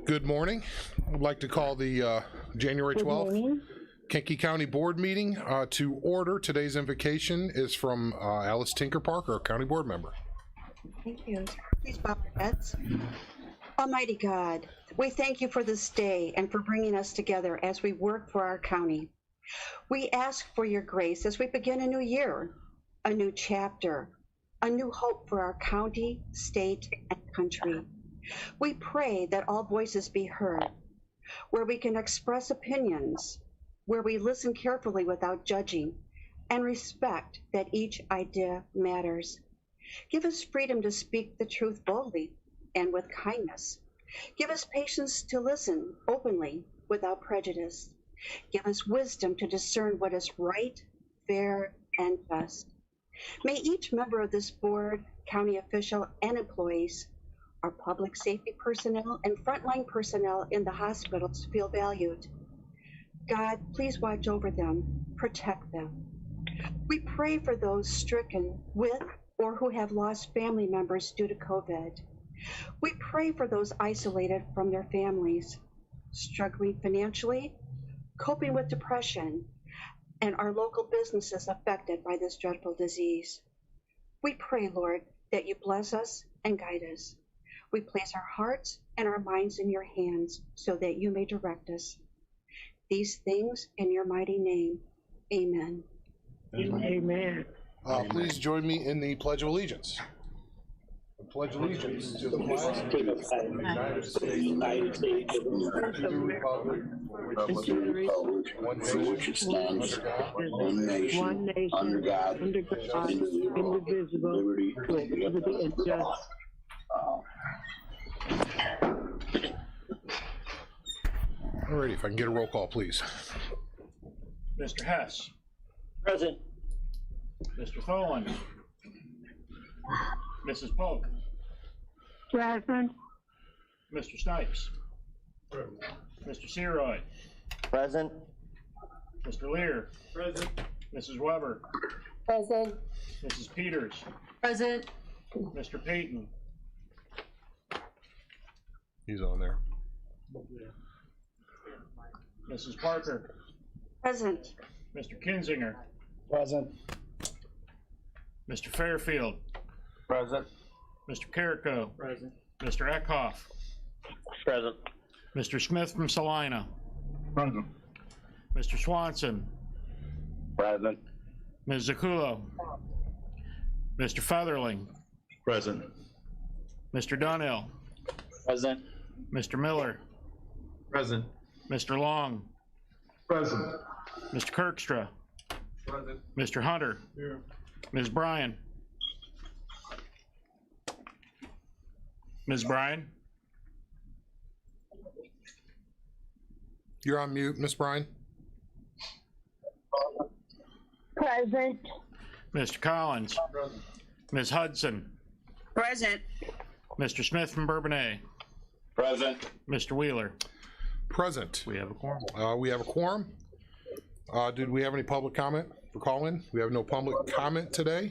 Good morning. I'd like to call the January 12th Kankakee County Board meeting to order. Today's invocation is from Alice Tinker Parker, a county board member. Thank you. Please bow your heads. Almighty God, we thank you for this day and for bringing us together as we work for our county. We ask for your grace as we begin a new year, a new chapter, a new hope for our county, state, and country. We pray that all voices be heard, where we can express opinions, where we listen carefully without judging, and respect that each idea matters. Give us freedom to speak the truth boldly and with kindness. Give us patience to listen openly without prejudice. Give us wisdom to discern what is right, fair, and just. May each member of this board, county official, and employees, our public safety personnel and frontline personnel in the hospitals feel valued. God, please watch over them, protect them. We pray for those stricken with or who have lost family members due to COVID. We pray for those isolated from their families, struggling financially, coping with depression, and our local businesses affected by this dreadful disease. We pray, Lord, that you bless us and guide us. We place our hearts and our minds in your hands so that you may direct us. These things in your mighty name. Amen. Amen. Please join me in the Pledge of Allegiance. I pledge allegiance to the flag of the United States and to the republic for which it stands, one nation, under God, indivisible, liberty and justice. Alrighty, if I can get a roll call, please. Mr. Hess. Present. Mr. Tholen. Mrs. Polk. Present. Mr. Snipes. Mr. Seroy. Present. Mr. Lear. Present. Mrs. Weber. Present. Mrs. Peters. Present. Mr. Payton. He's on there. Mrs. Parker. Present. Mr. Kinzinger. Present. Mr. Fairfield. Present. Mr. Carrico. Present. Mr. Eckhoff. Present. Mr. Smith from Salina. Present. Mr. Swanson. Present. Ms. Zakulo. Mr. Featherling. Present. Mr. Dunhill. Present. Mr. Miller. Present. Mr. Long. Present. Mr. Kirkstra. Present. Mr. Hunter. Here. Ms. Bryan. Ms. Bryan. You're on mute, Miss Bryan. Present. Mr. Collins. Present. Ms. Hudson. Present. Mr. Smith from Bourbonnais. Present. Mr. Wheeler. Present. We have a quorum. We have a quorum. Did we have any public comment for call-in? We have no public comment today.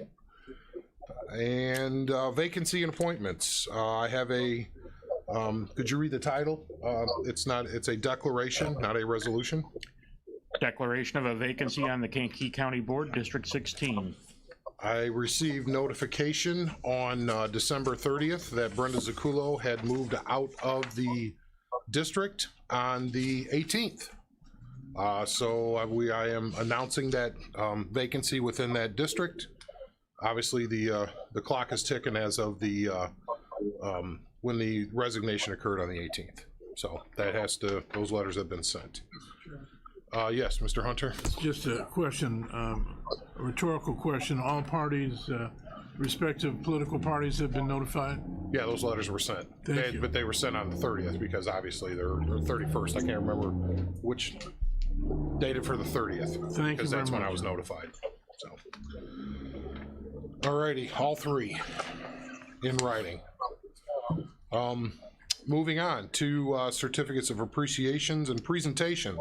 And vacancy and appointments. I have a, could you read the title? It's a declaration, not a resolution. Declaration of a vacancy on the Kankakee County Board, District 16. I received notification on December 30th that Brenda Zakulo had moved out of the district on the 18th. So I am announcing that vacancy within that district. Obviously, the clock is ticking as of the when the resignation occurred on the 18th. So that those letters have been sent. Yes, Mr. Hunter. Just a question, a rhetorical question. All parties, respective political parties have been notified? Yeah, those letters were sent. But they were sent on the 30th because obviously they're 31st. I can't remember which dated for the 30th. Thank you because that's very when I much. was notified. So, alrighty, all three in writing. Moving on to certificates of appreciations and presentations.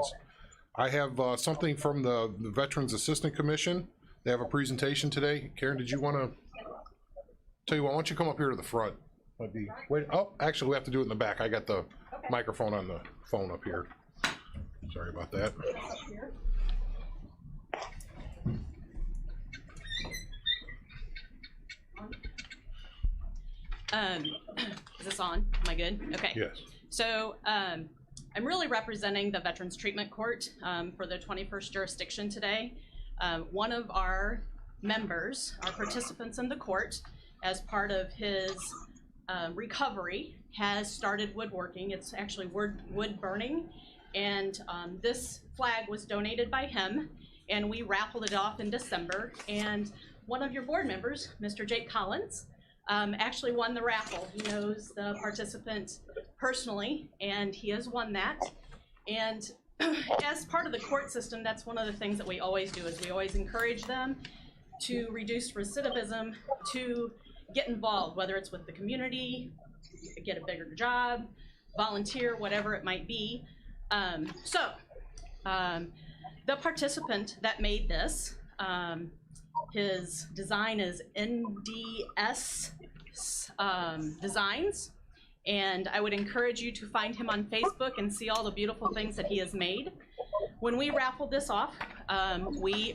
I have something from the Veterans Assistant Commission. They have a presentation today. Karen, did you want to tell you what? Why don't you come up here to the front? Might be, wait, oh, actually, we have to do it in the back. I got the microphone on the phone up here. Sorry about that. Is this on? Am I good? Okay. Yes. So I'm really representing the Veterans Treatment Court for the 21st jurisdiction today. One of our members, our participants in the court, as part of his recovery, has started woodworking. It's actually wood burning, and this flag was donated by him, and we raffled it off in December, and one of your board members, Mr. Jake Collins, actually won the raffle. He knows the participant personally, and he has won that. And as part of the court system, that's one of the things that we always do, is we always encourage them to reduce recidivism, to get involved, whether it's with the community, get a bigger job, volunteer, whatever it might be. The participant that made this, his design is NDS Designs, and I would encourage you to find him on Facebook and see all the beautiful things that he has made. When we raffled this off, we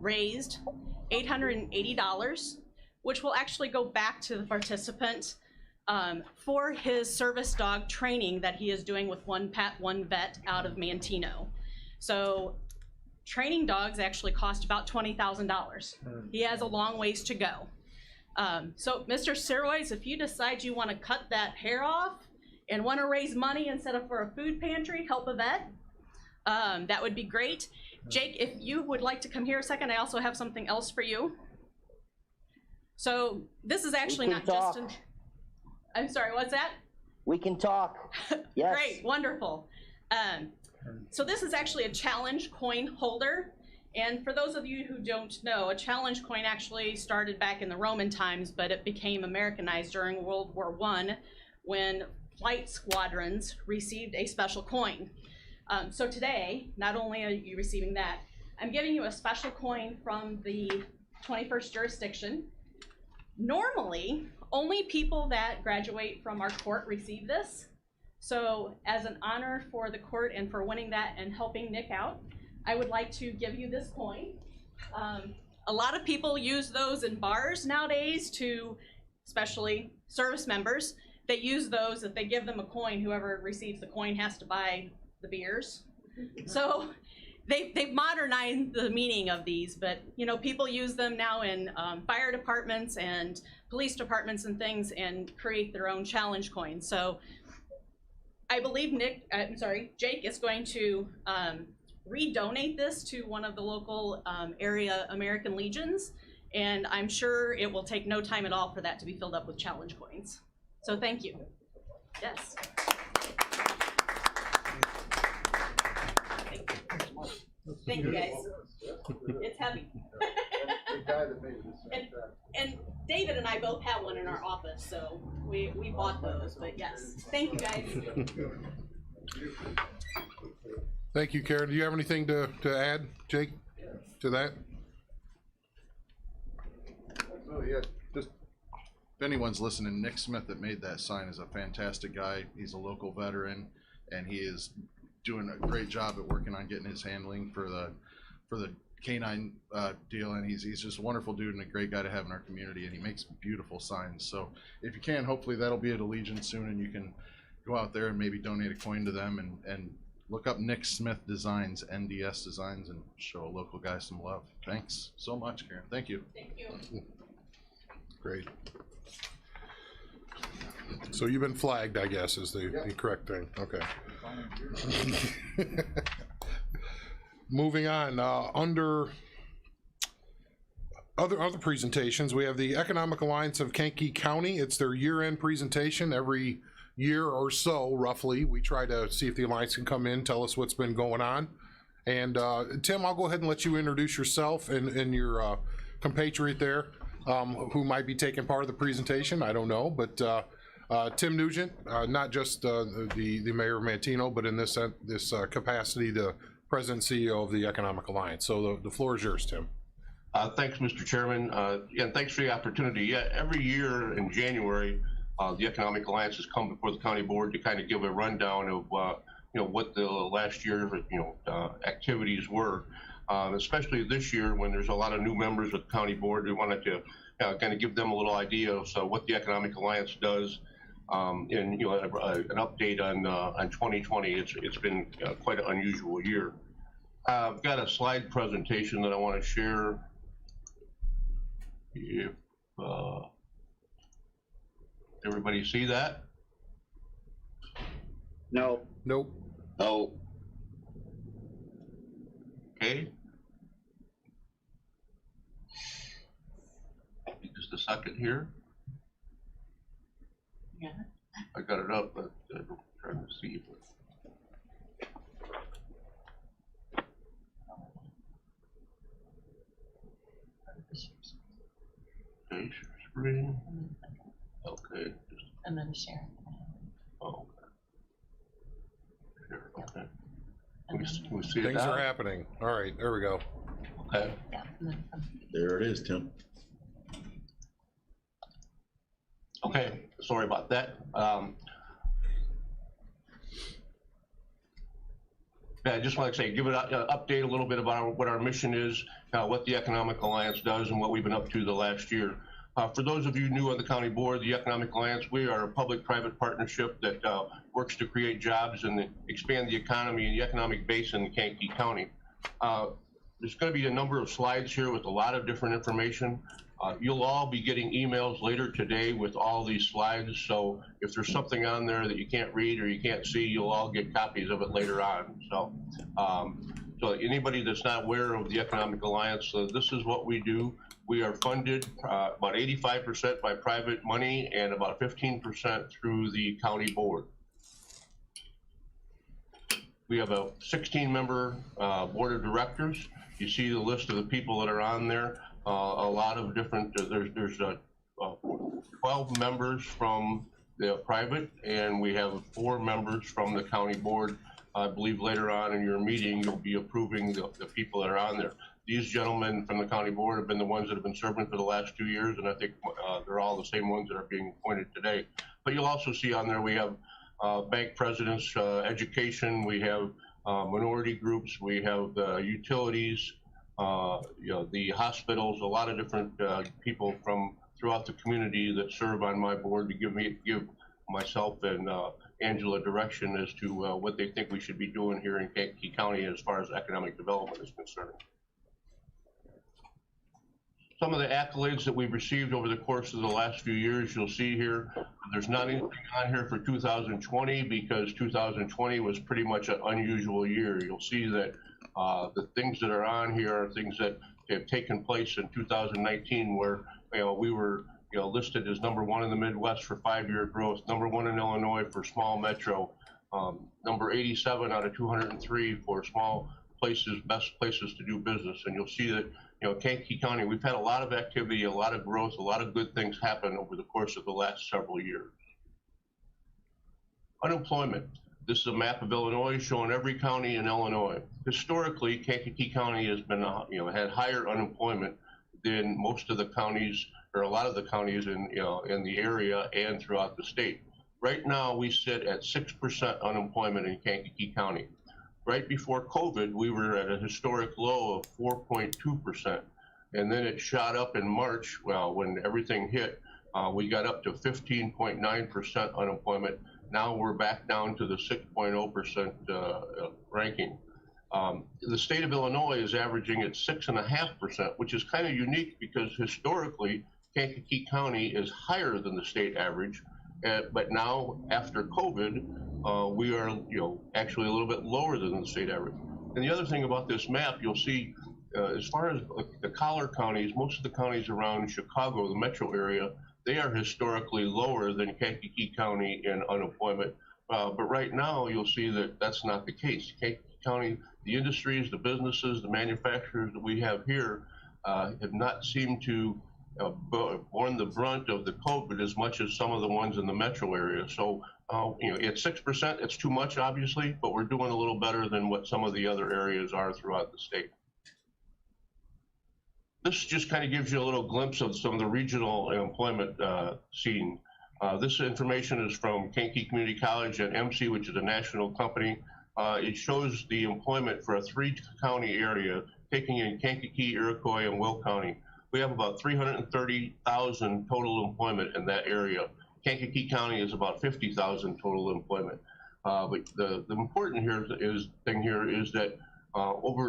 raised $880, which will actually go back to the participant for his service dog training that he is doing with One Pet, One Vet out of Mantino. So training dogs actually cost about $20,000. He has a long ways to go. So Mr. Sirois, if you decide you want to cut that hair off and want to raise money instead of for a food pantry, help a vet, that would be great. Jake, if you would like to come here a second, I also have something else for you. So this is actually not just an... I'm sorry, what's that? We can talk. Yes. Great, wonderful. So this is actually a challenge coin holder. And for those of you who don't know, a challenge coin actually started back in the Roman times, but it became Americanized during World War I when flight squadrons received a special coin. So today, not only are you receiving that, I'm giving you a special coin from the 21st jurisdiction. Normally, only people that graduate from our court receive this. So as an honor for the court and for winning that and helping Nick out, I would like to give you this coin. A lot of people use those in bars nowadays to, especially service members, they use those. If they give them a coin, whoever receives the coin has to buy the beers. So they've modernized the meaning of these, but you know, people use them now in fire departments and police departments and things and create their own challenge coins. So I believe Jake is going to redonate this to one of the local area American Legions, and I'm sure it will take no time at all for that to be filled up with challenge coins. So thank you. Yes. Thank you guys. It's heavy. and David and I both have one in our office, so we bought those, but yes. Thank you guys. Thank you, Karen. Do you have anything to add, Jake, to that? Oh, yeah, just if anyone's listening, Nick Smith that made that sign is a fantastic guy. He's a local veteran, and he is doing a great job at working on getting his handling for the canine deal, and he's just a wonderful dude and a great guy to have in our community, and he makes beautiful signs. So if you can, hopefully that'll be at Allegiance soon, and you can go out there and maybe donate a coin to them and look up Nick Smith Designs, NDS Designs, and show a local guy some love. Thanks so much, Karen. Thank you. Thank you. Great. So you've been flagged, I guess, is the correct thing. Okay. Moving on, under other presentations, we have the Economic Alliance of Kankakee County. It's their year-end presentation. Every year or so, roughly, we try to see if the Alliance can come in, tell us what's been going on. And Tim, I'll go ahead and let you introduce yourself and your compatriot there, who might be taking part of the presentation. I don't know, but Tim Nugent, not just the mayor of Mantino, but in this capacity, the president and CEO of the Economic Alliance. So the floor is yours, Tim. Thanks, Mr. Chairman. And thanks for the opportunity. Yeah, every year in January, The Economic Alliance has come before the county board to kind of give a rundown of what the last year activities were, especially this year when there's a lot of new members of the county board. We wanted to kind of give them a little idea of what the Economic Alliance does, and an update on 2020. It's been quite an unusual year. I've got a slide presentation that I want to share. If everybody see that? No. Nope. No. Okay. Just a second here. Yeah. I got it up, but I'm trying to see if it. Okay, screen. Okay. And then share. Oh, okay. Here, okay. We see it Things now? are happening. All right, there we go. Okay. Yeah. And then There it is, Tim. Okay, sorry about that. I just want to say, give an update a little bit about what our mission is, what the Economic Alliance does, and what we've been up to the last year. For those of you new on the county board, the Economic Alliance, we are a public-private partnership that works to create jobs and expand the economy and the economic base in Kankakee County. There's going to be a number of slides here with a lot of different information. You'll all be getting emails later today with all these slides, so if there's something on there that you can't read or you can't see, you'll all get copies of it later on. So, so anybody that's not aware of the Economic Alliance, this is what we do. We are funded about 85% by private money and about 15% through the county board. We have a 16-member board of directors. You see the list of the people that are on there. A lot of different, there's 12 members from the private, and we have 4 members from the county board. I believe later on in your meeting, you'll be approving the people that are on there. These gentlemen from the county board have been the ones that have been serving for the last 2 years, and I think they're all the same ones that are being appointed today. But you'll also see on there we have bank presidents, education, we have minority groups, we have utilities, the hospitals, a lot of different people from throughout the community that serve on my board to give myself and Angela direction as to what they think we should be doing here in Kankakee County as far as economic development is concerned. Some of the accolades that we've received over the course of the last few years, you'll see here. There's not anything on here for 2020 because 2020 was pretty much an unusual year. You'll see that the things that are on here are things that have taken place in 2019 where we were listed as #1 in the Midwest for 5-year growth, #1 in Illinois for small metro, number 87 out of 203 for small places, best places to do business. And you'll see that Kankakee County, we've had a lot of activity, a lot of growth, a lot of good things happen over the course of the last several years. Unemployment. This is a map of Illinois showing every county in Illinois. Historically, Kankakee County has been, had higher unemployment than most of the counties, or a lot of the counties in the area and throughout the state. Right now, we sit at 6% unemployment in Kankakee County. Right before COVID, we were at a historic low of 4.2%. And then it shot up in March, well, when everything hit, we got up to 15.9% unemployment. Now we're back down to the 6.0% ranking. The state of Illinois is averaging at 6.5%, which is kind of unique because historically, Kankakee County is higher than the state average. But now, after COVID, we are, actually a little bit lower than the state average. And the other thing about this map, you'll see, as far as the collar counties, most of the counties around Chicago, the metro area, they are historically lower than Kankakee County in unemployment. But right now, you'll see that that's not the case. Kankakee County, the industries, the businesses, the manufacturers that we have here have not seemed to borne the brunt of the COVID as much as some of the ones in the metro area. So, at 6%, it's too much, obviously, but we're doing a little better than what some of the other areas are throughout the state. This just kind of gives you a little glimpse of some of the regional employment scene. This information is from Kankakee Community College and MC, which is a national company. It shows the employment for a 3-county area, taking in Kankakee, Iroquois, and Will County. We have about 330,000 total employment in that area. Kankakee County is about 50,000 total employment. But the important thing here is that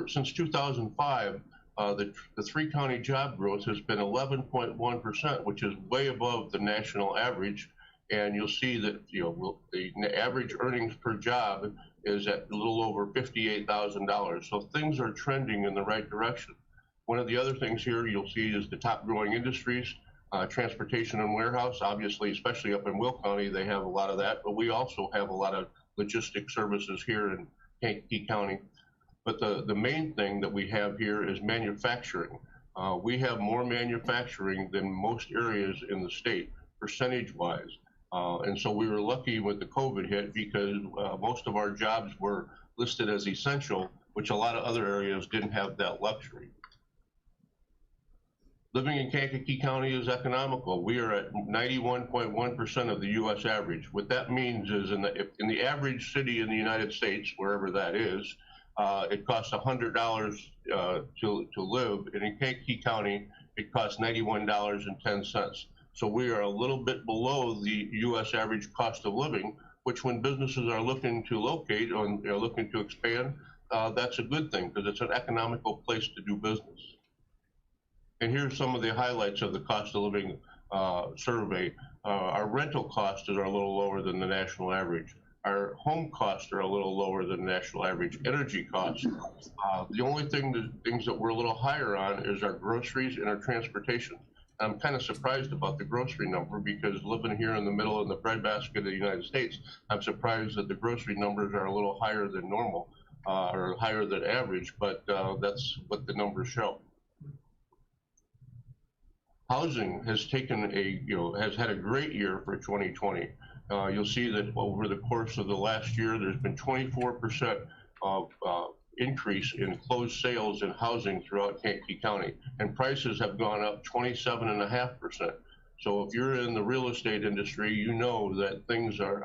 since 2005, the 3-county job growth has been 11.1%, which is way above the national average. And you'll see that the average earnings per job is at a little over $58,000. So things are trending in the right direction. One of the other things here you'll see is the top growing industries, transportation and warehouse. Obviously, especially up in Will County, they have a lot of that, but we also have a lot of logistic services here in Kankakee County. But the main thing that we have here is manufacturing. We have more manufacturing than most areas in the state, percentage-wise. And so we were lucky with the COVID hit because most of our jobs were listed as essential, which a lot of other areas didn't have that luxury. Living in Kankakee County is economical. We are at 91.1% of the U.S. average. What that means is in the average city in the United States, wherever that is, it costs $100 to live, and in Kankakee County, it costs $91.10. So we are a little bit below the U.S. average cost of living, which when businesses are looking to locate or looking to expand, that's a good thing because it's an economical place to do business. And here's some of the highlights of the cost of living survey. Our rental costs are a little lower than the national average. Our home costs are a little lower than the national average. Energy costs. The only things that we're a little higher on is our groceries and our transportation. I'm kind of surprised about the grocery number because living here in the middle of the breadbasket of the United States, I'm surprised that the grocery numbers are a little higher than normal or higher than average, but that's what the numbers show. Housing has taken has had a great year for 2020. You'll see that over the course of the last year, there's been 24% of increase in closed sales in housing throughout Kankakee County, and prices have gone up 27.5%. So if you're in the real estate industry, you know that things have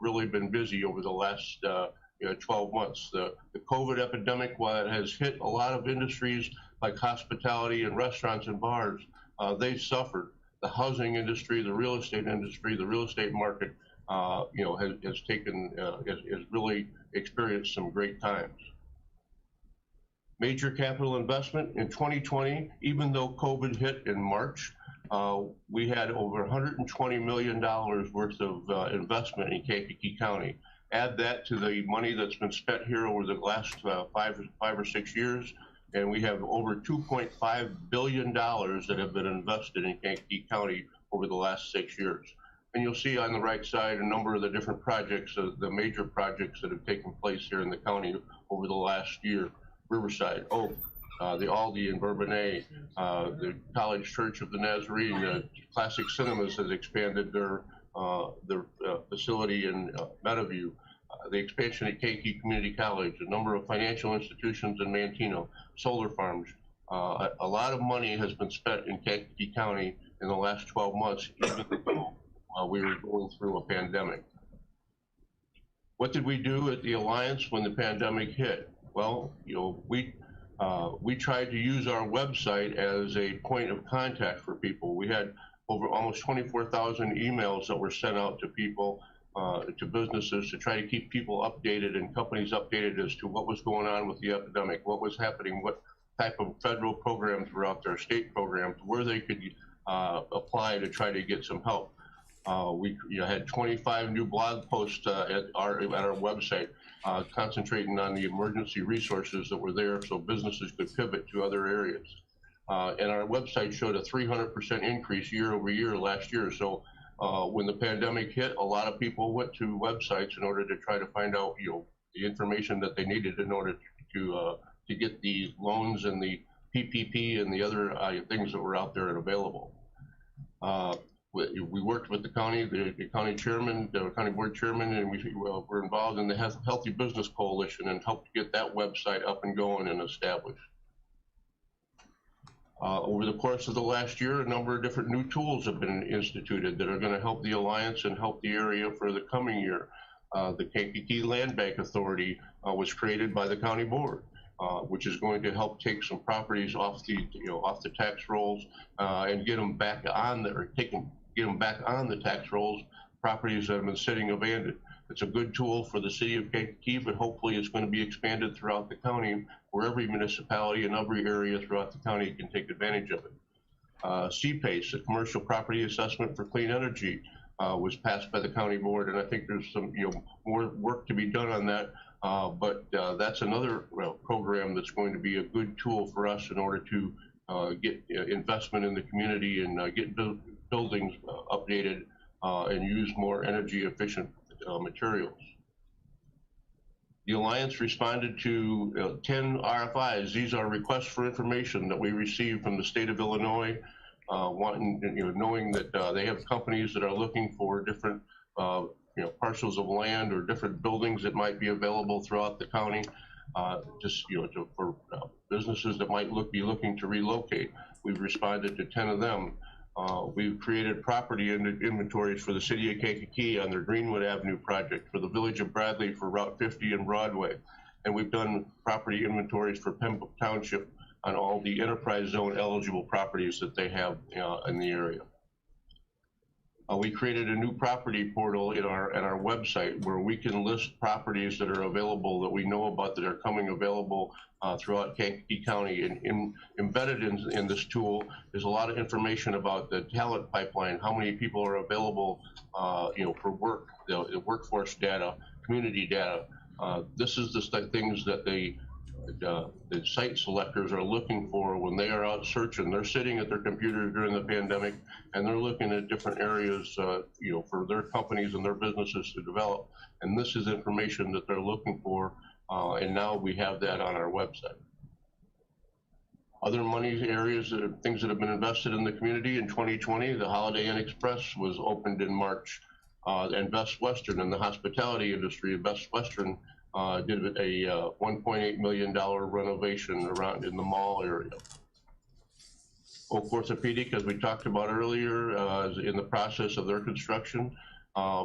really been busy over the last 12 months. The COVID epidemic, while it has hit a lot of industries like hospitality and restaurants and bars, they suffered. The housing industry, the real estate industry, the real estate market, has really experienced some great times. Major capital investment in 2020, even though COVID hit in March, we had over $120 million worth of investment in Kankakee County. Add that to the money that's been spent here over the last 5 or 6 years, and we have over $2.5 billion that have been invested in Kankakee County over the last 6 years. And you'll see on the right side a number of the different projects, the major projects that have taken place here in the county over the last year. Riverside, Oak, the Aldi in Bourbonnais, the College Church of the Nazarene, Classic Cinemas has expanded their facility in Meadowview, the expansion at Kankakee Community College, a number of financial institutions in Manteno, solar farms. A lot of money has been spent in Kankakee County in the last 12 months, even though we were going through a pandemic. What did we do at the Alliance when the pandemic hit? Well, we tried to use our website as a point of contact for people. We had over almost 24,000 emails that were sent out to people, to businesses, to try to keep people updated and companies updated as to what was going on with the epidemic, what was happening, what type of federal programs were out there, state programs, where they could apply to try to get some help. We had 25 new blog posts at our website, concentrating on the emergency resources that were there so businesses could pivot to other areas. And our website showed a 300% increase year over year last year. So when the pandemic hit, a lot of people went to websites in order to try to find out the information that they needed in order to get the loans and the PPP and the other things that were out there and available. We worked with the county county chairman, the county board chairman, and we were involved in the Healthy Business Coalition and helped get that website up and going and established. Over the course of the last year, a number of different new tools have been instituted that are going to help the Alliance and help the area for the coming year. The Kankakee Land Bank Authority was created by the county board, which is going to help take some properties off the tax rolls and get them back on get them back on the tax rolls, properties that have been sitting abandoned. It's a good tool for the city of Kankakee, but hopefully it's going to be expanded throughout the county where every municipality and every area throughout the county can take advantage of it. CPACE, the Commercial Property Assessment for Clean Energy, was passed by the county board, and I think there's some more work to be done on that. But that's another program that's going to be a good tool for us in order to get investment in the community and get buildings updated and use more energy efficient materials. The Alliance responded to 10 RFIs. These are requests for information that we received from the state of Illinois, knowing that they have companies that are looking for different parcels of land or different buildings that might be available throughout the county, for businesses that might be looking to relocate. We've responded to 10 of them. We've created property inventories for the city of Kankakee on their Greenwood Avenue project, for the village of Bradley for Route 50 and Broadway. And we've done property inventories for Pembroke Township on all the enterprise zone eligible properties that they have in the area. We created a new property portal at our website where we can list properties that are available that we know about that are coming available throughout Kankakee County. And embedded in this tool is a lot of information about the talent pipeline, how many people are available, for work, the workforce data, community data. This is the things that the site selectors are looking for when they are out searching. They're sitting at their computers during the pandemic and they're looking at different areas, for their companies and their businesses to develop. And this is information that they're looking for, and now we have that on our website. Other money areas, things that have been invested in the community in 2020, the Holiday Inn Express was opened in March, and Best Western in the hospitality industry, Best Western did a $1.8 million renovation around in the mall area. Oak Orthopedic, as we talked about earlier, is in the process of their construction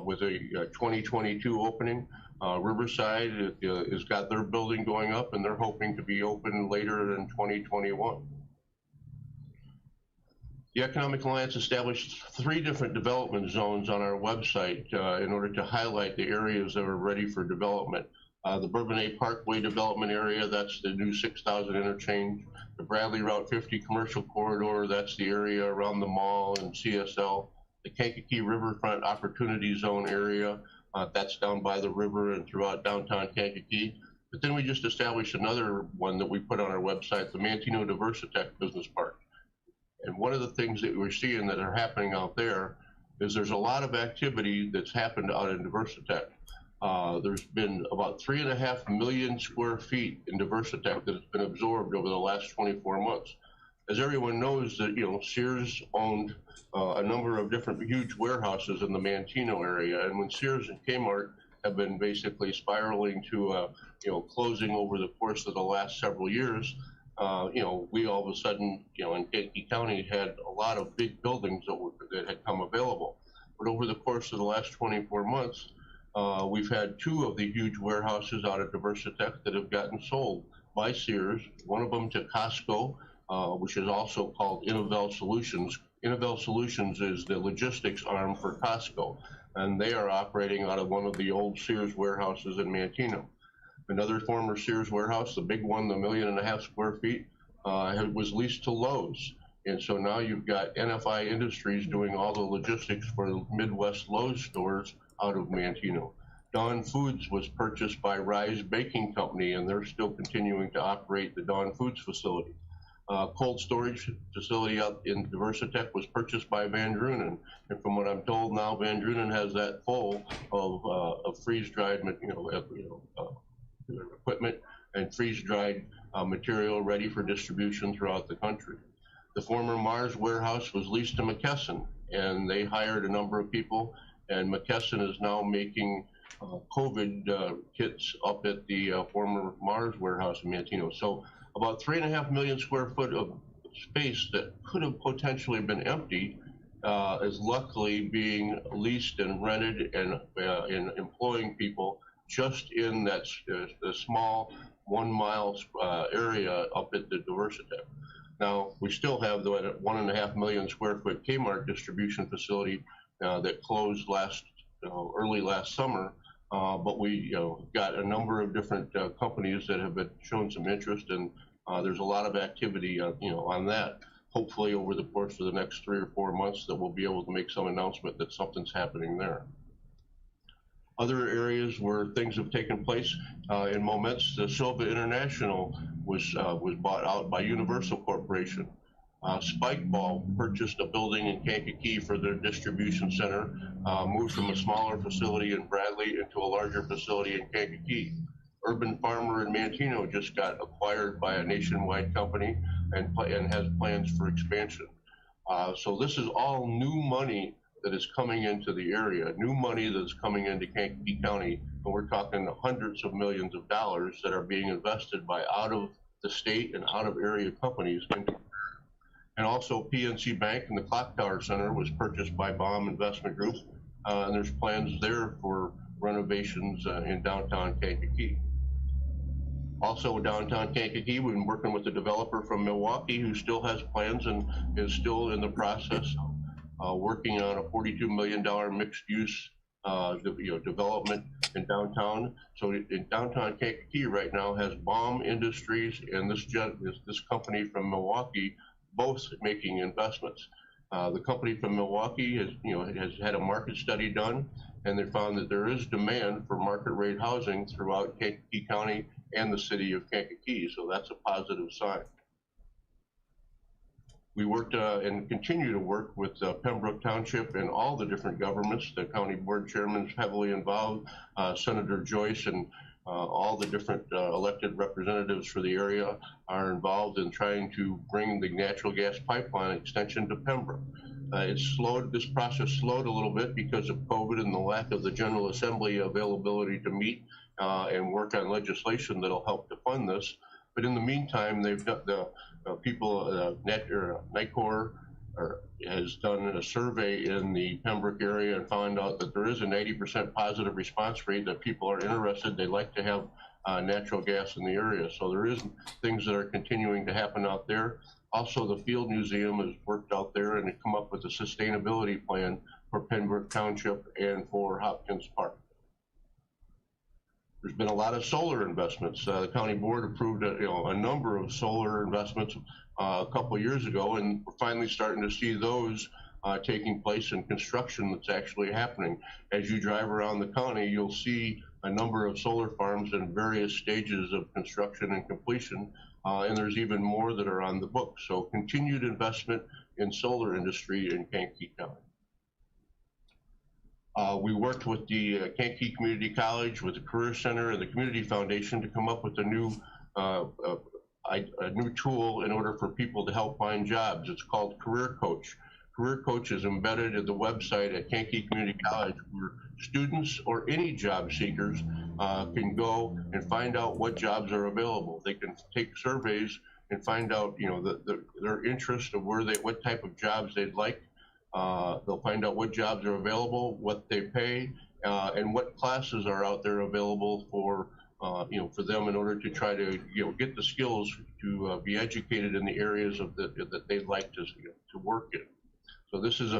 with a 2022 opening. Riverside has got their building going up and they're hoping to be open later in 2021. The Economic Alliance established 3 different development zones on our website in order to highlight the areas that are ready for development. The Bourbonnais Parkway development area, that's the new 6,000 interchange. The Bradley Route 50 commercial corridor, that's the area around the mall and CSL. The Kankakee Riverfront Opportunity Zone area, that's down by the river and throughout downtown Kankakee. But then we just established another one that we put on our website, the Manteno Diversitech Business Park. And one of the things that we're seeing that are happening out there is there's a lot of activity that's happened out in Diversitech. There's been about 3.5 million square feet in Diversitech that has been absorbed over the last 24 months. As everyone knows, that Sears owned a number of different huge warehouses in the Manteno area, and when Sears and Kmart have been basically spiraling to closing over the course of the last several years, we all of a sudden, in Kankakee County had a lot of big buildings that had come available. But over the course of the last 24 months, we've had 2 of the huge warehouses out at Diversitech that have gotten sold by Sears, one of them to Costco, which is also called Innovel Solutions. Innovel Solutions is the logistics arm for Costco, and they are operating out of one of the old Sears warehouses in Manteno. Another former Sears warehouse, the big one, the 1.5 million square feet, was leased to Lowe's. And so now you've got NFI Industries doing all the logistics for the Midwest Lowe's stores out of Manteno. Dawn Foods was purchased by Rise Baking Company, and they're still continuing to operate the Dawn Foods facility. Cold storage facility out in Diversitech was purchased by Van Drunen, and from what I'm told now, Van Drunen has that full of freeze-dried, equipment and freeze-dried material ready for distribution throughout the country. The former Mars warehouse was leased to McKesson, and they hired a number of people, and McKesson is now making COVID kits up at the former Mars warehouse in Manteno. So about 3.5 million square foot of space that could have potentially been empty is luckily being leased and rented and employing people just in that the small 1 mile area up at the Diversitech. Now, we still have the 1.5 million square foot Kmart distribution facility that closed early last summer, but we got a number of different companies that have shown some interest, and there's a lot of activity on that. Hopefully over the course of the next 3 or 4 months that we'll be able to make some announcement that something's happening there. Other areas where things have taken place in moments, the Silva International was bought out by Universal Corporation. Spikeball purchased a building in Kankakee for their distribution center, moved from a smaller facility in Bradley into a larger facility in Kankakee. Urban Farmer in Manteno just got acquired by a nationwide company and has plans for expansion. So this is all new money that is coming into the area, new money that's coming into Kankakee County, and we're talking hundreds of millions of dollars that are being invested by out of the state and out of area companies. And also PNC Bank and the Clock Tower Center was purchased by Baum Investment Group, and there's plans there for renovations in downtown Kankakee. Also downtown Kankakee, we've been working with a developer from Milwaukee who still has plans and is still in the process working on a $42 million mixed-use development in downtown. So in downtown Kankakee right now has Baum Industries and this company from Milwaukee both making investments. The company from Milwaukee has had a market study done, and they found that there is demand for market rate housing throughout Kankakee County and the city of Kankakee. So that's a positive sign. We worked and continue to work with Pembroke Township and all the different governments. The county board chairman is heavily involved, Senator Joyce and all the different elected representatives for the area are involved in trying to bring the natural gas pipeline extension to Pembroke. This process slowed a little bit because of COVID and the lack of the General Assembly availability to meet and work on legislation that'll help to fund this. But in the meantime, they've got the people, NICOR has done a survey in the Pembroke area and found out that there is an 80% positive response rate, that people are interested. They like to have natural gas in the area. So there is things that are continuing to happen out there. Also, the Field Museum has worked out there and come up with a sustainability plan for Pembroke Township and for Hopkins Park. There's been a lot of solar investments. The county board approved a number of solar investments a couple of years ago, and we're finally starting to see those taking place in construction that's actually happening. As you drive around the county, you'll see a number of solar farms in various stages of construction and completion, and there's even more that are on the books. So continued investment in solar industry in Kankakee County. We worked with the Kankakee Community College, with the Career Center and the Community Foundation to come up with a new tool in order for people to help find jobs. It's called Career Coach. Career Coach is embedded at the website at Kankakee Community College, where students or any job seekers can go and find out what jobs are available. They can take surveys and find out, their interest of what type of jobs they'd like. They'll find out what jobs are available, what they pay, and what classes are out there available for them in order to try to get the skills to be educated in the areas that they'd like to work in. So this is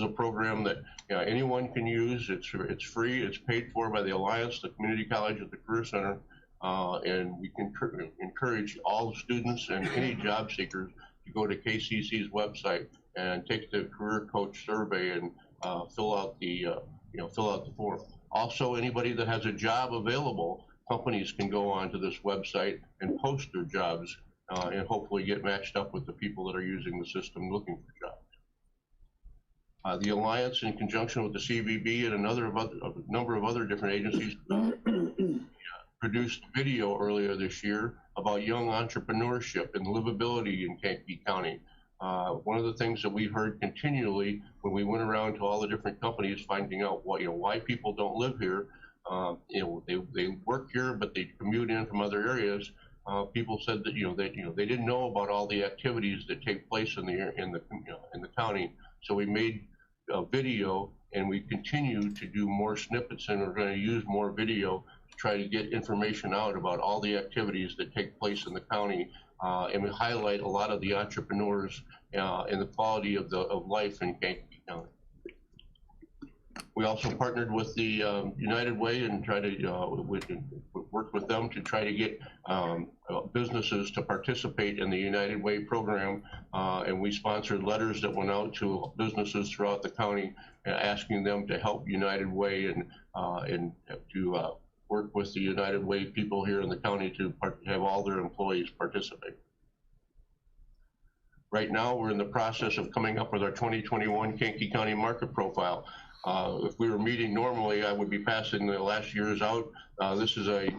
a program that anyone can use. It's free. It's paid for by the Alliance, the Community College at the Career Center, and we can encourage all students and any job seekers to go to KCC's website and take the Career Coach survey and fill out the form. Also, anybody that has a job available, companies can go onto this website and post their jobs and hopefully get matched up with the people that are using the system looking for jobs. The Alliance, in conjunction with the CVB and a number of other different agencies, produced video earlier this year about young entrepreneurship and livability in Kankakee County. One of the things that we heard continually when we went around to all the different companies finding out why people don't live here, they work here, but they commute in from other areas. people said that they didn't know about all the activities that take place in the county. So we made a video, and we continue to do more snippets, and we're going to use more video to try to get information out about all the activities that take place in the county, and we highlight a lot of the entrepreneurs and the quality of life in Kankakee County. We also partnered with the United Way and try to work with them to try to get businesses to participate in the United Way program, and we sponsored letters that went out to businesses throughout the county asking them to help United Way and to work with the United Way people here in the county to have all their employees participate. Right now, we're in the process of coming up with our 2021 Kankakee County market profile. If we were meeting normally, I would be passing the last year's out. This is a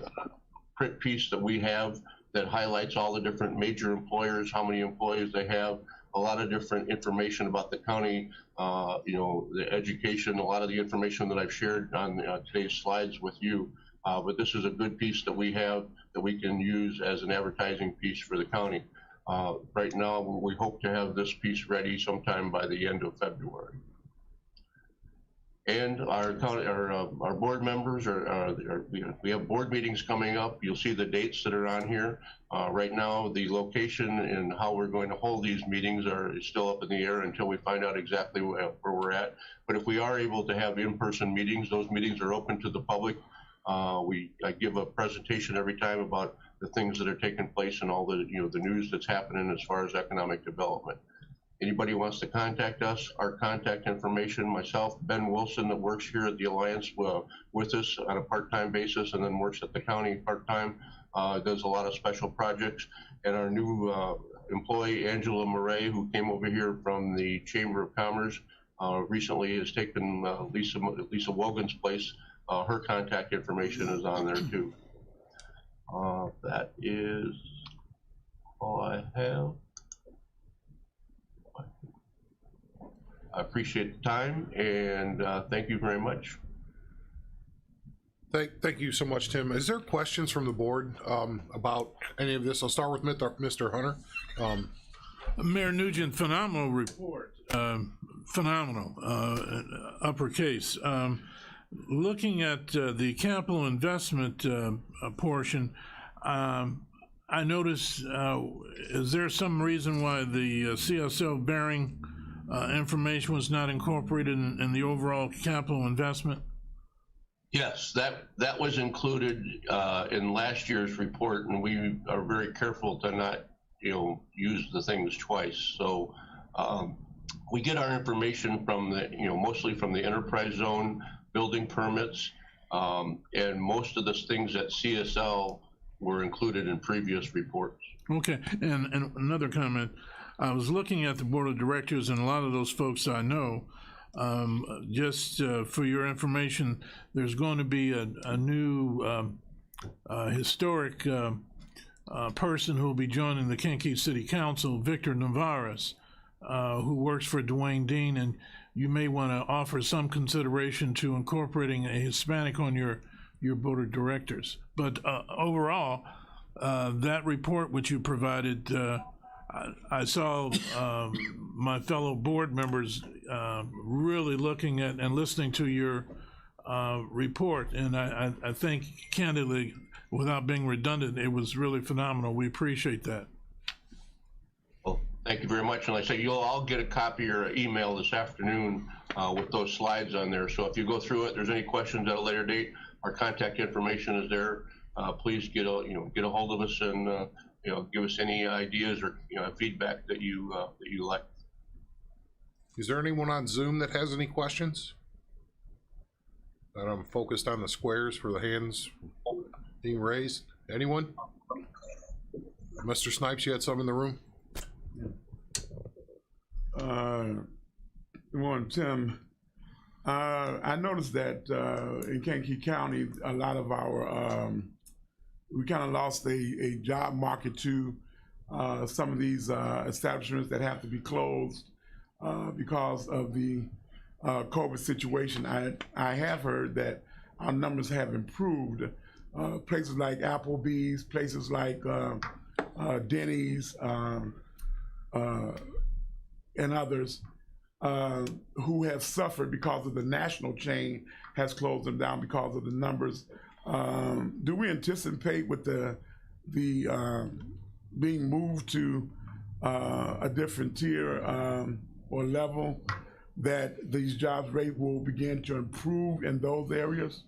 print piece that we have that highlights all the different major employers, how many employees they have, a lot of different information about the county, the education, a lot of the information that I've shared on today's slides with you. But this is a good piece that we have that we can use as an advertising piece for the county. Right now, we hope to have this piece ready sometime by the end of February. And our board members we have board meetings coming up. You'll see the dates that are on here. Right now, the location and how we're going to hold these meetings is still up in the air until we find out exactly where we're at. But if we are able to have in-person meetings, those meetings are open to the public. I give a presentation every time about the things that are taking place and all the the news that's happening as far as economic development. Anybody wants to contact us, our contact information, myself, Ben Wilson, that works here at the Alliance with us on a part-time basis and then works at the county part-time, does a lot of special projects. And our new employee, Angela Murray, who came over here from the Chamber of Commerce, recently has taken Lisa Wogan's place. Her contact information is on there too. That is all I have. I appreciate the time, and thank you very much. Thank you so much, Tim. Is there questions from the board about any of this? I'll start with Mr. Hunter. Mayor Nugent, phenomenal report. Phenomenal, uppercase. Looking at the capital investment portion, I noticed, is there some reason why the CSL bearing information was not incorporated in the overall capital investment? Yes, that was included in last year's report, and we are very careful to not use the things twice. So we get our information from the mostly from the enterprise zone building permits, and most of the things at CSL were included in previous reports. Okay, and another comment. I was looking at the board of directors, and a lot of those folks I know. Just for your information, there's going to be a new historic person who will be joining the Kankakee City Council, Victor Navarez, who works for Dwayne Dean, and you may want to offer some consideration to incorporating a Hispanic on your board of directors. But overall, that report which you provided, I saw my fellow board members really looking at and listening to your report, and I think candidly, without being redundant, it was really phenomenal. We appreciate that. Well, thank you very much. And like I say, you'll all get a copy or email this afternoon with those slides on there. So if you go through it, there's any questions at a later date, our contact information is there. Please get a hold of us and give us any ideas or feedback that you like. Is there anyone on Zoom that has any questions? That I'm focused on the squares for the hands being raised. Anyone? Mr. Snipes, you had some in the room? Good morning, Tim. I noticed that in Kankakee County, a lot of our we kind of lost a job market to some of these establishments that have to be closed because of the COVID situation. I have heard that our numbers have improved places like Applebee's, places like Denny's, and others who have suffered because of the national chain has closed them down because of the numbers. Do we anticipate with the being moved to a different tier or level that these jobs rate will begin to improve in those areas?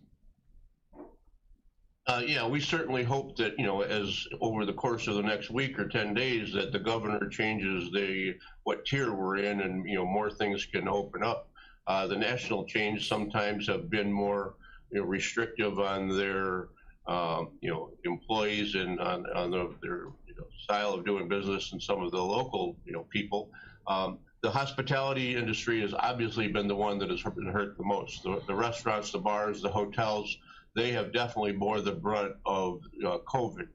Yeah, we certainly hope that, as over the course of the next week or 10 days, that the governor changes what tier we're in, and, more things can open up. The national chains sometimes have been more, restrictive on their, employees and on their, style of doing business, and some of the local, people. The hospitality industry has obviously been the one that has been hurt the most. The restaurants, the bars, the hotels, they have definitely bore the brunt of COVID.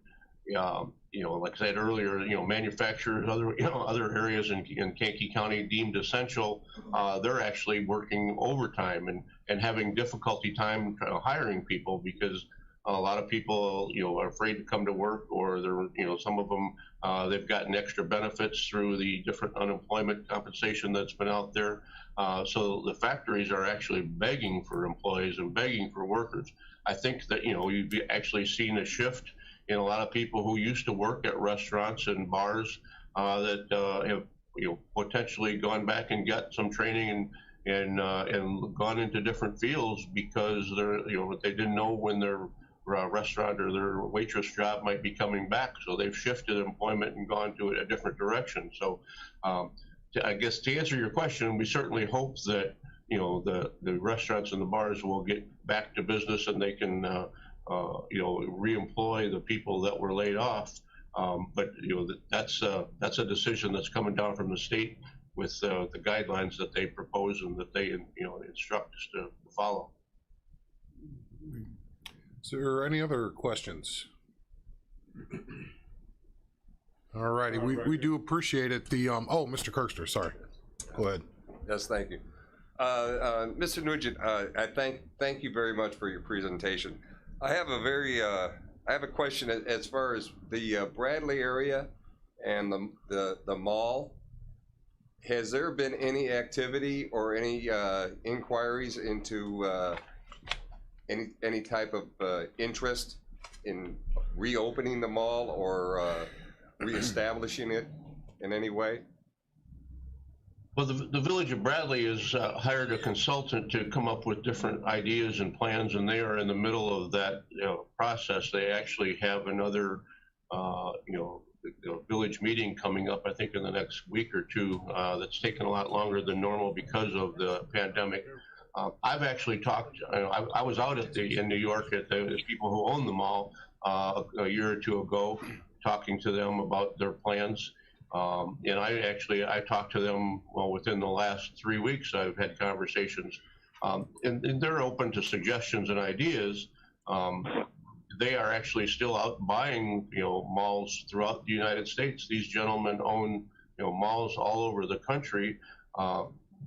Like I said earlier, manufacturers, other areas in Kankakee County deemed essential, they're actually working overtime and having difficulty time hiring people, because a lot of people, are afraid to come to work, or they're, some of them, they've gotten extra benefits through the different unemployment compensation that's been out there. So the factories are actually begging for employees and begging for workers. I think that, you've actually seen a shift in a lot of people who used to work at restaurants and bars that have, potentially gone back and got some training and gone into different fields, because they're, they didn't know when their restaurant or their waitress job might be coming back. So they've shifted employment and gone to a different direction. So I guess to answer your question, we certainly hope that, the restaurants and the bars will get back to business, and they can, reemploy the people that were laid off. But that's a decision that's coming down from the state with the guidelines that they propose and that they instruct us to follow. Is there any other questions? All righty, we do appreciate it. Mr. Kirkster, sorry. Go ahead. Yes, thank you. Mr. Nugent, I thank you very much for your presentation. I have a question as far as the Bradley area and the mall. Has there been any activity or any inquiries into any type of interest in reopening the mall or reestablishing it in any way? Well, the Village of Bradley has hired a consultant to come up with different ideas and plans, and they are in the middle of that process. They actually have another, village meeting coming up, I think, in the next week or two. That's taken a lot longer than normal because of the pandemic. I've actually talked. I was out in New York at the people who own the mall a year or two ago, talking to them about their plans. And I talked to them, within the last 3 weeks. I've had conversations, and they're open to suggestions and ideas. They are actually still out buying, malls throughout the United States. These gentlemen own, malls all over the country.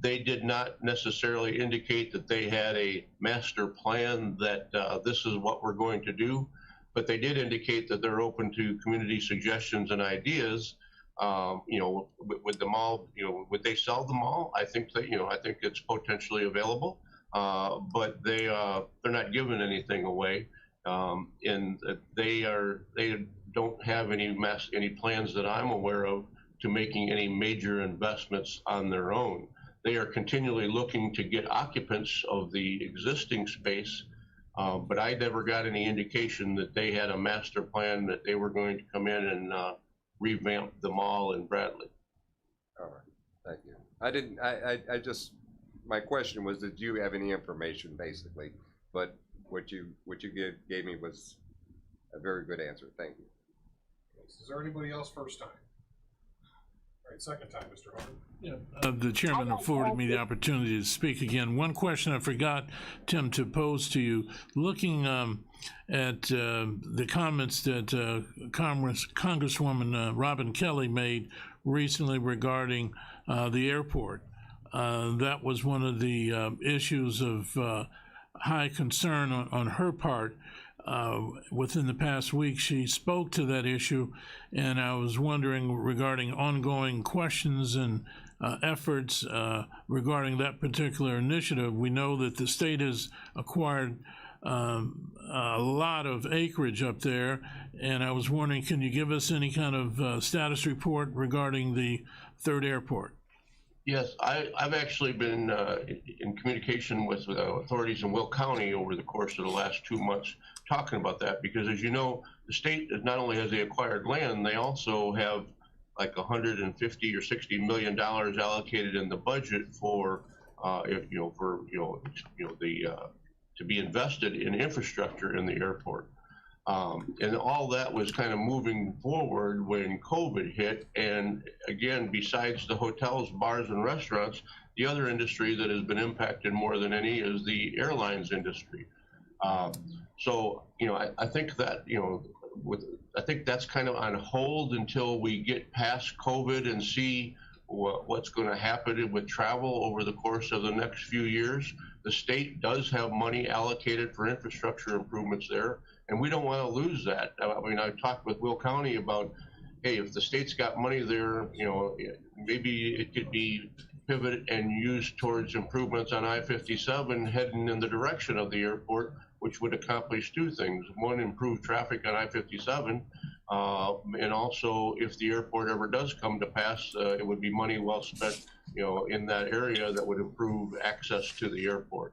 They did not necessarily indicate that they had a master plan that this is what we're going to do, but they did indicate that they're open to community suggestions and ideas. With the mall, would they sell the mall? I think that, I think it's potentially available, but they're not giving anything away, and they don't have any plans that I'm aware of to making any major investments on their own. They are continually looking to get occupants of the existing space, but I never got any indication that they had a master plan that they were going to come in and revamp the mall in Bradley. All right, thank you. I just, my question was, did you have any information, basically? But what you gave me was a very good answer. Thank you. Is there anybody else first time? All right, second time, Mr. Horn. Yeah, the chairman afforded me the opportunity to speak again. One question I forgot, Tim, to pose to you. Looking at the comments that Congresswoman Robin Kelly made recently regarding the airport, that was one of the issues of high concern on her part. within the past week, she spoke to that issue, and I was wondering regarding ongoing questions and efforts regarding that particular initiative. We know that the state has acquired a lot of acreage up there, and I was wondering, can you give us any kind of status report regarding the third airport? Yes, I've actually been in communication with authorities in Will County over the course of the last 2 months talking about that, because as you know, the state not only has they acquired land, they also have like 150 or 60 million dollars allocated in the budget for to be invested in infrastructure in the airport. And all that was kind of moving forward when COVID hit. And again, besides the hotels, bars, and restaurants, the other industry that has been impacted more than any is the airlines industry. So, I think that, I think that's kind of on hold until we get past COVID and see what's going to happen with travel over the course of the next few years. The state does have money allocated for infrastructure improvements there, and we don't want to lose that. I mean, I talked with Will County about, hey, if the state's got money there, maybe it could be pivoted and used towards improvements on I-57 heading in the direction of the airport, which would accomplish two things. One, improve traffic on I-57, and also if the airport ever does come to pass, it would be money well spent, in that area that would improve access to the airport.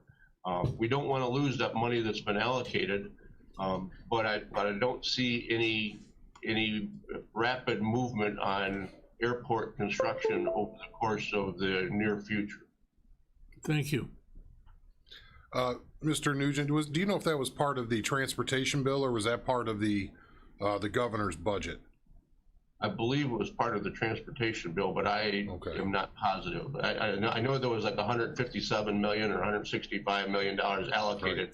We don't want to lose that money that's been allocated, but I don't see any rapid movement on airport construction over the course of the near future. Thank you. Mr. Nugent, do you know if that was part of the transportation bill, or was that part of the governor's budget? I believe it was part of the transportation bill, but I am not positive. I know there was like 157 million or 165 million dollars allocated,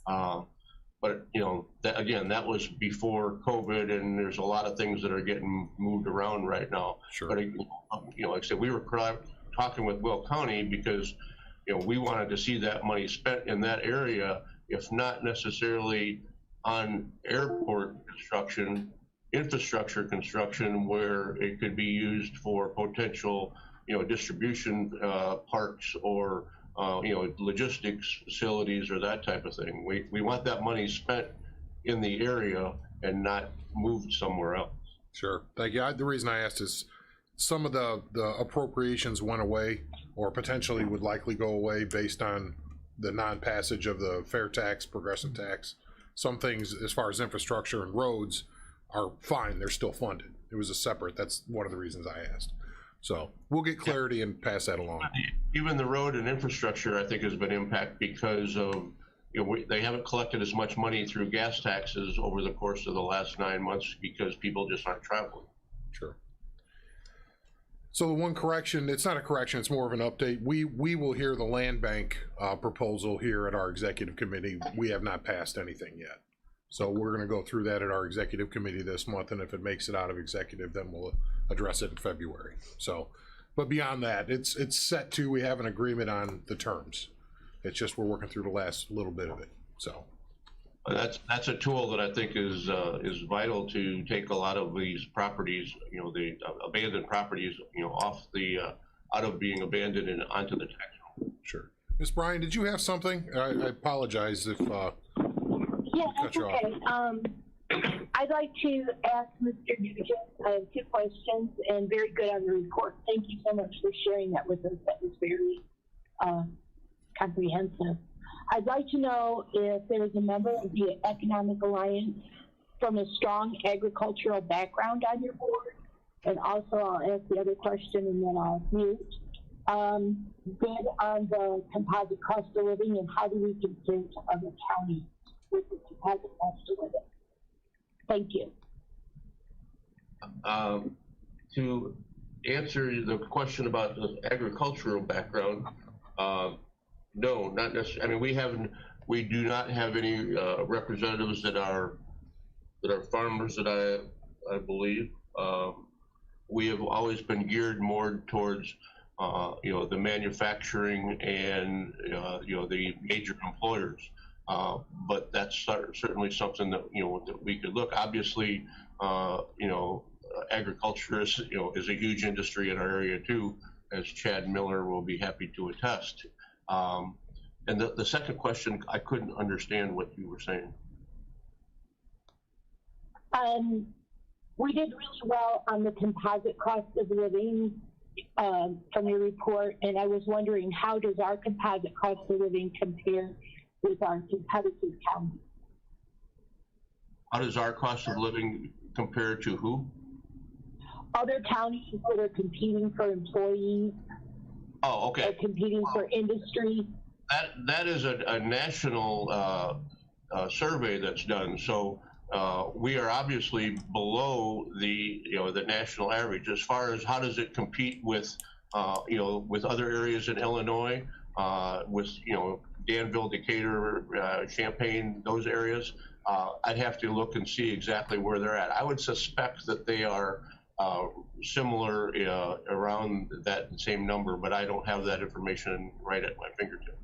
but that was before COVID, and there's a lot of things that are getting moved around right now. Sure. But like I said, we were talking with Will County because we wanted to see that money spent in that area, if not necessarily on airport construction, infrastructure construction, where it could be used for potential, distribution parks or, logistics facilities or that type of thing. We want that money spent in the area and not moved somewhere else. Sure. Thank you. The reason I asked is some of the appropriations went away, or potentially would likely go away based on the non-passage of the fair tax, progressive tax. Some things, as far as infrastructure and roads, are fine. They're still funded. It was a separate. That's one of the reasons I asked. So we'll get clarity and pass that along. Even the road and infrastructure, I think, has been impacted because of, they haven't collected as much money through gas taxes over the course of the last 9 months because people just aren't traveling. Sure. So the one correction, it's not a correction, it's more of an update. We will hear the land bank proposal here at our executive committee. We have not passed anything yet. So we're going to go through that at our executive committee this month, and if it makes it out of executive, then we'll address it in February. So, but beyond that, it's set to, we have an agreement on the terms. It's just we're working through the last little bit of it. So that's a tool that I think is vital to take a lot of these properties, the abandoned properties, off the out of being abandoned and onto the tax roll. Sure. Ms. Bryan, did you have something? I apologize if yeah, that's okay. I'd like to ask Mr. Nugent 2 questions, and very good on the report. Thank you so much for sharing that with us. That was very comprehensive. I'd like to know if there is a member of the Economic Alliance from a strong agricultural background on your board. And also, I'll ask the other question and then I'll mute. Good on the composite cost of living, and how do we compare to other counties with the composite cost of living? Thank you. To answer the question about the agricultural background, no, not necessarily. I mean, we do not have any representatives that are farmers that I believe. We have always been geared more towards the manufacturing and the major employers. But that's certainly something that, that we could look. Obviously, agriculture is a huge industry in our area too, as Chad Miller will be happy to attest. And the second question, I couldn't understand what you were saying. We did really well on the composite cost of living from your report, and I was wondering, how does our composite cost of living compare with our competitive counties? How does our cost of living compare to who? Other counties that are competing for employees. Oh, okay. Or competing for industry. That is a national survey that's done. So we are obviously below the national average as far as how does it compete with with other areas in Illinois, with Danville, Decatur, Champaign, those areas. I'd have to look and see exactly where they're at. I would suspect that they are similar around that same number, but I don't have that information right at my fingertips.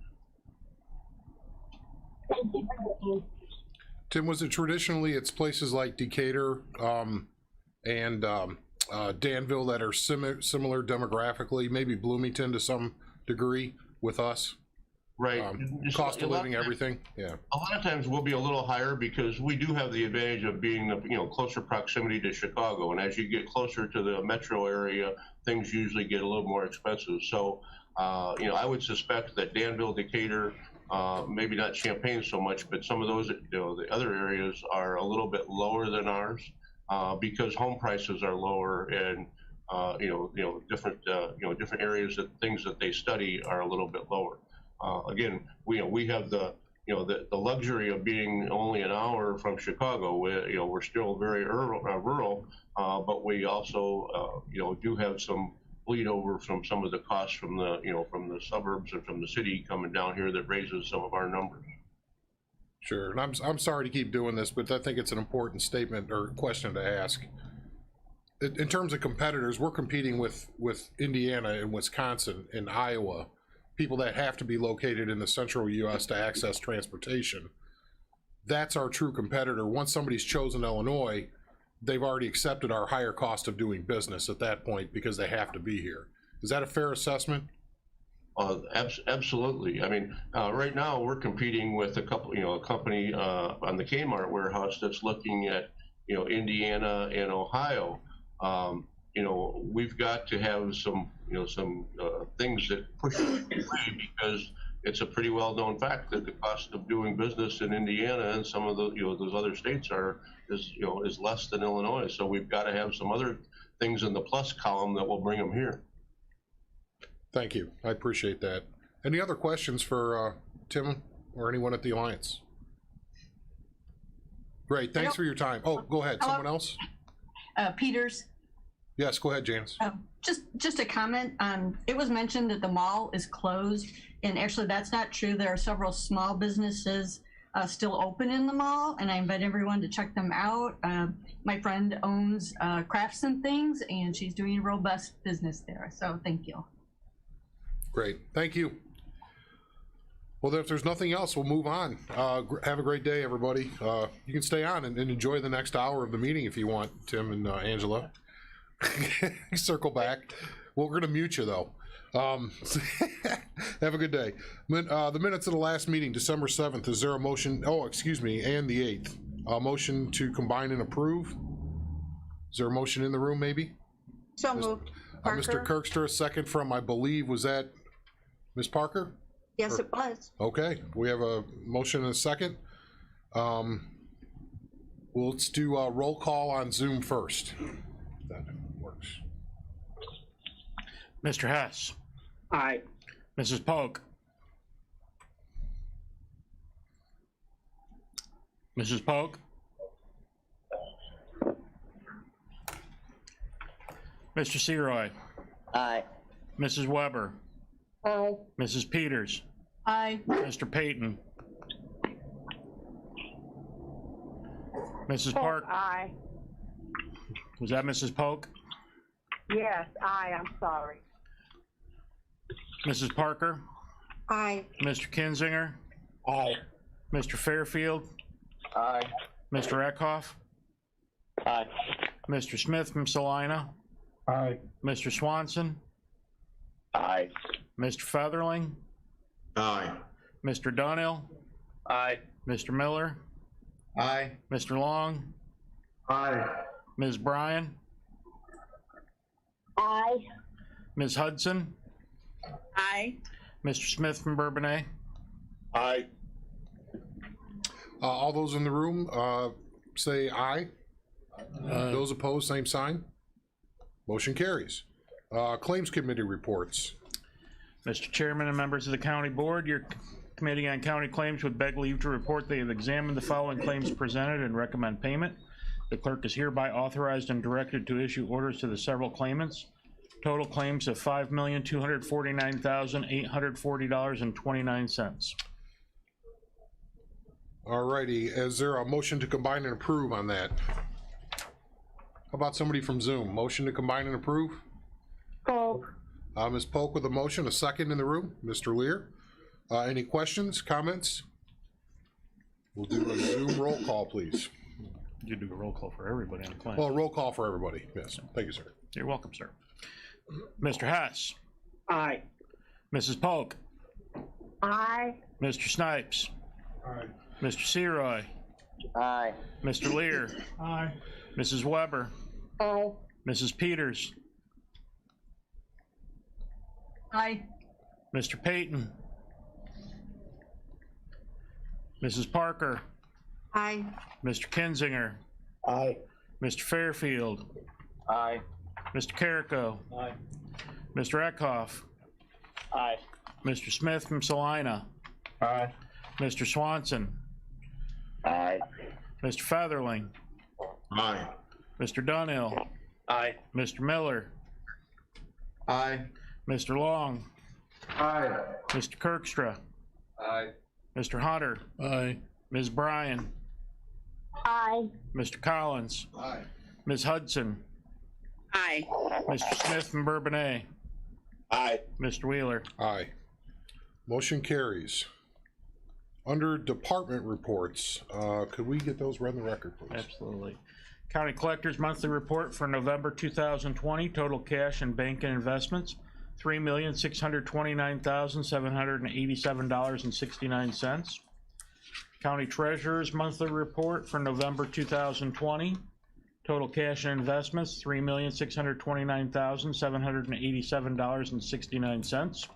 Tim, was it traditionally it's places like Decatur and Danville that are similar demographically, maybe Bloomington to some degree with us? Right. Cost of living, everything. Yeah. A lot of times we'll be a little higher because we do have the advantage of being, closer proximity to Chicago. And as you get closer to the metro area, things usually get a little more expensive. So, I would suspect that Danville, Decatur, maybe not Champaign so much, but some of those, the other areas are a little bit lower than ours because home prices are lower and, different areas that things that they study are a little bit lower. Again, we have the luxury of being only an hour from Chicago. We're still very rural, but we also do have some bleed over from some of the costs from the suburbs and from the city coming down here that raises some of our numbers. Sure, and I'm sorry to keep doing this, but I think it's an important statement or question to ask. In terms of competitors, we're competing with Indiana and Wisconsin and Iowa. People that have to be located in the central U.S. to access transportation. That's our true competitor. Once somebody's chosen Illinois, they've already accepted our higher cost of doing business at that point because they have to be here. Is that a fair assessment? Absolutely. I mean, right now we're competing with a company on the Kmart warehouse that's looking at, Indiana and Ohio. We've got to have some things that push us away because it's a pretty well-known fact that the cost of doing business in Indiana and some of the those other states is less than Illinois. So we've got to have some other things in the plus column that will bring them here. Thank you. I appreciate that. Any other questions for Tim or anyone at the Alliance? Great. Thanks for your time. Oh, go ahead. Someone else? Peters. Yes, go ahead, Janice. Just a comment. It was mentioned that the mall is closed, and actually that's not true. There are several small businesses still open in the mall, and I invite everyone to check them out. My friend owns Crafts and Things, and she's doing a robust business there, so thank you. Great, thank you. Well, if there's nothing else, we'll move on. Have a great day, everybody. You can stay on and enjoy the next hour of the meeting if you want, Tim and Angela. Circle back. Well, we're going to mute you, though. Have a good day. The minutes of the last meeting, December 7th, is there a motion? Oh, excuse me, and the 8th. A motion to combine and approve? Is there a motion in the room, maybe? So moved. Mr. Kirkster, a second from, I believe, was that Ms. Parker? Yes, it was. Okay, we have a motion and a second. Well, let's do a roll call on Zoom first. That works. Mr. Hess. Aye. Mrs. Polk. Mrs. Polk. Mr. Seroy. Aye. Mrs. Weber. Aye. Mrs. Peters. Aye. Mr. Payton. Mrs. Park. Aye. Was that Mrs. Polk? Yes, aye, I'm sorry. Mrs. Parker? Aye. Mr. Kinzinger? Aye. Mr. Fairfield, Aye. Mr. Eckhoff, Aye. Mr. Smith from Salina, Aye. Mr. Swanson, Aye. Mr. Featherling, Aye. Mr. Donnell, Aye. Mr. Miller, Aye. Mr. Long, Aye. Ms. Bryan, Aye. Ms. Hudson, Aye. Mr. Smith from Bourbonnais. Aye. All those in the room, say aye. Those opposed, same sign. Motion carries. Claims Committee reports. Mr. Chairman and members of the County Board, your Committee on County Claims would beg leave to report they have examined the following claims presented and recommend payment. The clerk is hereby authorized and directed to issue orders to the several claimants. Total claims of $5,249,840.29. All righty, is there a motion to combine and approve on that? How about somebody from Zoom? Motion to combine and approve? Polk. Ms. Polk with a motion, a second in the room. Mr. Lear. Any questions, comments? We'll do a Zoom roll call, please. You do a roll call for everybody on the claim. Well, roll call for everybody. Yes, thank you, sir. You're welcome, sir. Mr. Hess, Aye. Mrs. Polk, Aye. Mr. Snipes, Aye. Mr. Seroy, Aye. Mr. Lear, Aye. Mrs. Weber, Aye. Mrs. Peters, Aye. Mr. Payton, Mrs. Parker, Aye. Mr. Kinzinger, Aye. Mr. Fairfield, Aye. Mr. Carrico, Aye. Mr. Eckhoff, Aye. Mr. Smith from Salina, Aye. Mr. Swanson, Aye. Mr. Featherling, Aye. Mr. Dunhill, Aye. Mr. Miller, Aye. Mr. Long, Aye. Mr. Kirkstra, Aye. Mr. Hunter, Aye. Ms. Bryan, Aye. Mr. Collins, Aye. Ms. Hudson, Aye. Mr. Smith from Bourbonnais, Aye. Mr. Wheeler. Aye. Motion carries. Under department reports, could we get those read in the record, please? Absolutely. County Collector's Monthly Report for November 2020, total cash and bank and investments, $3,629,787.69. County Treasurer's Monthly Report for November 2020, total cash and investments, $3,629,787.69.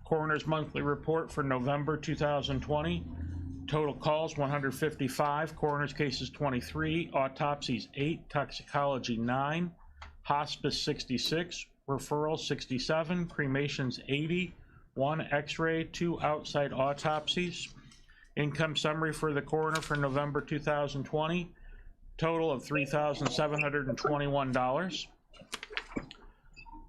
Coroner's Monthly Report for November 2020, total calls 155, coroner's cases 23, autopsies 8, toxicology 9, hospice 66, referrals 67, cremations 80, 1 x-ray, 2 outside autopsies. Income summary for the coroner for November 2020, total of $3,721.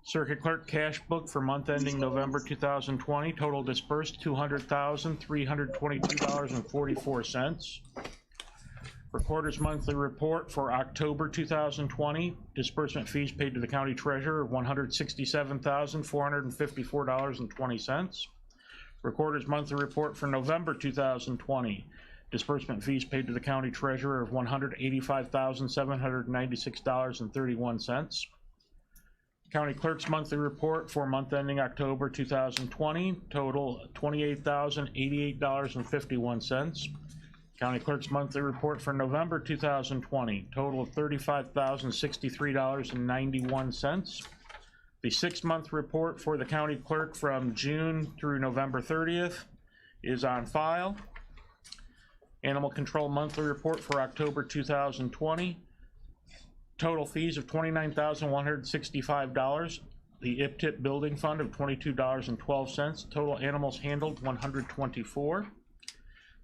Circuit Clerk cash book for month ending November 2020, total dispersed $200,322.44. Recorder's Monthly Report for October 2020, disbursement fees paid to the County Treasurer of $167,454.20. Recorder's Monthly Report for November 2020, disbursement fees paid to the County Treasurer of $185,796.31. County Clerk's Monthly Report for month ending October 2020, total $28,088.51. County Clerk's Monthly Report for November 2020, total of $35,063.91. The 6-month report for the County Clerk from June through November 30th is on file. Animal Control Monthly Report for October 2020, total fees of $29,165. The IPTIP Building Fund of $22.12. Total animals handled 124.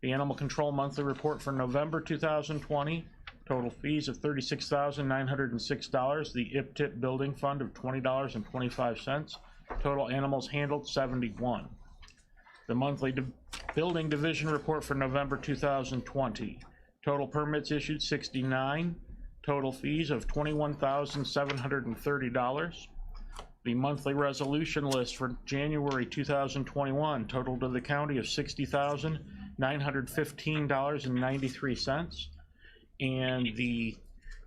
The Animal Control Monthly Report for November 2020, total fees of $36,906. The IPTIP Building Fund of $20.25. Total animals handled 71. The Monthly Building Division Report for November 2020, total permits issued 69. Total fees of $21,730. The monthly resolution list for January 2021 total to the county of $60,000. $915.93. And the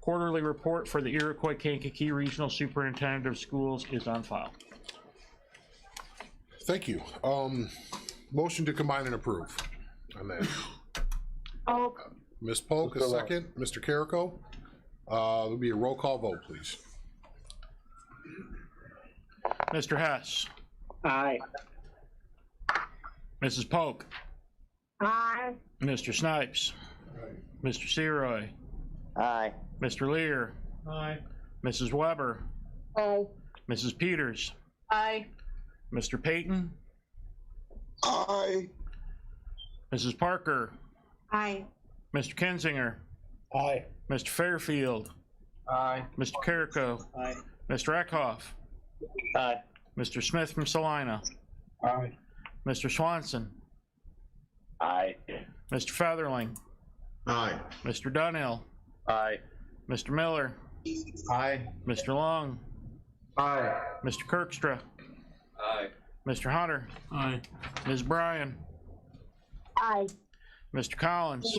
quarterly report for the Iroquois Kankakee Regional Superintendent of Schools is on file. Thank you. Motion to combine and approve on that. Oh, Ms. Polk, a second. Mr. Carrico. There'll be a roll call vote, please. Mr. Hess. Aye. Mrs. Polk. aye. Mr. Snipes. Mr. Seroy. Aye. Mr. Lear. Aye. Mrs. Weber. Aye. Mrs. Peters. Aye. Mr. Payton. Aye. Mrs. Parker. Aye. Mr. Kinzinger. Aye. Mr. Fairfield. Aye. Mr. Carrico. Aye. Mr. Eckhoff. Aye. Mr. Smith from Salina. Aye. Mr. Swanson. Aye. Mr. Featherling. Aye. Mr. Dunhill. Aye. Mr. Miller. Aye. Mr. Long. Aye. Mr. Kirkstra. Aye. Mr. Hunter. Aye. Ms. Bryan. Aye. Mr. Collins.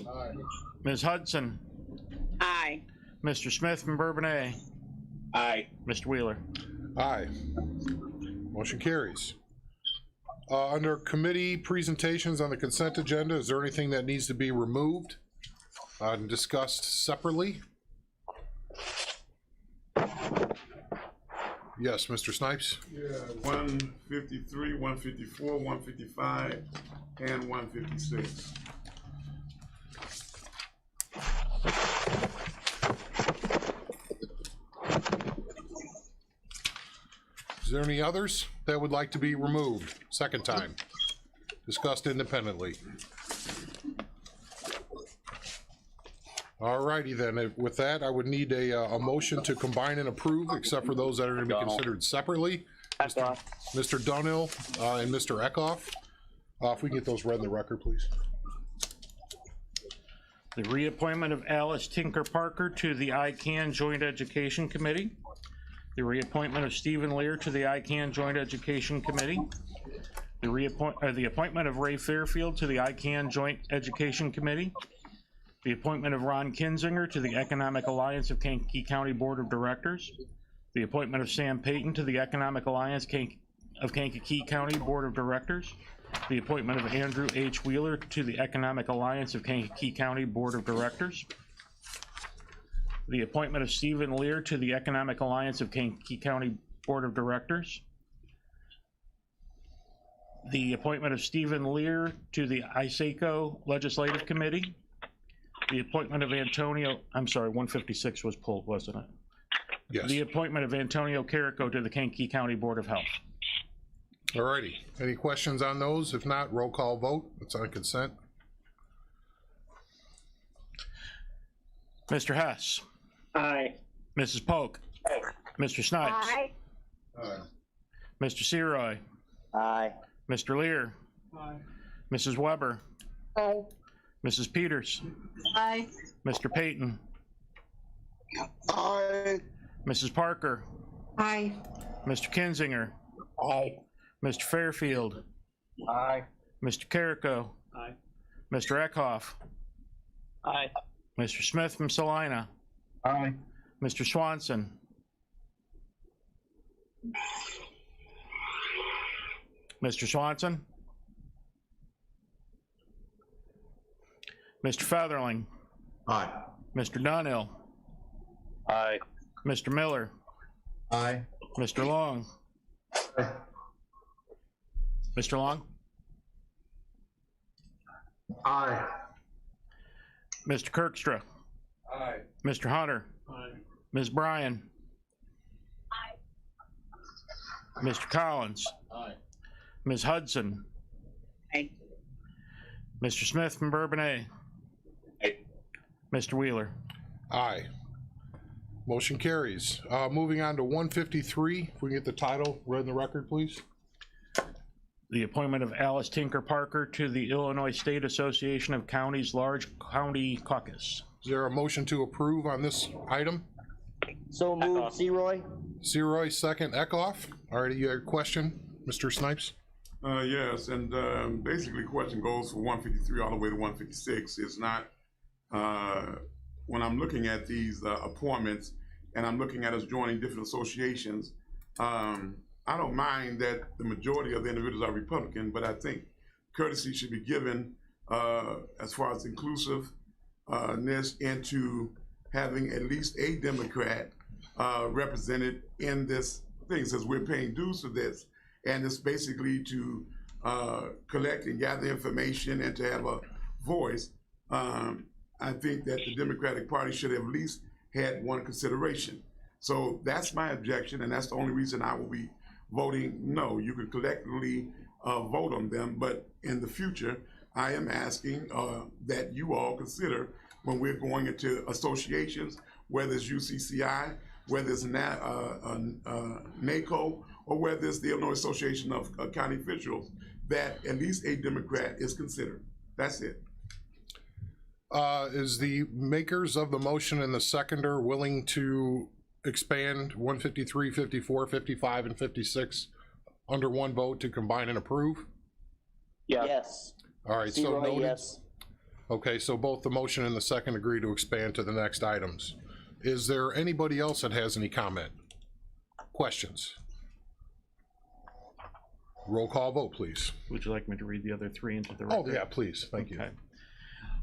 Ms. Hudson. Aye. Mr. Smith from Bourbonnais. Aye. Mr. Wheeler. Aye. Motion carries. Under committee presentations on the consent agenda, is there anything that needs to be removed and discussed separately? Yes, Mr. Snipes? Yeah, 153, 154, 155, and 156. Is there any others that would like to be removed? Second time, discussed independently. All righty then, with that, I would need a motion to combine and approve, except for those that are gonna be considered separately. Mr. Dunhill and Mr. Eckhoff. If we can get those read in the record, please. The reappointment of Alice Tinker Parker to the ICANN Joint Education Committee. The reappointment of Stephen Lear to the ICANN Joint Education Committee. The appointment of Ray Fairfield to the ICANN Joint Education Committee. The appointment of Ron Kinzinger to the Economic Alliance of Kankakee County Board of Directors. The appointment of Sam Payton to the Economic Alliance of Kankakee County Board of Directors. The appointment of Andrew H. Wheeler to the Economic Alliance of Kankakee County Board of Directors. The appointment of Stephen Lear to the Economic Alliance of Kankakee County Board of Directors. The appointment of Stephen Lear to the ISACO Legislative Committee. The appointment of 156 was pulled, wasn't it? Yes. The appointment of Antonio Carrico to the Kankakee County Board of Health. All righty. Any questions on those? If not, roll call vote. It's on consent. Mr. Hess. Aye. Mrs. Polk. Mr. Snipes. Aye. Mr. Seroy. Aye. Mr. Lear. Aye. Mrs. Weber. Aye. Mrs. Peters. Aye. Mr. Payton. Aye. Mrs. Parker. Aye. Mr. Kinzinger. Aye. Mr. Fairfield. Aye. Mr. Carrico. Aye. Mr. Eckhoff. Aye. Mr. Smith from Salina. Aye. Mr. Swanson. Mr. Swanson. Mr. Featherling. Aye. Mr. Dunhill. Aye. Mr. Miller. Aye. Mr. Long. Mr. Long. Aye. Mr. Kirkstra. Aye. Mr. Hunter. Aye. Ms. Bryan. Mr. Collins. Aye. Ms. Hudson. Aye. Mr. Smith from Bourbonnais. Aye. Mr. Wheeler. Aye. Motion carries. Moving on to 153. If we can get the title read in the record, please. The appointment of Alice Tinker Parker to the Illinois State Association of Counties Large County Caucus. Is there a motion to approve on this item? So moved, Seroy. Seroy, second. Eckhoff. All right, you had a question, Mr. Snipes? Yes, and basically, question goes for 153 all the way to 156. It's not, when I'm looking at these appointments and I'm looking at us joining different associations, I don't mind that the majority of the individuals are Republican, but I think courtesy should be given as far as inclusiveness into having at least a Democrat represented in this thing, since we're paying dues for this. And it's basically to collect and gather information and to have a voice. I think that the Democratic Party should have at least had one consideration. So that's my objection, and that's the only reason I will be voting no. You can collectively vote on them, but in the future, I am asking that you all consider when we're going into associations, whether it's UCCI, whether it's NACO, or whether it's the Illinois Association of County Officials, that at least a Democrat is considered. That's it. Is the makers of the motion and the seconder willing to expand 153, 54, 55, and 56 under one vote to combine and approve? Yes. All right, so Roy, noted. yes. Okay, so both the motion and the second agree to expand to the next items. Is there anybody else that has any comment? Questions? Roll call vote, please. Would you like me to read the other three into the record? Oh, yeah, please. Thank you.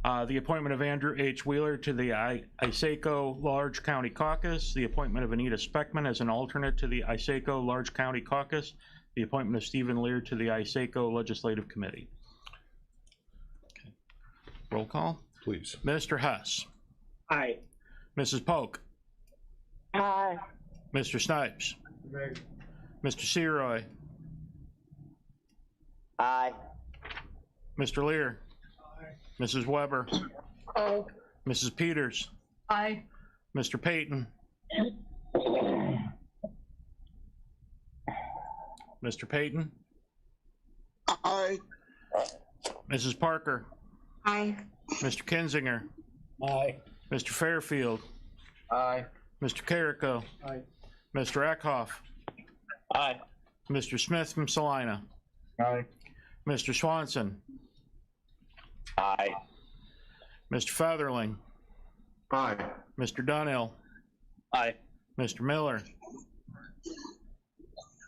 The appointment of Andrew H. Wheeler to the ISACO Large County Caucus, the appointment of Anita Speckman as an alternate to the ISACO Large County Caucus, the appointment of Stephen Lear to the ISACO Legislative Committee. Okay. Roll call. Please. Mr. Hess. Aye. Mrs. Polk. Aye. Mr. Snipes. Mr. Seroy. Aye. Mr. Lear. Mrs. Weber. Aye. Mrs. Peters. Aye. Mr. Payton. Mr. Payton. Aye. Mrs. Parker. Aye. Mr. Kinzinger. Aye. Mr. Fairfield. Aye. Mr. Carrico. Aye. Mr. Eckhoff. Aye. Mr. Smith from Salina. Aye. Mr. Swanson. Aye. Mr. Featherling. Aye. Mr. Dunhill. Aye. Mr. Miller.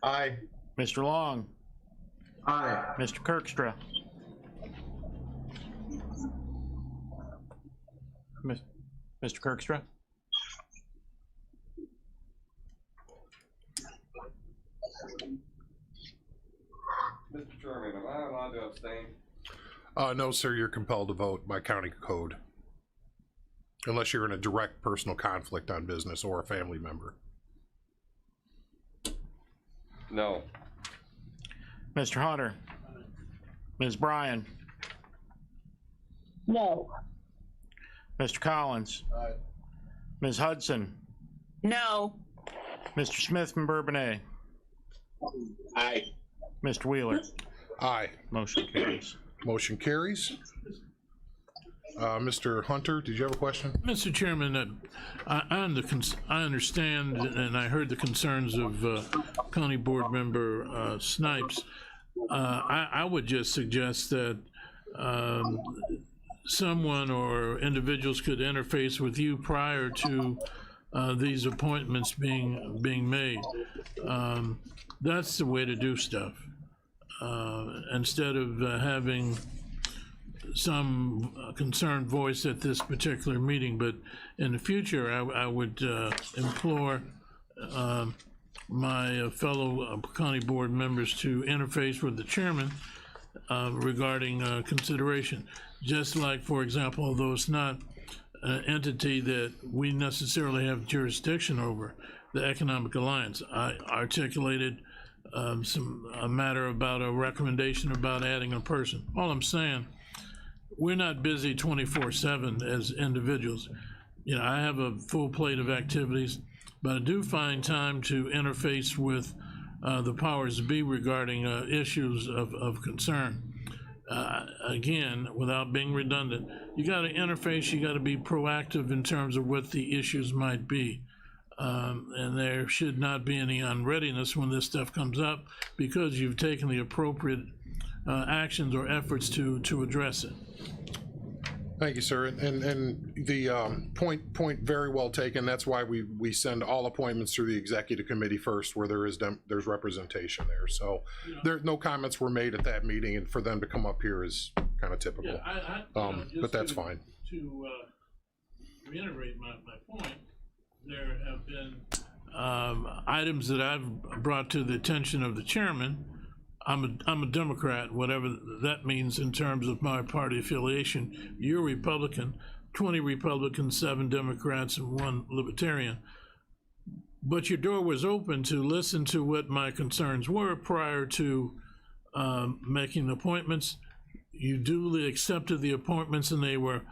Aye. Mr. Long. Aye. Mr. Kirkstra. Mr. Kirkstra. Mr. Chairman, am I allowed to abstain? No, sir, you're compelled to vote by county code. Unless you're in a direct personal conflict on business or a family member. No. Mr. Hunter. Ms. Bryan. No. Mr. Collins. Aye. Ms. Hudson. No. Mr. Smith from Bourbonnais. Aye. Mr. Wheeler. Aye. Motion carries. Motion carries. Mr. Hunter, did you have a question? Mr. Chairman, I understand, and I heard the concerns of County Board Member Snipes. I would just suggest that someone or individuals could interface with you prior to these appointments being made. That's the way to do stuff. Instead of having some concerned voice at this particular meeting, but in the future, I would implore my fellow county board members to interface with the chairman regarding consideration. Just like, for example, although it's not an entity that we necessarily have jurisdiction over, the Economic Alliance, I articulated a matter about a recommendation about adding a person. All I'm saying, we're not busy 24/7 as individuals. You know, I have a full plate of activities, but I do find time to interface with the powers that be regarding issues of concern. Again, without being redundant, you got to interface, you got to be proactive in terms of what the issues might be. And there should not be any unreadiness when this stuff comes up, because you've taken the appropriate actions or efforts to address it. Thank you, sir. And the point very well taken. That's why we send all appointments through the executive committee first, where there's representation there. So there no comments were made at that meeting, and for them to come up here is kind of typical. Yeah, but that's fine. To reiterate my point, there have been items that I've brought to the attention of the chairman. I'm a Democrat, whatever that means in terms of my party affiliation. You're Republican, 20 Republicans, 7 Democrats, and 1 Libertarian. But your door was open to listen to what my concerns were prior to making appointments. You duly accepted the appointments, and they were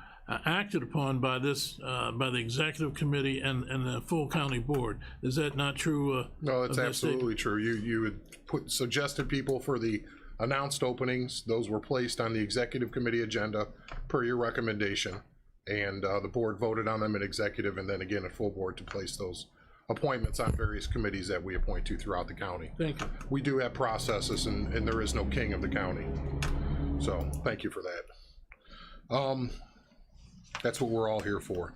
acted upon by by the executive committee and the full county board. Is that not true? No, it's absolutely true. You had suggested people for the announced openings. Those were placed on the executive committee agenda per your recommendation, and the board voted on them in executive, and then again a full board to place those appointments on various committees that we appoint to throughout the county. Thank you. We do have processes, and there is no king of the county. So thank you for that. That's what we're all here for.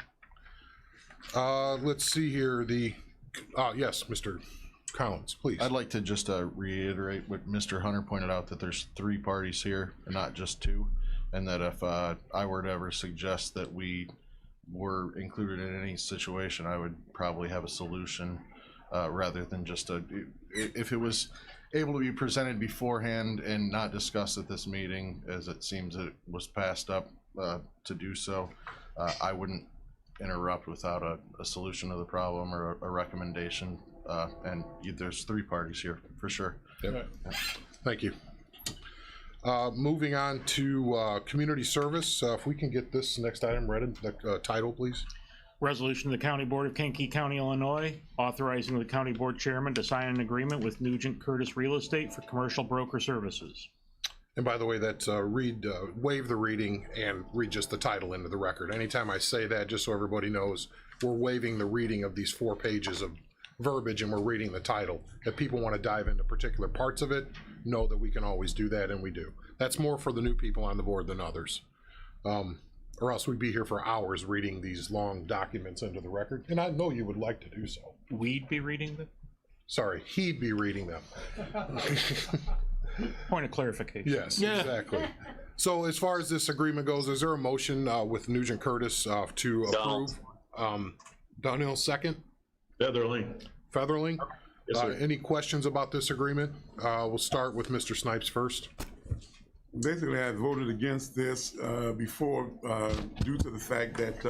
Let's see here. Yes, Mr. Collins, please. I'd like to just reiterate what Mr. Hunter pointed out, that there's 3 parties here and not just 2, and that if I were to ever suggest that we were included in any situation, I would probably have a solution rather than just if it was able to be presented beforehand and not discussed at this meeting, as it seems it was passed up to do so, I wouldn't interrupt without a solution to the problem or a recommendation. And there's 3 parties here for sure. Yep. Thank you. Moving on to community service. If we can get this next item read, the title, please. Resolution of the County Board of Kankakee County, Illinois, authorizing the county board chairman to sign an agreement with Nugent Curtis Real Estate for commercial broker services. And by the way, that's waive the reading and read just the title into the record. Anytime I say that, just so everybody knows, we're waiving the reading of these 4 pages of verbiage and we're reading the title. If people want to dive into particular parts of it, know that we can always do that, and we do. That's more for the new people on the board than others. Or else we'd be here for hours reading these long documents into the record, and I know you would like to do so. We'd be reading them? Sorry, he'd be reading them. Point of clarification. Yes, exactly. So as far as this agreement goes, is there a motion with Nugent Curtis to approve? Donnell, second? Featherling? Yes, sir. Any questions about this agreement? We'll start with Mr. Snipes first. Basically, I voted against this before due to the fact that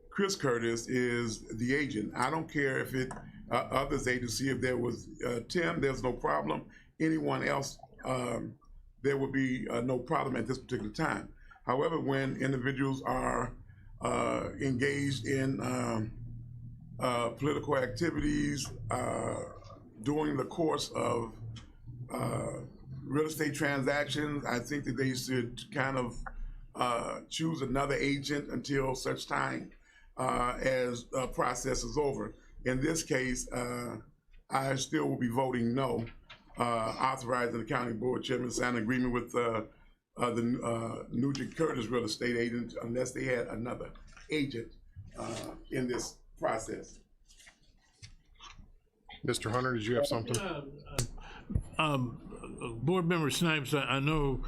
Chris Curtis is the agent. I don't care if it others agency, if there was Tim, there's no problem. Anyone else, there would be no problem at this particular time. However, when individuals are engaged in political activities during the course of real estate transactions, I think that they should kind of choose another agent until such time as the process is over. In this case, I still will be voting no, authorizing the county board chairman to sign an agreement with the Nugent Curtis real estate agent unless they had another agent in this process. Mr. Hunter, did you have something? Board Member Snipes, I know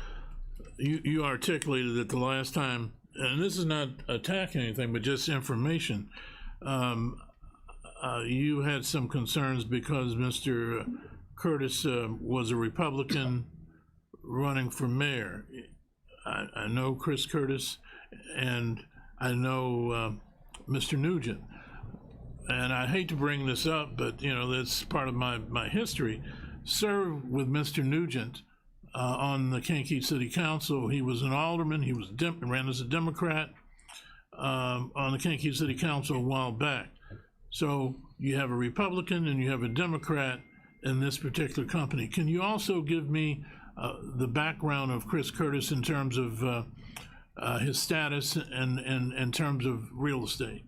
you articulated it the last time, and this is not attacking anything, but just information. You had some concerns because Mr. Curtis was a Republican running for mayor. I know Chris Curtis, and I know Mr. Nugent. And I hate to bring this up, but you know, that's part of my history. Served with Mr. Nugent on the Kankakee City Council. He was an alderman. He was ran as a Democrat on the Kankakee City Council a while back. So you have a Republican and you have a Democrat in this particular company. Can you also give me the background of Chris Curtis in terms of his status and in terms of real estate?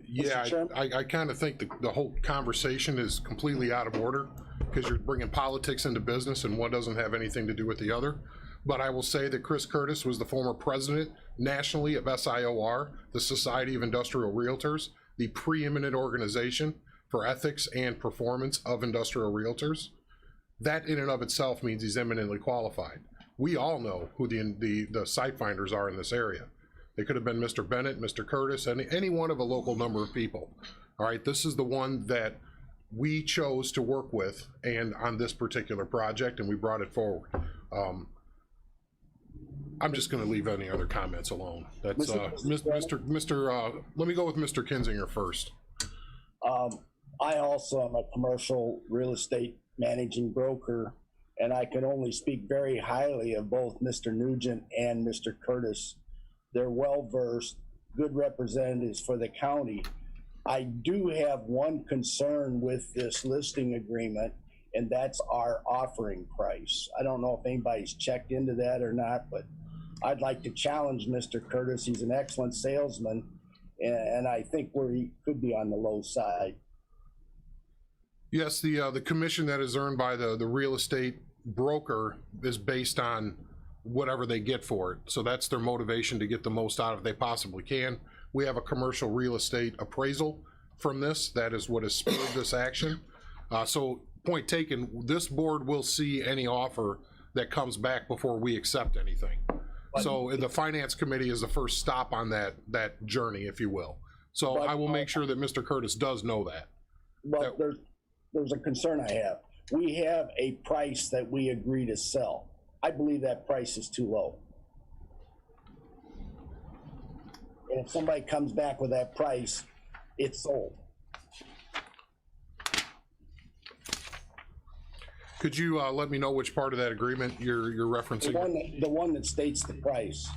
Yeah, I kind of think the whole conversation is completely out of order because you're bringing politics into business and one doesn't have anything to do with the other. But I will say that Chris Curtis was the former president nationally of SIOR, the Society of Industrial Realtors, the preeminent organization for ethics and performance of industrial realtors. That in and of itself means he's eminently qualified. We all know who the site finders are in this area. They could have been Mr. Bennett, Mr. Curtis, any one of a local number of people. All right, this is the one that we chose to work with and on this particular project, and we brought it forward. I'm just going to leave any other comments alone. That's Mr. Let me go with Mr. Kinzinger first. I also am a commercial real estate managing broker, and I can only speak very highly of both Mr. Nugent and Mr. Curtis. They're well-versed, good representatives for the county. I do have one concern with this listing agreement, and that's our offering price. I don't know if anybody's checked into that or not, but I'd like to challenge Mr. Curtis. He's an excellent salesman, and I think where he could be on the low side. Yes, the commission that is earned by the real estate broker is based on whatever they get for it. So that's their motivation to get the most out of it they possibly can. We have a commercial real estate appraisal from this. That is what has spurred this action. So point taken, this board will see any offer that comes back before we accept anything. So the finance committee is the first stop on that journey, if you will. So I will make sure that Mr. Curtis does know that. But there's a concern I have. We have a price that we agree to sell. I believe that price is too low. And if somebody comes back with that price, it's sold. Could you let me know which part of that agreement you're referencing? The one that states the price.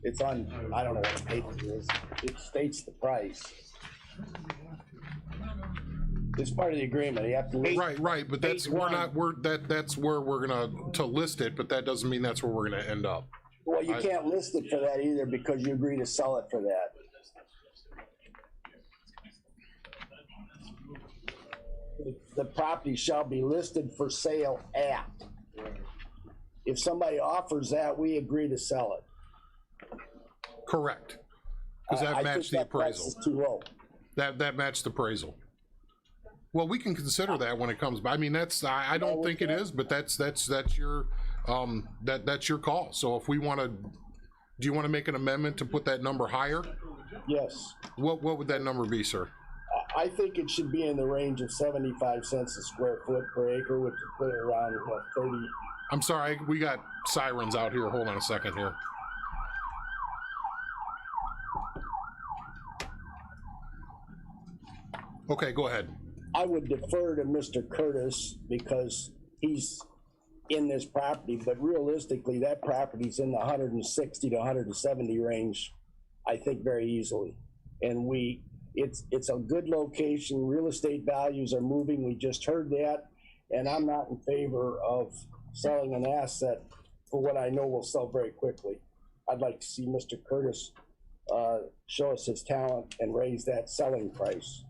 It's on, I don't know what page it is. It states the price. It's part of the agreement. You have to list. Right, but that's that's where we're gonna list it, but that doesn't mean that's where we're gonna end up. Well, you can't list it for that either because you agree to sell it for that. The property shall be listed for sale at. If somebody offers that, we agree to sell it. Correct. Because that matched the appraisal. Is too low. That matched the appraisal. Well, we can consider that when it comes by. I mean, I don't think it is, but that's your that's your call. So if we want to, do you want to make an amendment to put that number higher? Yes. What would that number be, sir? I think it should be in the range of 75 cents a square foot per acre, which is put around 30. I'm sorry, we got sirens out here. Hold on a second here. Okay, go ahead. I would defer to Mr. Curtis because he's in this property, but realistically, that property's in the 160 to 170 range, I think, very easily. And it's a good location. Real estate values are moving. We just heard that, and I'm not in favor of selling an asset for what I know will sell very quickly. I'd like to see Mr. Curtis show us his talent and raise that selling price.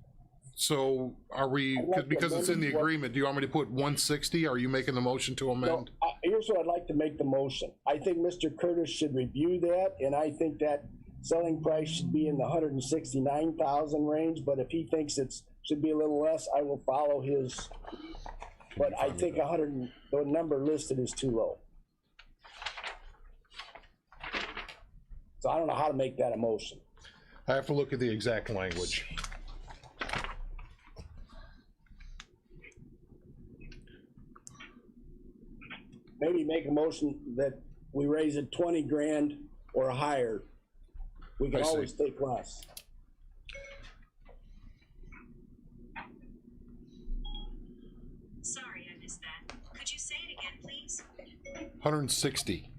So are we, because it's in the agreement, do you want me to put 160? Are you making the motion to amend? No, here's what I'd like to make the motion. I think Mr. Curtis should review that, and I think that selling price should be in the 169,000 range, but if he thinks it should be a little less, I will follow his. But I think the number listed is too low. So I don't know how to make that a motion. I have to look at the exact language. Maybe make a motion that we raise it 20 grand or higher. We can always take less. Sorry, I missed that. Could you say it again, please? 160.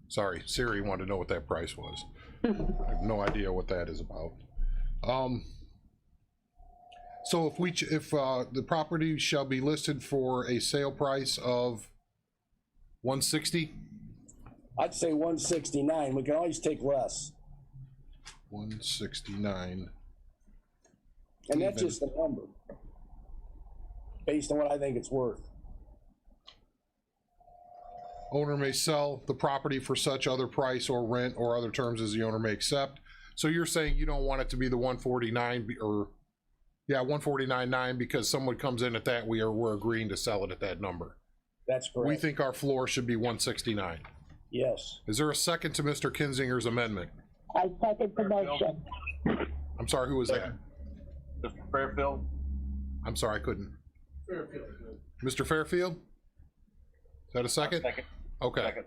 Sorry, Siri wanted to know what that price was. I have no idea what that is about. So if the property shall be listed for a sale price of 160? I'd say 169. We can always take less. 169. And that's Even. just a number, based on what I think it's worth. Owner may sell the property for such other price or rent or other terms as the owner may accept. So you're saying you don't want it to be the 149 or, yeah, 149.9 because someone comes in at that, we're agreeing to sell it at that number. That's correct. We think our floor should be 169. Yes. Is there a second to Mr. Kinzinger's amendment? I second the motion. I'm sorry, who was that? Mr. Fairfield? I'm sorry, I couldn't. Mr. Fairfield? Is that a second? Second. Okay. Second.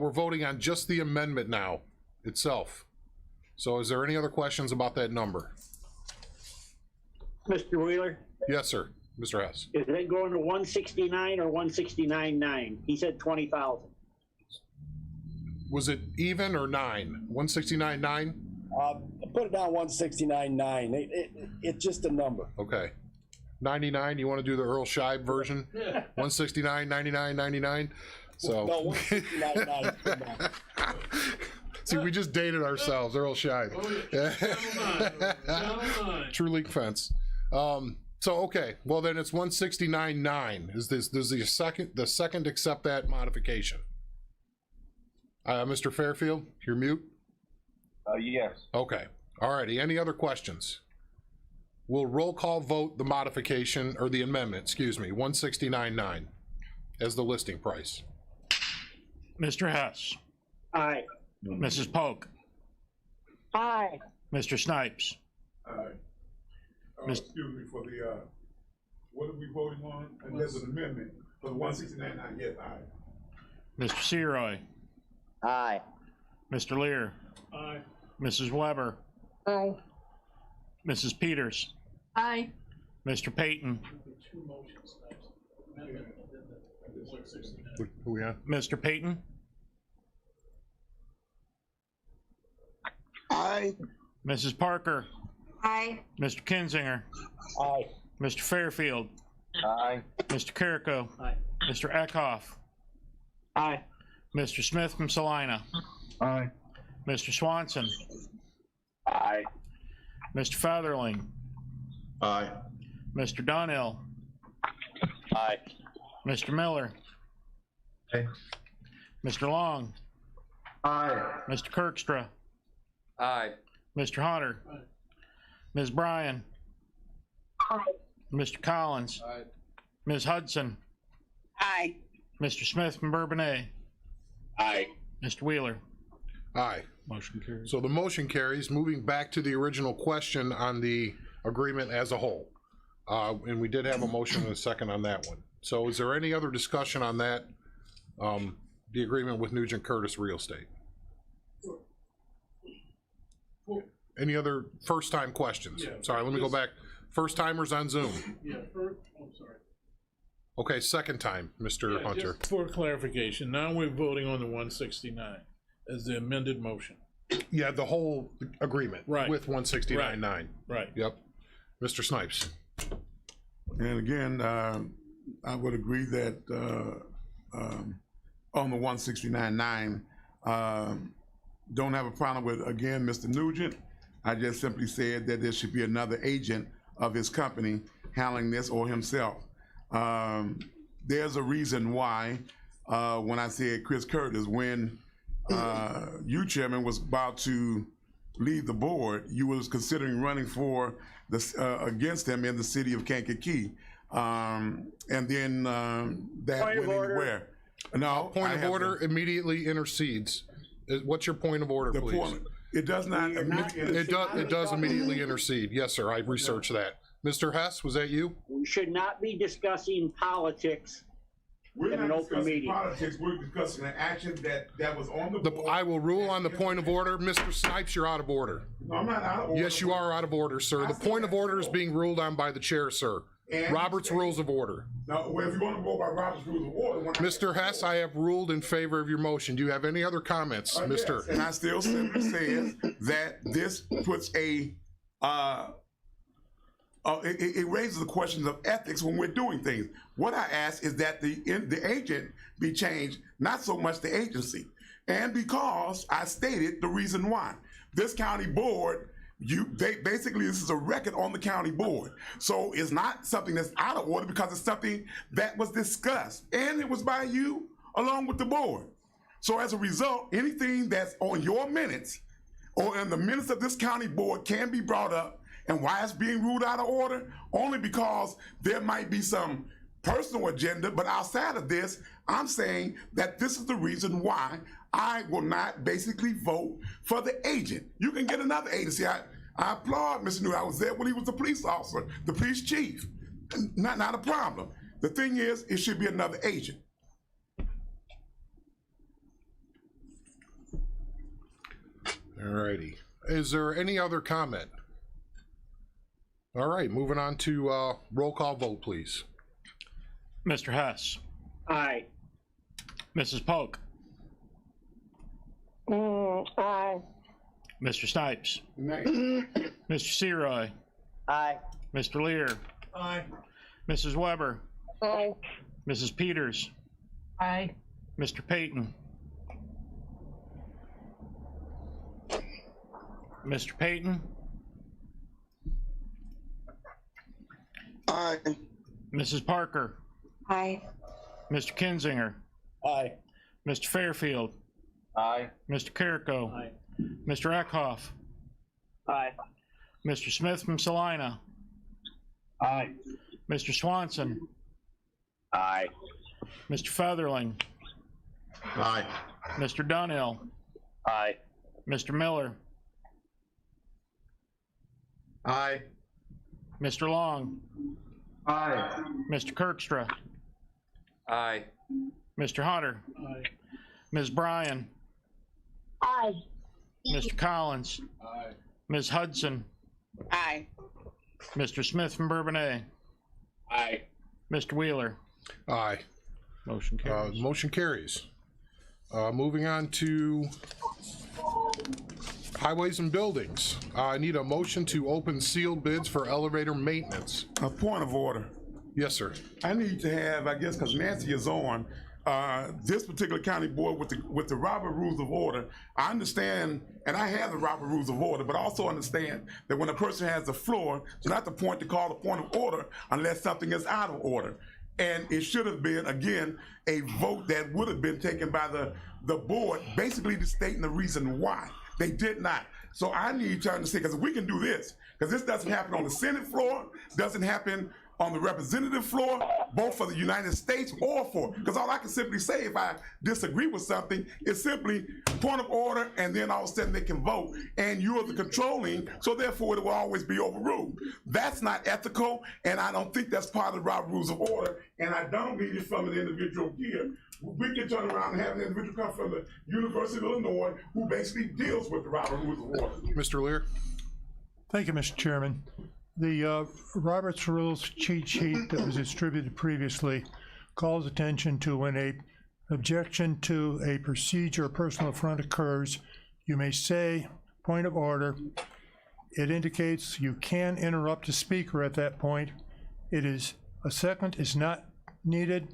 We're voting on just the amendment now itself. So is there any other questions about that number? Mr. Wheeler, Yes, sir. Mr. Hess. is it going to 169 or 169.9? He said 20,000. Was it even or 9? 169.9? Put it down 169.9. It's just a number. Okay. 99, you want to do the Earl Scheib version? 169, 99, 99? So. No, 169.9. See, we just dated ourselves, Earl Scheib. True League fence. So, okay, well then it's 169.9. Does the second accept that modification? Mr. Fairfield, you're mute? Yes. Okay, all righty, any other questions? We'll roll call vote the modification, or the amendment, excuse me, 169.9 as the listing price. Mr. Hess. Aye. Mrs. Polk. Aye. Mr. Snipes. Aye. Excuse me, for the, what are we voting on? And there's an amendment for the 169.9, yes, aye. Mr. Seroy. Aye. Mr. Lear. Aye. Mrs. Weber. Aye. Mrs. Peters. Aye. Mr. Payton. Who we on? Mr. Payton. Aye. Mrs. Parker. Aye. Mr. Kinzinger. Aye. Mr. Fairfield. Aye. Mr. Carrico. Aye. Mr. Eckhoff. Aye. Mr. Smith from Salina. Aye. Mr. Swanson. Aye. Mr. Featherling. Aye. Mr. Donnell. Aye. Mr. Miller. Aye. Mr. Long. Aye. Mr. Kirkstra. Aye. Mr. Hunter. Ms. Bryan. Aye. Mr. Collins. Aye. Ms. Hudson. Aye. Mr. Smith from Bourbonnais. Aye. Mr. Wheeler. Aye. Motion carries. So the motion carries. Moving back to the original question on the agreement as a whole. And we did have a motion and a second on that one. So is there any other discussion on that, the agreement with Nugent Curtis Real Estate? Any other first-time questions? Yeah. Sorry, let me go back. First-timers on Zoom. Yeah, I'm sorry. Okay, second time, Mr. Yeah, Hunter. just for clarification, now we're voting on the 169 as the amended motion. Yeah, the whole agreement. Right. With 169.9. Right. Yep. Mr. Snipes. And again, I would agree that on the 169.9, don't have a problem with, again, Mr. Nugent. I just simply said that there should be another agent of his company handling this or himself. There's a reason why, when I said Chris Curtis, when you, Chairman, was about to leave the board, you was considering running for against him in the city of Kankakee. And then that Point of went order. anywhere. No. Point of order immediately intercedes. What's your point of order, The please? point, it does not. It does immediately intercede. Yes, sir, I researched that. Mr. Hess, was that you? We should not be discussing politics We're in an not open discussing meeting. politics, we're discussing an action that was on the board. I will rule on the point of order. Mr. Snipes, you're out of order. No, I'm not out of order. Yes, you are out of order, sir. The point of order is being ruled on by the chair, sir. And- Robert's Rules of Order. No, well, if you want to go by Robert's Rules of Order. Mr. Hess, I have ruled in favor of your motion. Do you have any other comments, Mr.? Yes, and I still simply says that this puts a, it raises the questions of ethics when we're doing things. What I ask is that the agent be changed, not so much the agency. And because I stated the reason why. This county board Basically, this is a record on the county board. So it's not something that's out of order because it's something that was discussed, and it was by you along with the board. So as a result, anything that's on your minutes or in the minutes of this county board can be brought up. And why it's being ruled out of order? Only because there might be some personal agenda, but outside of this, I'm saying that this is the reason why I will not basically vote for the agent. You can get another agency. I applaud Mr. Newt. I was there when he was the police officer, the police chief. Not a problem. The thing is, it should be another agent. All righty. Is there any other comment? All right, moving on to roll call vote, please. Mr. Hess. Aye. Mrs. Polk. Aye. Mr. Snipes. Nay. Mr. Seroy. Aye. Mr. Lear. Aye. Mrs. Weber. Aye. Mrs. Peters. Aye. Mr. Payton. Mr. Payton. Aye. Mrs. Parker. Aye. Mr. Kinzinger. Aye. Mr. Fairfield. Aye. Mr. Carrico. Aye. Mr. Eckhoff. Aye. Mr. Smith from Salina. Aye. Mr. Swanson. Aye. Mr. Featherling. Aye. Mr. Dunhill. Aye. Mr. Miller. Aye. Mr. Long. Aye. Mr. Kirkstra. Aye. Mr. Hunter. Aye. Ms. Bryan. Aye. Mr. Collins. Aye. Ms. Hudson. Aye. Mr. Smith from Bourbonnais. Aye. Mr. Wheeler. Aye. Motion carries. Motion carries. Moving on to highways and buildings. I need a motion to open sealed bids for elevator maintenance. A point of order. Yes, sir. I need to have, I guess, because Nancy is on, this particular county board with the Robert Rules of Order. I understand, and I have the Robert Rules of Order, but I also understand that when a person has the floor, it's not the point to call a point of order unless something is out of order. And it should have been, again, a vote that would have been taken by the board, basically stating the reason why. They did not. So I need to understand, because we can do this, because this doesn't happen on the Senate floor, doesn't happen on the representative floor, both for the United States or for, because all I can simply say if I disagree with something is simply point of order, and then all of a sudden they can vote, and you are the controlling, so therefore it will always be overruled. That's not ethical, and I don't think that's part of the Robert Rules of Order, and I don't mean it from an individual here. We can turn around and have an individual come from the University of Illinois who basically deals with the Robert Rules of Order. Mr. Lear? Thank you, Mr. Chairman. The Robert's Rules cheat sheet that was distributed previously calls attention to when an objection to a procedure or personal affront occurs, you may say, point of order. It indicates you can interrupt the speaker at that point. A second is not needed.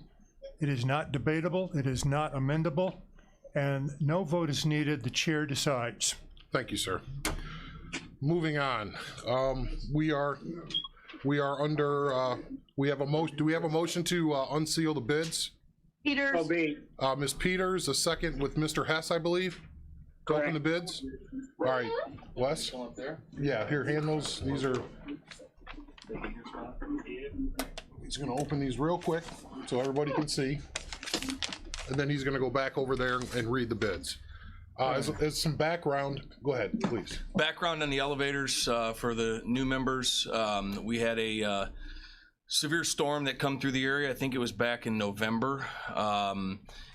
It is not debatable. It is not amendable. And no vote is needed. The chair decides. Thank you, sir. Moving on, we are under, we have a motion, do we have a motion to unseal the bids? Peters. So be. Ms. Peters, a second with Mr. Hess, I believe, to open the bids. All right, Wes? Yeah, here, hand those, these are, he's gonna open these real quick so everybody can see. And then he's gonna go back over there and read the bids. As some background, go ahead, please. Background on the elevators for the new members. We had a severe storm that come through the area. I think it was back in November.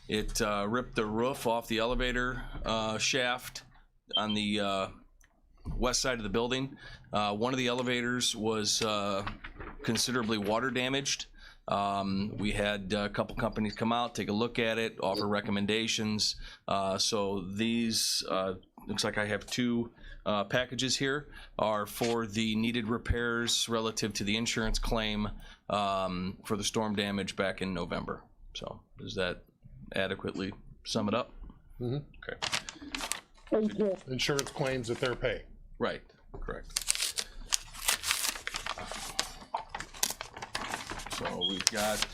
It ripped the roof off the elevator shaft on the west side of the building. One of the elevators was considerably water damaged. We had a couple companies come out, take a look at it, offer recommendations. So these, looks like I have two packages here, are for the needed repairs relative to the insurance claim for the storm damage back in November. So does that adequately sum it up? Mm-hmm. Okay. Thank you. Insurance claims that they're paying. Right. Correct. So we've got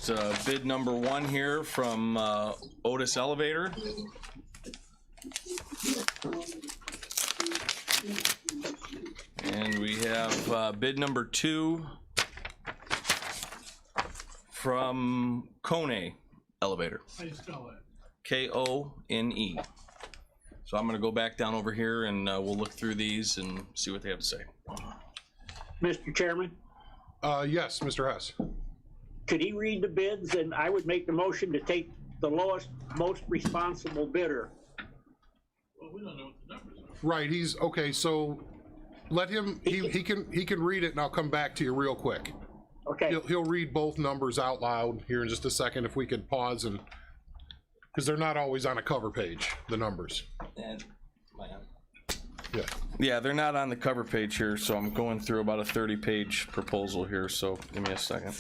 bid number 1 here from Otis Elevator. And we have bid number 2 from Kone Elevator. How do you spell that? Kone. So I'm gonna go back down over here and we'll look through these and see what they have to say. Mr. Chairman, Yes, Mr. Hess. could he read the bids? And I would make the motion to take the lowest, most responsible bidder. Well, we don't know what the numbers are. Right, he's, okay, so let him, he can read it and I'll come back to you real quick. Okay. He'll read both numbers out loud here in just a second if we could pause and, because they're not always on a cover page, the numbers. Yeah. Yeah, they're not on the cover page here, so I'm going through about a 30-page proposal here, so give me a second.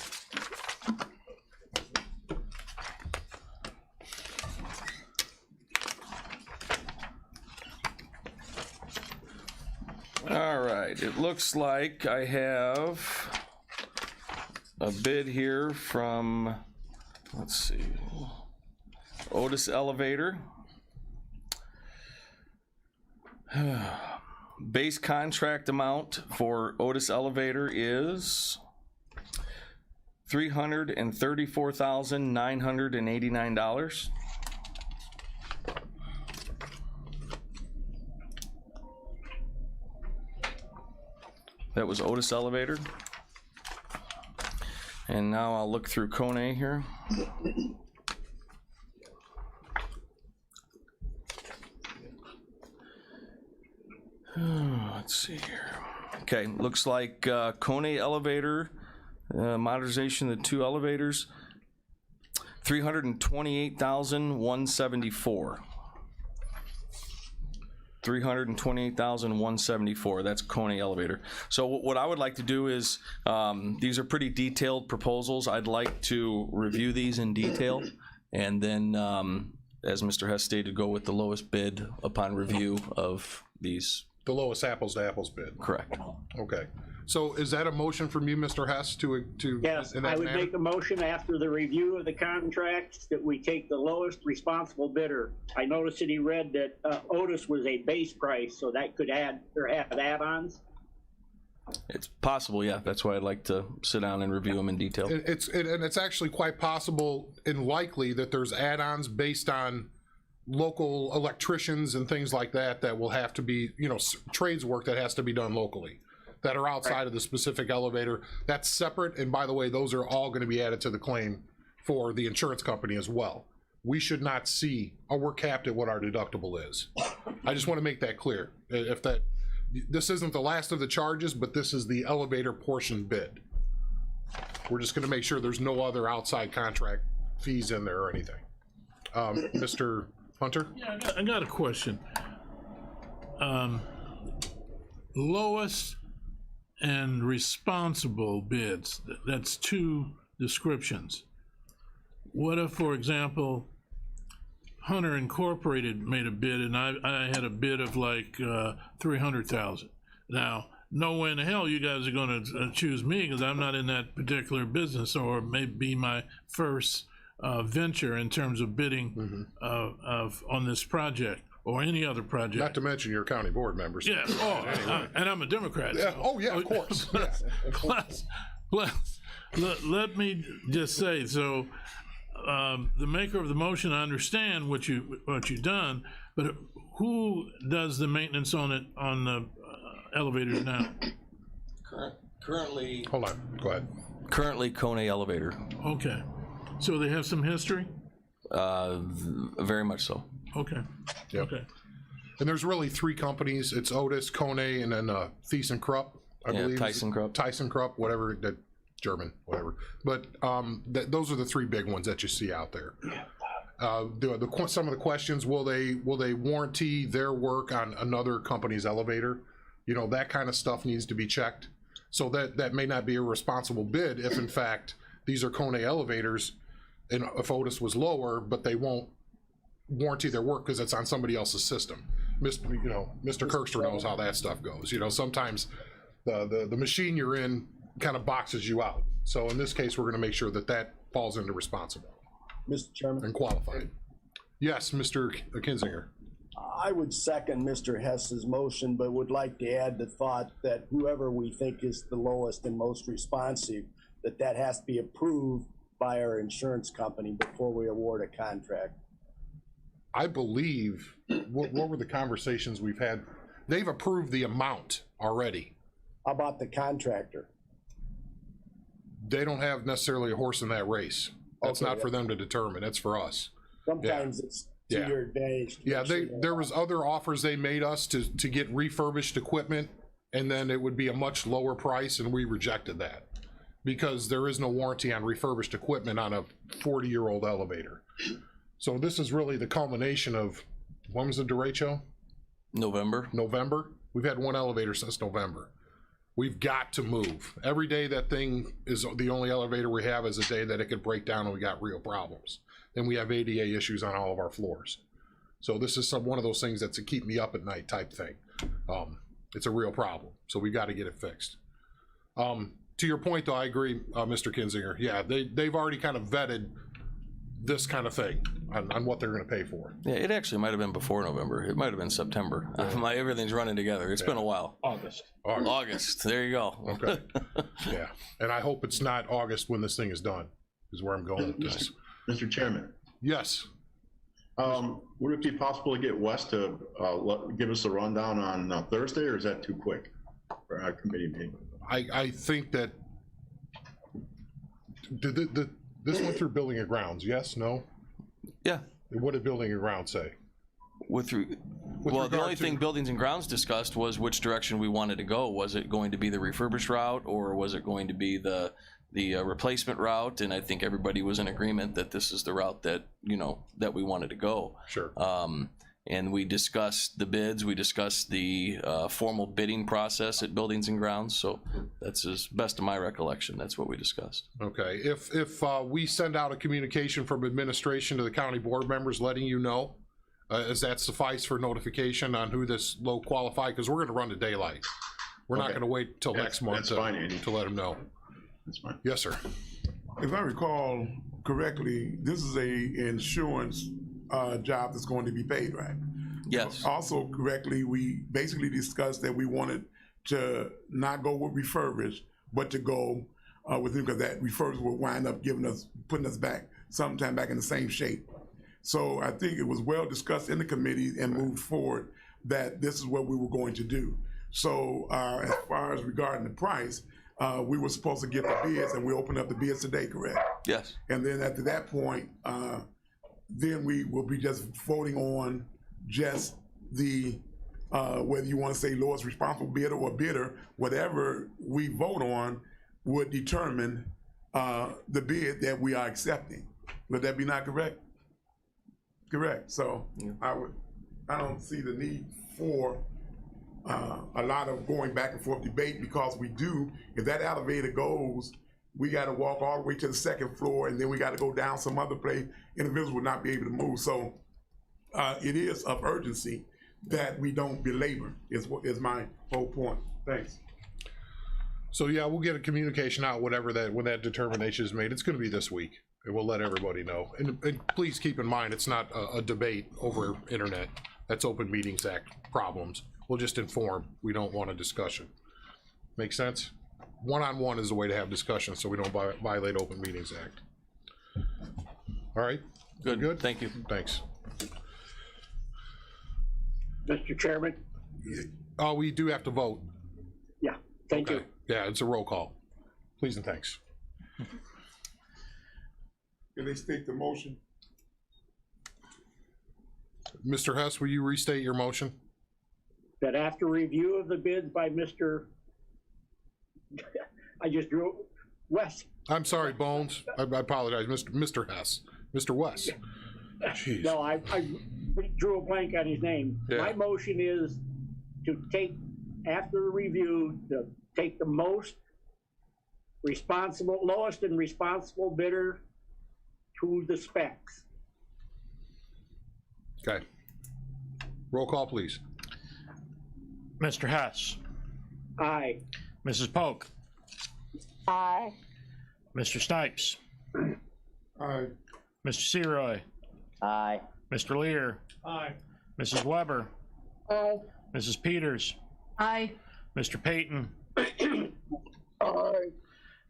All right, it looks like I have a bid here from, let's see, Otis Elevator. Base contract amount for Otis Elevator is $334,989. That was Otis Elevator. And now I'll look through Kone here. Let's see here. Okay, looks like Kone Elevator, modernization of the 2 elevators, $328,174. $328,174. That's Kone Elevator. So what I would like to do is, these are pretty detailed proposals. I'd like to review these in detail, and then, as Mr. Hess stated, go with the lowest bid upon review of these. The lowest apples to apples bid. Correct. Okay. So is that a motion from you, Mr. Hess, to Yes, in that I would manner? make a motion after the review of the contracts that we take the lowest responsible bidder. I noticed that he read that Otis was a base price, so that could add or have add-ons. It's possible, yeah. That's why I'd like to sit down and review them in detail. And it's actually quite possible and likely that there's add-ons based on local electricians and things like that that will have to be, you know, trades work that has to be done locally that are outside of the specific elevator. That's separate, and by the way, those are all going to be added to the claim for the insurance company as well. We should not see, or we're capped at what our deductible is. I just want to make that clear. If that, this isn't the last of the charges, but this is the elevator portion bid. We're just going to make sure there's no other outside contract fees in there or anything. Mr. Hunter? Yeah, I got a question. Lowest and responsible bids, that's 2 descriptions. What if, for example, Hunter Incorporated made a bid and I had a bid of like 300,000. Now, no way in the hell you guys are gonna choose me because I'm not in that particular business, or maybe my first venture in terms of bidding on this project or any other project. Not to mention your county board members. Yeah, and I'm a Democrat. Yeah. So. Oh, yeah, of course. Yeah. Let me just say, so the maker of the motion, I understand what you've done, but who does the maintenance on it, on the elevators now? Currently. Hold on, go ahead. Currently Kone Elevator. Okay. So they have some history? Very much so. Okay. Yep. Okay. And there's really 3 companies. It's Otis, Kone, and then ThyssenKrupp, I believe. ThyssenKrupp. ThyssenKrupp, whatever, that German, whatever. But those are the 3 big ones that you see out there. Some of the questions: will they warranty their work on another company's elevator? You know, that kind of stuff needs to be checked. So that may not be a responsible bid if in fact these are Kone elevators, and if Otis was lower, but they won't warranty their work because it's on somebody else's system. Mr. Kirkster knows how that stuff goes. Sometimes the machine you're in kind of boxes you out. So in this case, we're going to make sure that falls into responsible. Mr. Chairman. And qualified. Yes, Mr. Kinzinger. I would second Mr. Hess's motion, but would like to add the thought that whoever we think is the lowest and most responsive, that has to be approved by our insurance company before we award a contract. I believe, what were the conversations we've had? They've approved the amount already. How about the contractor? They don't have necessarily a horse in that race. That's not for them to determine. That's for us. Sometimes it's to your advantage. Yeah, there was other offers they made us to get refurbished equipment, and then it would be a much lower price, and we rejected that because there is no warranty on refurbished equipment on a 40-year-old elevator. So this is really the culmination of, when was the derecho? November. We've had one elevator since November. We've got to move. Every day that thing is the only elevator we have is a day that it could break down and we got real problems. Then we have ADA issues on all of our floors. So this is one of those things that's a keep me up at night type thing. It's a real problem. So we got to get it fixed. To your point though, I agree, Mr. Kinzinger. Yeah, they've already kind of vetted this kind of thing on what they're going to pay for. Yeah, it actually might have been before November. It might have been September. Everything's running together. It's been a while. August. There you go. Okay. Yeah, and I hope it's not August when this thing is done, is where I'm going with this. Mr. Chairman. Yes. Would it be possible to get Wes to give us a rundown on Thursday, or is that too quick for our committee meeting? I think that this went through Building and Grounds, yes, no? Yeah. What did Building and Grounds say? The only thing Buildings and Grounds discussed was which direction we wanted to go. Was it going to be the refurbished route, or was it going to be the replacement route? And I think everybody was in agreement that this is the route that that we wanted to go. Sure. And we discussed the bids. We discussed the formal bidding process at Buildings and Grounds. So that's as best of my recollection. That's what we discussed. Okay. If we send out a communication from administration to the county board members letting you know, does that suffice for notification on who this low qualified? Because we're going to run to daylight. We're not going to wait till next month to let them know. That's fine. Yes, sir. If I recall correctly, this is a insurance job that's going to be paid, right? Yes. Also correctly, we basically discussed that we wanted to not go with refurbished, but to go with them, because that refurbished would wind up putting us back sometime back in the same shape. So I think it was well discussed in the committee and moved forward that this is what we were going to do. So as far as regarding the price, we were supposed to get the bids, and we opened up the bids today, correct? Yes. And then after that point, then we will be just voting on just the, whether you want to say lowest responsible bidder or bidder, whatever we vote on would determine the bid that we are accepting. Would that be not correct? Correct. So yeah. I don't see the need for a lot of going back and forth debate, because if that elevator goes, we got to walk all the way to the second floor, and then we got to go down some other place. Individuals would not be able to move. So it is of urgency that we don't belabor, is my whole point. Thanks. So yeah, we'll get a communication out when that determination is made. It's going to be this week, and we'll let everybody know. And please keep in mind, it's not a debate over internet. That's Open Meetings Act problems. We'll just inform. We don't want a discussion. Make sense? One-on-one is the way to have discussion, so we don't violate Open Meetings Act. All right? Good? Thank you. Thanks. Mr. Chairman? We do have to vote. Yeah, thank you. Yeah, it's a roll call. Please and thanks. Can they state the motion? Mr. Hess, will you restate your motion? That after review of the bids by I just drew Wes. I'm sorry, Bones. I apologize, Mr. Hess. Mr. Wes. Jeez. No, I drew a blank on his name. Yeah. My motion is to take, after the review, to take the lowest and responsible bidder to the specs. Okay. Roll call, please. Mr. Hess. Aye. Mrs. Polk. Aye. Mr. Snipes. Aye. Mr. Seroy. Aye. Mr. Lear. Aye. Mrs. Weber. Aye. Mrs. Peters. Aye. Mr. Payton. Aye.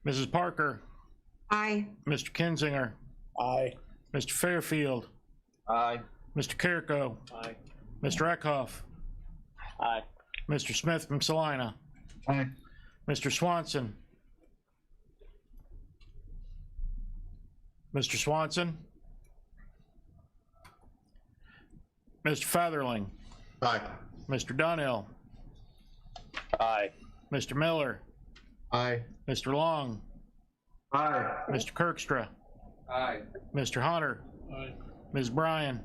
Mrs. Parker. Aye. Mr. Kinzinger. Aye. Mr. Fairfield. Aye. Mr. Carrico. Aye. Mr. Eckhoff. Aye. Mr. Smith from Salina. Aye. Mr. Swanson. Mr. Swanson. Mr. Featherling. Aye. Mr. Dunhill. Aye. Mr. Miller. Aye. Mr. Long. Aye. Mr. Kirkstra. Aye. Mr. Hunter. Aye. Ms. Bryan.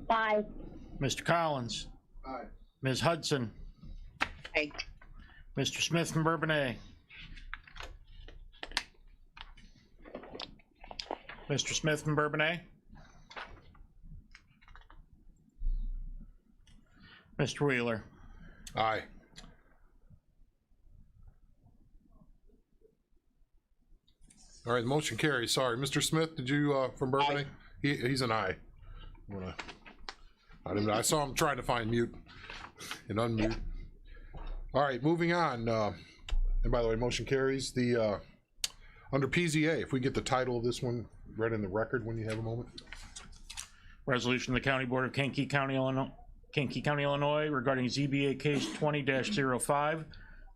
Aye. Mr. Collins. Aye. Ms. Hudson. Aye. Mr. Smith from Bourbonnais. Mr. Smith from Bourbonnais. Mr. Wheeler. Aye. All right, the motion carries. Sorry, Mr. Smith, did you, from Bourbonnais? He's an aye. I saw him trying to find mute and unmute. All right, moving on. And by the way, motion carries. The under PZA, if we get the title of this one read in the record when you have a moment. Resolution of the County Board of Kankakee County, Illinois regarding ZBA case 20-05,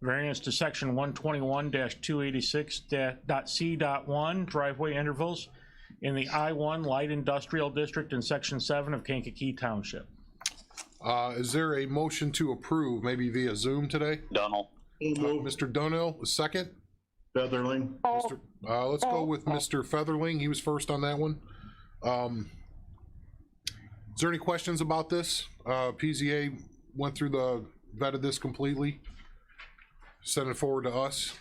variance to section 121-286.C.1 driveway intervals in the I-1 Light Industrial District in section 7 of Kankakee Township. Is there a motion to approve, maybe via Zoom today? Dunhill. Mr. Dunhill, a second? Featherling. Let's go with Mr. Featherling. He was first on that one. Is there any questions about this? PZA went through vetted this completely, sent it forward to us.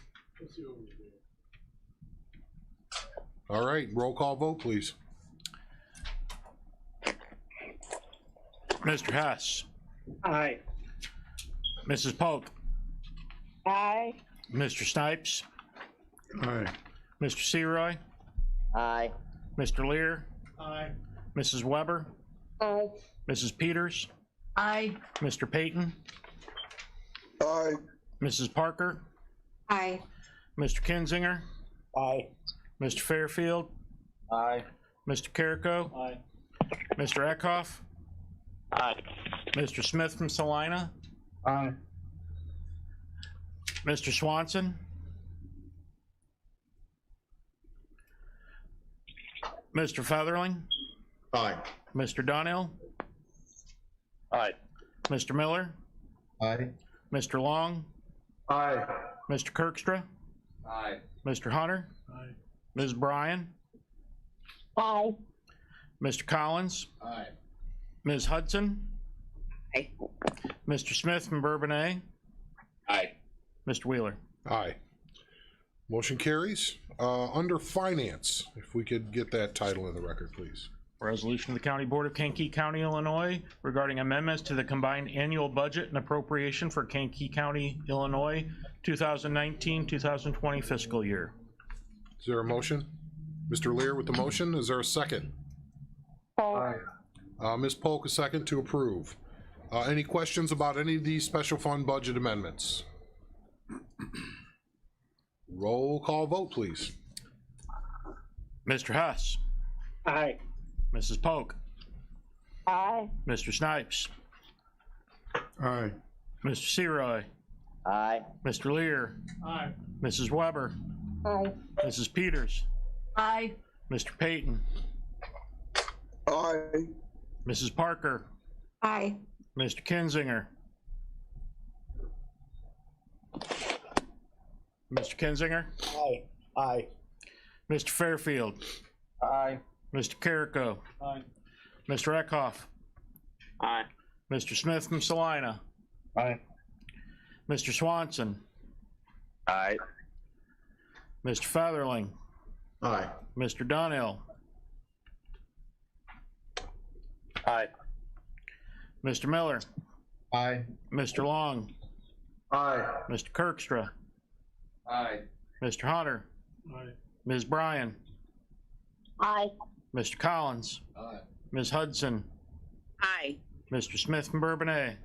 All right, roll call vote, please. Mr. Hess. Aye. Mrs. Polk. Aye. Mr. Snipes. Aye. Mr. Seroy. Aye. Mr. Lear. Aye. Mrs. Weber. Aye. Mrs. Peters. Aye. Mr. Payton. Aye. Mrs. Parker. Aye. Mr. Kinzinger. Aye. Mr. Fairfield. Aye. Mr. Carrico. Aye. Mr. Eckhoff. Aye. Mr. Smith from Salina. Aye. Mr. Swanson. Mr. Featherling. Aye. Mr. Dunhill. Aye. Mr. Miller. Aye. Mr. Long. Aye. Mr. Kirkstra. Aye. Mr. Hunter. Aye. Ms. Bryan. Aye. Mr. Collins. Aye. Ms. Hudson. Aye. Mr. Smith from Bourbonnais. Aye. Mr. Wheeler. Aye. Motion carries. Under finance, if we could get that title in the record, please. Resolution of the County Board of Kankakee County, Illinois regarding amendments to the combined annual budget and appropriation for Kankakee County, Illinois 2019-2020 fiscal year. Is there a motion? Mr. Lear with the motion. Is there a second? Aye. Ms. Polk, a second to approve. Any questions about any of these special fund budget amendments? Roll call vote, please. Mr. Hess. Aye. Mrs. Polk. Aye. Mr. Snipes. Aye. Mr. Seroy. Aye. Mr. Lear. Aye. Mrs. Weber. Aye. Mrs. Peters. Aye. Mr. Payton. Aye. Mrs. Parker. Aye. Mr. Kinzinger. Mr. Kinzinger. Aye. Aye. Mr. Fairfield. Aye. Mr. Carrico. Aye. Mr. Eckhoff. Aye. Mr. Smith from Salina. Aye. Mr. Swanson. Aye. Mr. Featherling. Aye. Mr. Dunhill. Aye. Mr. Miller, Aye. Mr. Long, Aye. Mr. Kirkstra, Aye. Mr. Hunter, Ms. Bryan, Aye. Mr. Collins, Aye. Ms. Hudson, Aye. Mr. Smith from Bourbonnais,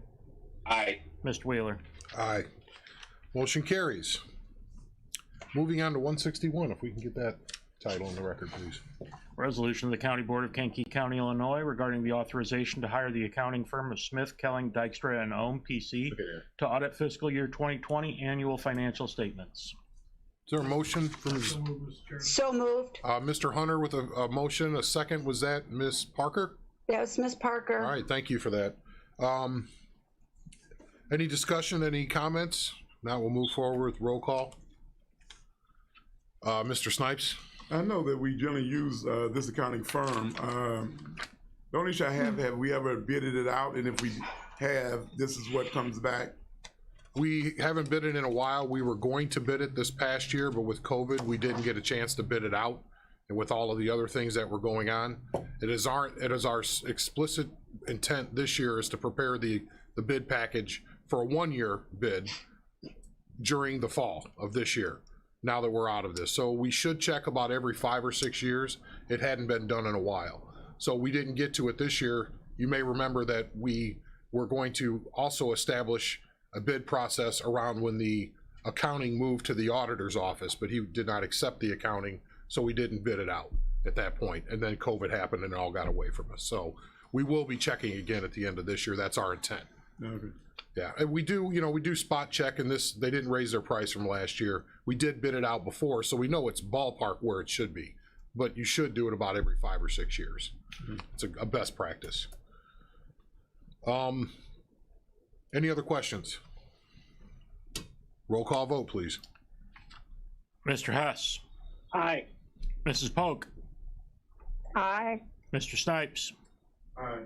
Aye. Mr. Wheeler. Aye. Motion carries. Moving on to 161, if we can get that title in the record, please. Resolution of the County Board of Kankakee County, Illinois regarding the authorization to hire the accounting firm of Smith, Kelling, Dykstra, and Ohm, P.C. to audit fiscal year 2020 annual financial statements. Is there a motion from So moved. Mr. Hunter with a motion? A second, was that Ms. Parker? That was Ms. Parker. All right, thank you for that. Any discussion, any comments? Now we'll move forward with roll call. Mr. Snipes? I know that we generally use this accounting firm. The only issue I have we ever bidded it out? And if we have, this is what comes back? We haven't bid it in a while. We were going to bid it this past year, but with COVID, we didn't get a chance to bid it out. And with all of the other things that were going on, it is our explicit intent this year is to prepare the bid package for a one-year bid during the fall of this year, now that we're out of this. So we should check about every 5 or 6 years. It hadn't been done in a while. So we didn't get to it this year. You may remember that we were going to also establish a bid process around when the accounting moved to the auditor's office, but he did not accept the accounting, so we didn't bid it out at that point. And then COVID happened and it all got away from us. So we will be checking again at the end of this year. That's our intent. Okay. Yeah, and we do spot check, and they didn't raise their price from last year. We did bid it out before, so we know it's ballpark where it should be. But you should do it about every 5 or 6 years. It's a best practice. Any other questions? Roll call vote, please. Mr. Hess. Aye. Mrs. Polk. Aye. Mr. Snipes. Aye.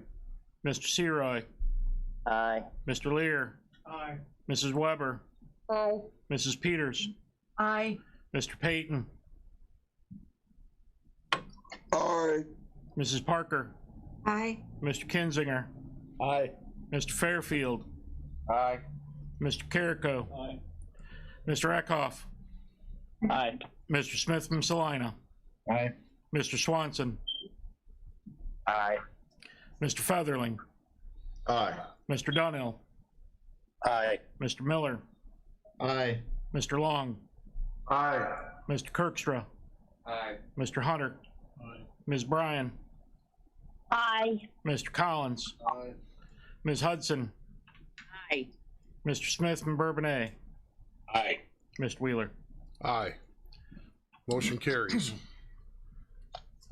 Mr. Seroy. Aye. Mr. Lear. Aye. Mrs. Weber. Aye. Mrs. Peters. Aye. Mr. Payton. Aye. Mrs. Parker. Aye. Mr. Kinzinger. Aye. Mr. Fairfield. Aye. Mr. Carrico. Aye. Mr. Eckhoff. Aye. Mr. Smith from Salina. Aye. Mr. Swanson. Aye. Mr. Featherling. Aye. Mr. Dunhill. Aye. Mr. Miller. Aye. Mr. Long. Aye. Mr. Kirkstra. Aye. Mr. Hunter. Ms. Bryan. Aye. Mr. Collins. Aye. Ms. Hudson. Aye. Mr. Smith from Bourbonnais. Aye. Mr. Wheeler. Aye. Motion carries.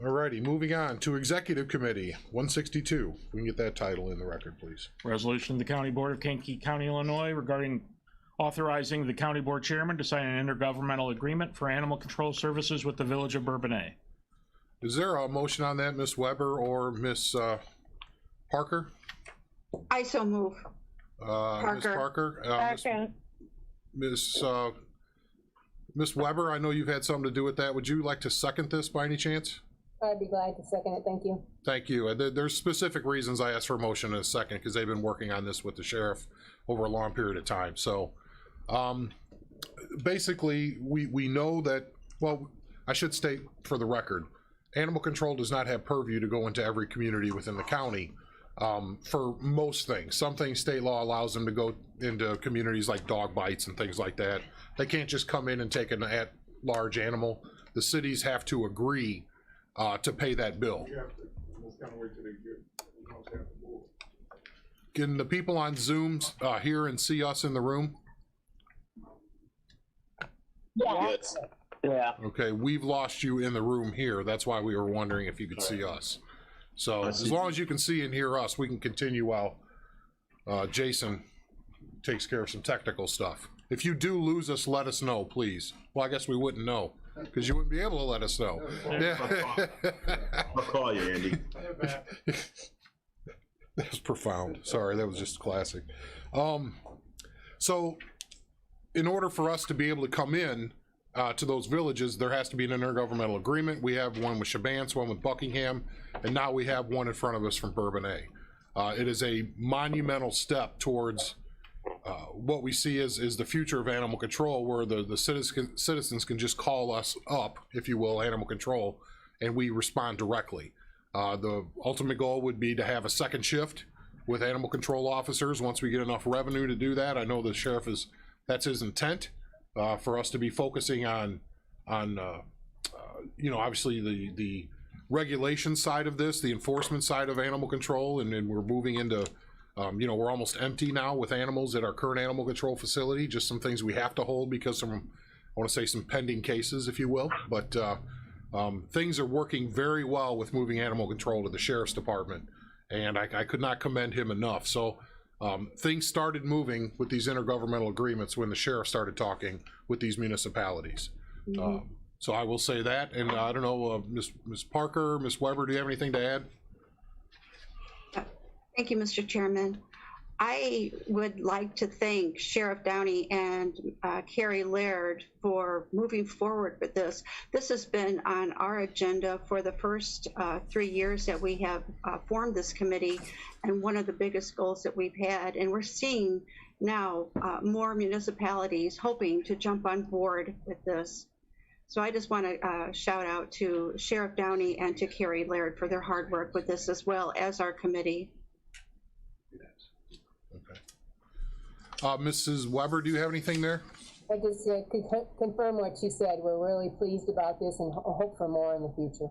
Alrighty, moving on to Executive Committee, 162. We can get that title in the record, please. Resolution of the County Board of Kankakee County, Illinois regarding authorizing the county board chairman to sign an intergovernmental agreement for animal control services with the village of Bourbonnais. Is there a motion on that, Ms. Weber or Ms. Parker? I so move. Ms. Parker? Second. Ms. Weber, I know you've had something to do with that. Would you like to second this by any chance? I'd be glad to second it, thank you. Thank you. There's specific reasons I asked for a motion in a second, because they've been working on this with the sheriff over a long period of time. So basically, we know that, well, I should state for the record, animal control does not have purview to go into every community within the county for most things. Some things state law allows them to go into communities like dog bites and things like that. They can't just come in and take an at-large animal. The cities have to agree to pay that bill. Can the people on Zoom hear and see us in the room? Yes. Yeah. Okay, we've lost you in the room here. That's why we were wondering if you could see us. So as long as you can see and hear us, we can continue while Jason takes care of some technical stuff. If you do lose us, let us know, please. Well, I guess we wouldn't know, because you wouldn't be able to let us know. Yeah. I'll call you, Andy. That was profound. Sorry, that was just classic. So in order for us to be able to come in to those villages, there has to be an intergovernmental agreement. We have one with Shabance, one with Buckingham, and now we have one in front of us from Bourbonnais. It is a monumental step towards what we see is the future of animal control, where the citizens can just call us up, if you will, animal control, and we respond directly. The ultimate goal would be to have a second shift with animal control officers once we get enough revenue to do that. I know the sheriff that's his intent, for us to be focusing on you know, obviously the regulation side of this, the enforcement side of animal control, and then we're moving into you know, we're almost empty now with animals at our current animal control facility. Just some things we have to hold because some, I want to say, some pending cases, if you will. But things are working very well with moving animal control to the sheriff's department, and I could not commend him enough. So things started moving with these intergovernmental agreements when the sheriff started talking with these municipalities. So I will say that, and I don't know, Ms. Parker, Ms. Weber, do you have anything to add? Thank you, Mr. Chairman. I would like to thank Sheriff Downey and Carrie Laird for moving forward with this. This has been on our agenda for the first 3 years that we have formed this committee, and one of the biggest goals that we've had. And we're seeing now more municipalities hoping to jump on board with this. So I just want to shout out to Sheriff Downey and to Carrie Laird for their hard work with this, as well as our committee. Mrs. Weber, do you have anything there? I just confirm what you said. We're really pleased about this and hope for more in the future.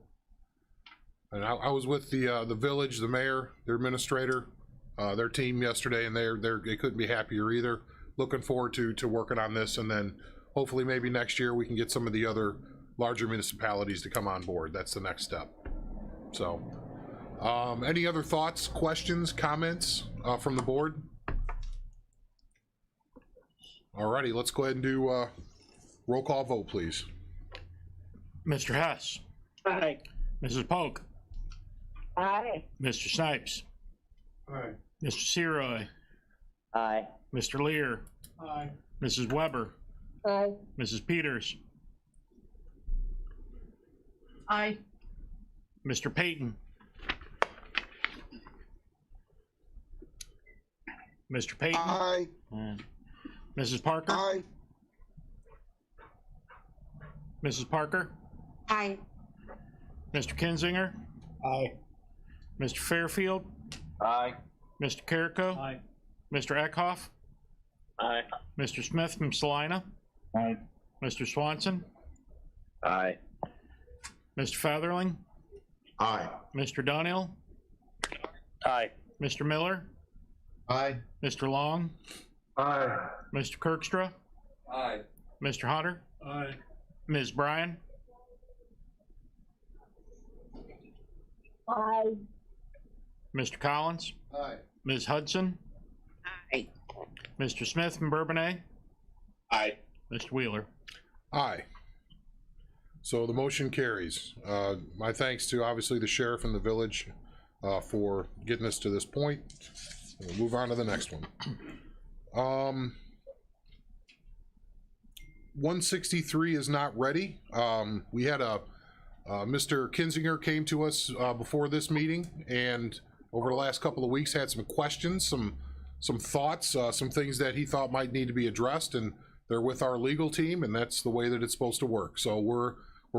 And I was with the village, the mayor, their administrator, their team yesterday, and they couldn't be happier either. Looking forward to working on this, and then hopefully maybe next year we can get some of the other larger municipalities to come on board. That's the next step. So, any other thoughts, questions, comments from the board? Alrighty, let's go ahead and do roll call vote, please. Mr. Hess. Aye. Mrs. Polk. Aye. Mr. Snipes. Aye. Mr. Seroy. Aye. Mr. Lear. Aye. Mrs. Weber. Aye. Mrs. Peters. Aye. Mr. Payton. Mr. Payton. Aye. And Mrs. Parker. Aye. Mrs. Parker. Aye. Mr. Kinzinger. Aye. Mr. Fairfield. Aye. Mr. Carrico. Aye. Mr. Eckhoff. Aye. Mr. Smith from Salina. Aye. Mr. Swanson. Aye. Mr. Featherling. Aye. Mr. Donnell. Aye. Mr. Miller. Aye. Mr. Long. Aye. Mr. Kirkstra. Aye. Mr. Hodder. Aye. Ms. Bryan. Aye. Mr. Collins. Aye. Ms. Hudson. Aye. Mr. Smith from Bourbonnais. Aye. Mr. Wheeler. Aye. So the motion carries. My thanks to obviously the sheriff and the village for getting us to this point. We'll move on to the next one. 163 is not ready. We had Mr. Kinzinger came to us before this meeting, and over the last couple of weeks had some questions, some thoughts, some things that he thought might need to be addressed, and they're with our legal team, and that's the way that it's supposed to work. So we're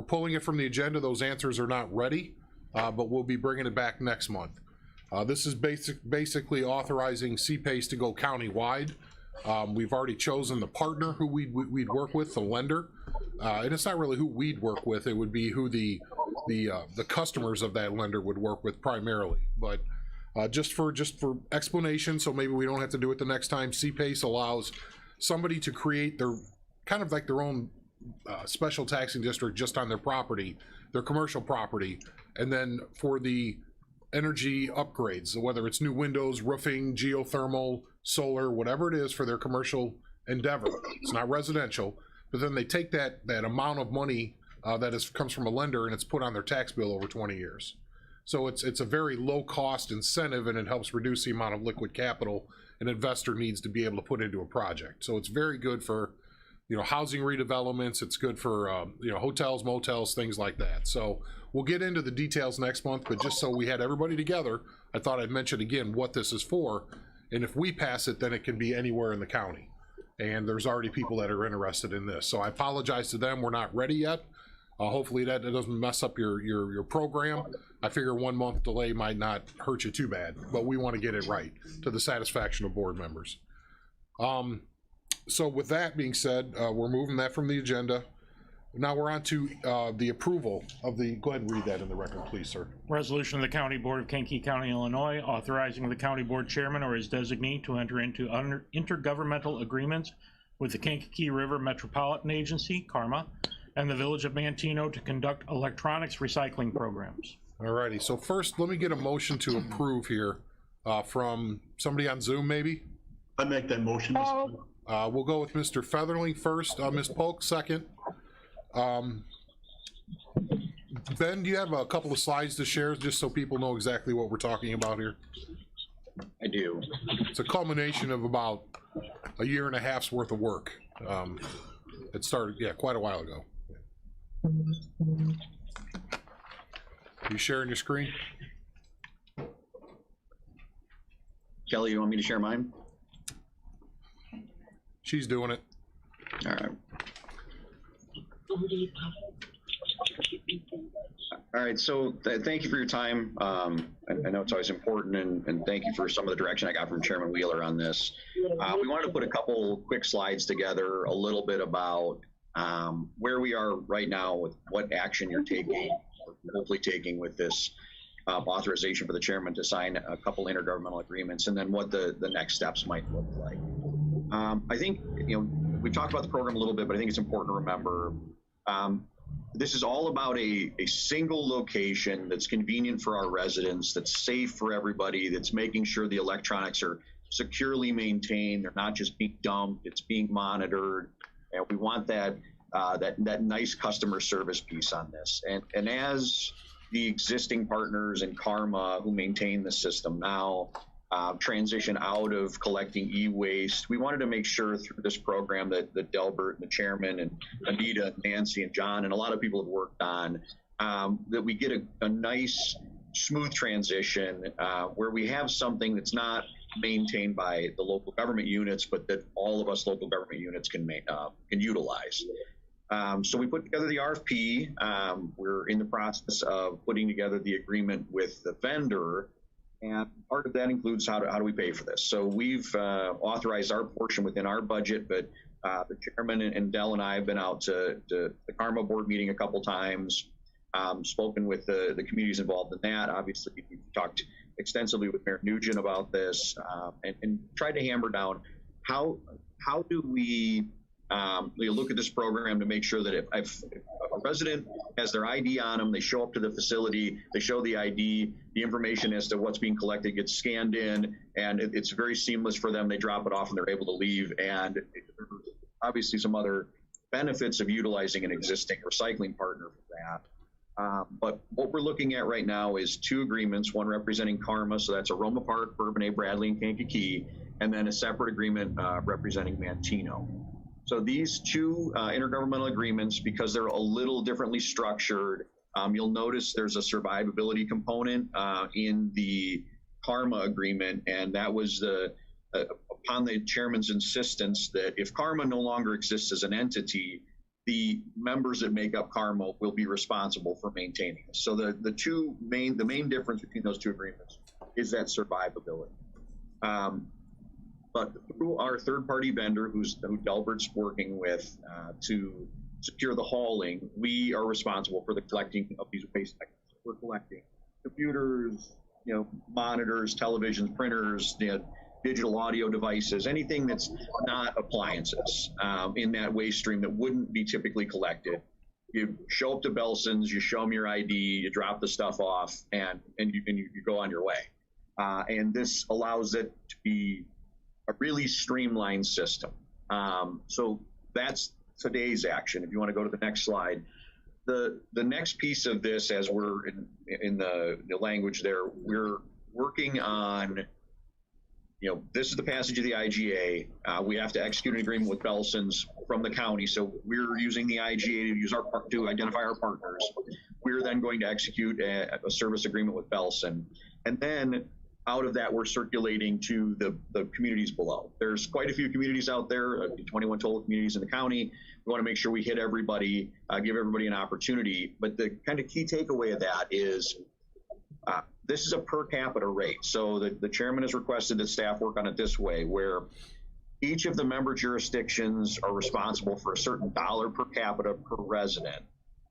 pulling it from the agenda. Those answers are not ready, but we'll be bringing it back next month. This is basically authorizing CPACE to go countywide. We've already chosen the partner who we'd work with, the lender, and it's not really who we'd work with. It would be who the customers of that lender would work with primarily. But just for explanation, so maybe we don't have to do it the next time. CPACE allows somebody to create their kind of like their own special taxing district just on their property, their commercial property, and then for the energy upgrades, whether it's new windows, roofing, geothermal, solar, whatever it is for their commercial endeavor. It's not residential, but then they take that amount of money that comes from a lender, and it's put on their tax bill over 20 years. So it's a very low cost incentive, and it helps reduce the amount of liquid capital an investor needs to be able to put into a project. So it's very good for housing redevelopments. It's good for, hotels, motels, things like that. So we'll get into the details next month, but just so we had everybody together, I thought I'd mention again what this is for. And if we pass it, then it can be anywhere in the county. And there's already people that are interested in this. So I apologize to them. We're not ready yet. Hopefully that doesn't mess up your program. I figure 1 month delay might not hurt you too bad, but we want to get it right to the satisfaction of board members. So with that being said, we're moving that from the agenda. Now we're on to the approval of the, go ahead and read that in the record, please, sir. Resolution of the County Board of Kankakee County, Illinois, authorizing the county board chairman or his designee to enter into intergovernmental agreements with the Kankakee River Metropolitan Agency, KARMA, and the Village of Manteno to conduct electronics recycling programs. Alrighty, so first, let me get a motion to approve here from somebody on Zoom, maybe? I make that motion. We'll go with Mr. Featherling first, Ms. Polk second. Ben, do you have a couple of slides to share just so people know exactly what we're talking about here? I do. It's a culmination of about a year and a half's worth of work. It started, quite a while ago. You sharing your screen? Kelly, you want me to share mine? She's doing it. All right. All right, so thank you for your time. I know it's always important, and thank you for some of the direction I got from Chairman Wheeler on this. We wanted to put a couple quick slides together, a little bit about where we are right now with what action you're taking, or hopefully taking with this authorization for the chairman to sign a couple intergovernmental agreements, and then what the next steps might look like. I think, we've talked about the program a little bit, but I think it's important to remember this is all about a single location that's convenient for our residents, that's safe for everybody, that's making sure the electronics are securely maintained. They're not just being dumped, it's being monitored. And we want that nice customer service piece on this. And as the existing partners in KARMA who maintain the system now transition out of collecting e-waste, we wanted to make sure through this program that Delbert and the chairman and Anita and Nancy and John and a lot of people have worked on, that we get a nice smooth transition where we have something that's not maintained by the local government units, but that all of us local government units can utilize. So we put together the RFP. We're in the process of putting together the agreement with the vendor, and part of that includes how do we pay for this. So we've authorized our portion within our budget, but the chairman and Dell and I have been out to the KARMA board meeting a couple times, spoken with the communities involved in that. Obviously, we've talked extensively with Mayor Nugent about this, and tried to hammer down how do we look at this program to make sure that if a resident has their ID on them, they show up to the facility, they show the ID, the information as to what's being collected gets scanned in, and it's very seamless for them. They drop it off and they're able to leave. And obviously some other benefits of utilizing an existing recycling partner for that. But what we're looking at right now is two agreements, one representing KARMA, so that's Aroma Park, Bourbonnais, Bradley, and Kankakee, and then a separate agreement representing Manteno. So these two intergovernmental agreements, because they're a little differently structured, you'll notice there's a survivability component in the KARMA agreement, and that was upon the chairman's insistence that if KARMA no longer exists as an entity, the members that make up KARMA will be responsible for maintaining it. So the main difference between those two agreements is that survivability. But through our third-party vendor, who Delbert's working with to secure the hauling, we are responsible for the collecting of these waste items. We're collecting computers, monitors, televisions, printers, digital audio devices, anything that's not appliances in that waste stream that wouldn't be typically collected. You show up to Belson's, you show them your ID, you drop the stuff off, and you go on your way. And this allows it to be a really streamlined system. So that's today's action. If you want to go to the next slide. The next piece of this, as we're in the language there, we're working on this is the passage of the IGA. We have to execute an agreement with Belson's from the county. So we're using the IGA to to identify our partners. We're then going to execute a service agreement with Belson. And then out of that, we're circulating to the communities below. There's quite a few communities out there, 21 total communities in the county. We want to make sure we hit everybody, give everybody an opportunity. But the kind of key takeaway of that is this is a per capita rate. So the chairman has requested that staff work on it this way, where each of the member jurisdictions are responsible for a certain dollar per capita per resident.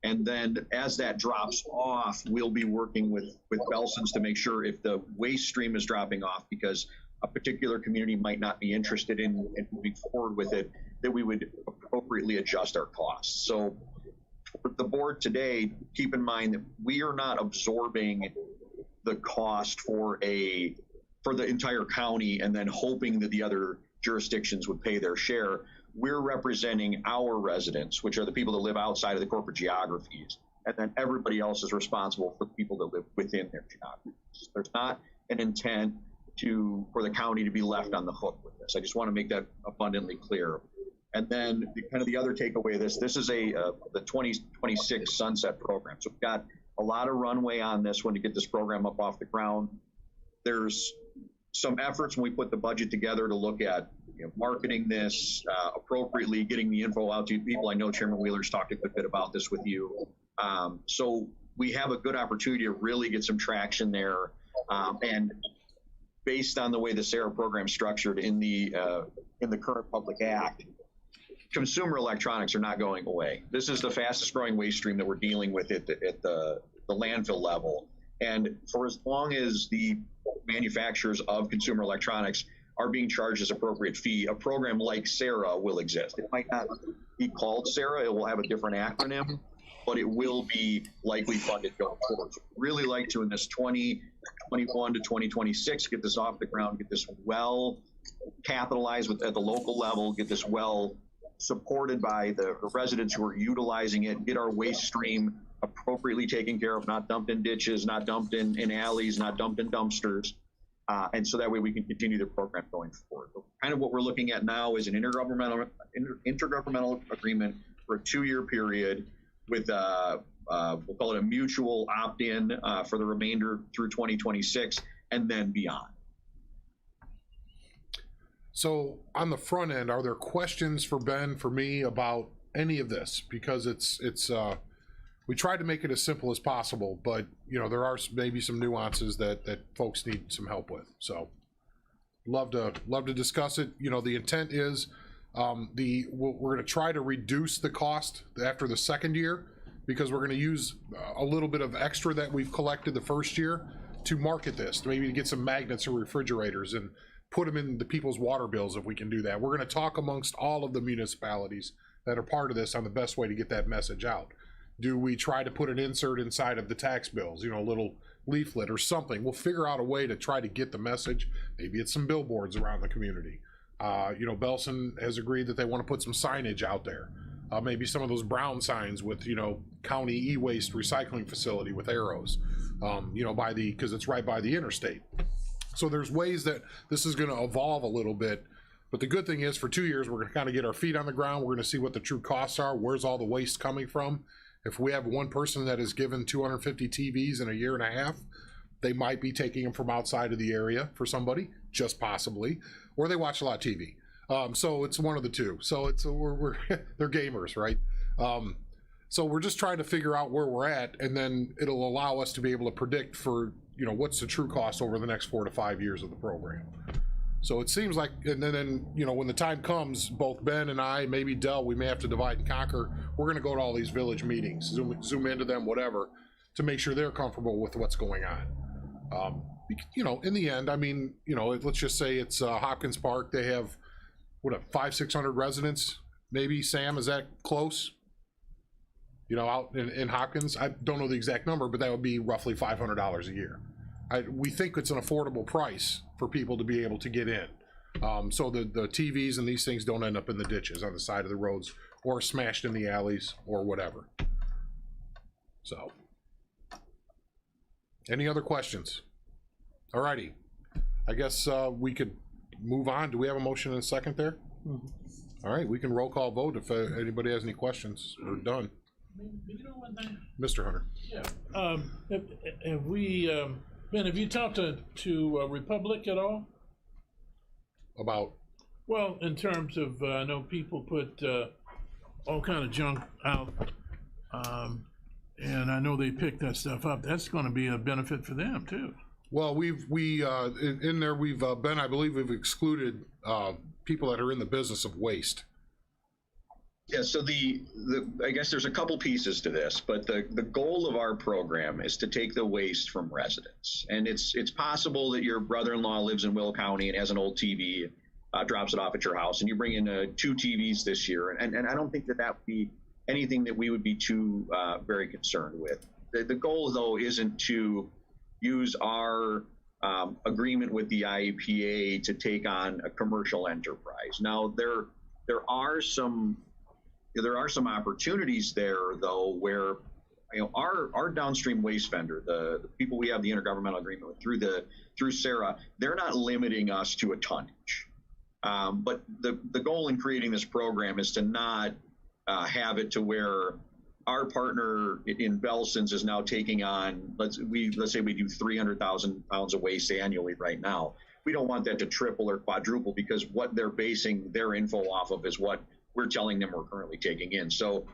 And then as that drops off, we'll be working with Belson's to make sure if the waste stream is dropping off because a particular community might not be interested in moving forward with it, that we would appropriately adjust our costs. So for the board today, keep in mind that we are not absorbing the cost for the entire county and then hoping that the other jurisdictions would pay their share. We're representing our residents, which are the people that live outside of the corporate geographies, and then everybody else is responsible for the people that live within their geographies. There's not an intent for the county to be left on the hook with this. I just want to make that abundantly clear. And then the other takeaway of this is the 2026 sunset program. So we've got a lot of runway on this one to get this program up off the ground. There's some efforts when we put the budget together to look at marketing this appropriately, getting the info out to people. I know Chairman Wheeler's talked a good bit about this with you. So we have a good opportunity to really get some traction there. And based on the way the SARA program is structured in the current Public Act, consumer electronics are not going away. This is the fastest growing waste stream that we're dealing with at the landfill level. And for as long as the manufacturers of consumer electronics are being charged as appropriate fee, a program like SARA will exist. It might not be called SARA, it will have a different acronym, but it will be likely funded going forward. So really like to, in this 2021 to 2026, get this off the ground, get this well capitalized at the local level, get this well supported by the residents who are utilizing it, get our waste stream appropriately taken care of, not dumped in ditches, not dumped in alleys, not dumped in dumpsters. And so that way we can continue the program going forward. So kind of what we're looking at now is an intergovernmental agreement for a 2-year period with we'll call it a mutual opt-in for the remainder through 2026 and then beyond. So on the front end, are there questions for Ben, for me, about any of this? Because we tried to make it as simple as possible, but there are maybe some nuances that folks need some help with. So love to discuss it. The intent is we're going to try to reduce the cost after the second year, because we're going to use a little bit of extra that we've collected the first year to market this, maybe to get some magnets or refrigerators and put them in the people's water bills if we can do that. We're going to talk amongst all of the municipalities that are part of this on the best way to get that message out. Do we try to put an insert inside of the tax bills, a little leaflet or something? We'll figure out a way to try to get the message. Maybe it's some billboards around the community. Belson has agreed that they want to put some signage out there. Maybe some of those brown signs with, county e-waste recycling facility with arrows, because it's right by the interstate. So there's ways that this is going to evolve a little bit. But the good thing is, for 2 years, we're going to kind of get our feet on the ground. We're going to see what the true costs are. Where's all the waste coming from? If we have one person that is given 250 TVs in a year and a half, they might be taking them from outside of the area for somebody, just possibly, or they watch a lot of TV. So it's one of the two. So they're gamers, right? So we're just trying to figure out where we're at, and then it'll allow us to be able to predict for what's the true cost over the next 4 to 5 years of the program. So it seems like, and then when the time comes, both Ben and I, maybe Del, we may have to divide and conquer. We're going to go to all these village meetings, zoom into them, whatever, to make sure they're comfortable with what's going on. In the end, let's just say it's Hopkins Park. They have 500-600 residents, maybe. Sam, is that close? Out in Hopkins, I don't know the exact number, but that would be roughly $500 a year. We think it's an affordable price for people to be able to get in. So the TVs and these things don't end up in the ditches on the side of the roads or smashed in the alleys or whatever. So, any other questions? Alrighty, I guess we could move on. Do we have a motion and a second there? All right, we can roll call vote if anybody has any questions. We're done. You know one thing? Mr. Hunter. Yeah. Have we, Ben, have you talked to Republic at all? About? Well, in terms of, I know people put all kind of junk out, and I know they pick that stuff up. That's going to be a benefit for them too. Well, in there, we've been, I believe we've excluded people that are in the business of waste. Yeah, so I guess there's a couple pieces to this, but the goal of our program is to take the waste from residents. And it's possible that your brother-in-law lives in Will County and has an old TV, drops it off at your house, and you bring in 2 TVs this year. And I don't think that would be anything that we would be too very concerned with. The goal, though, isn't to use our agreement with the IEPA to take on a commercial enterprise. Now, there are some opportunities there, though, where our downstream waste vendor, the people we have the intergovernmental agreement with through SARA, they're not limiting us to a tonnage. But the goal in creating this program is to not have it to where our partner in Belson's is now taking on, let's say we do 300,000 pounds of waste annually right now. We don't want that to triple or quadruple, because what they're basing their info off of is what we're telling them we're currently taking in. So,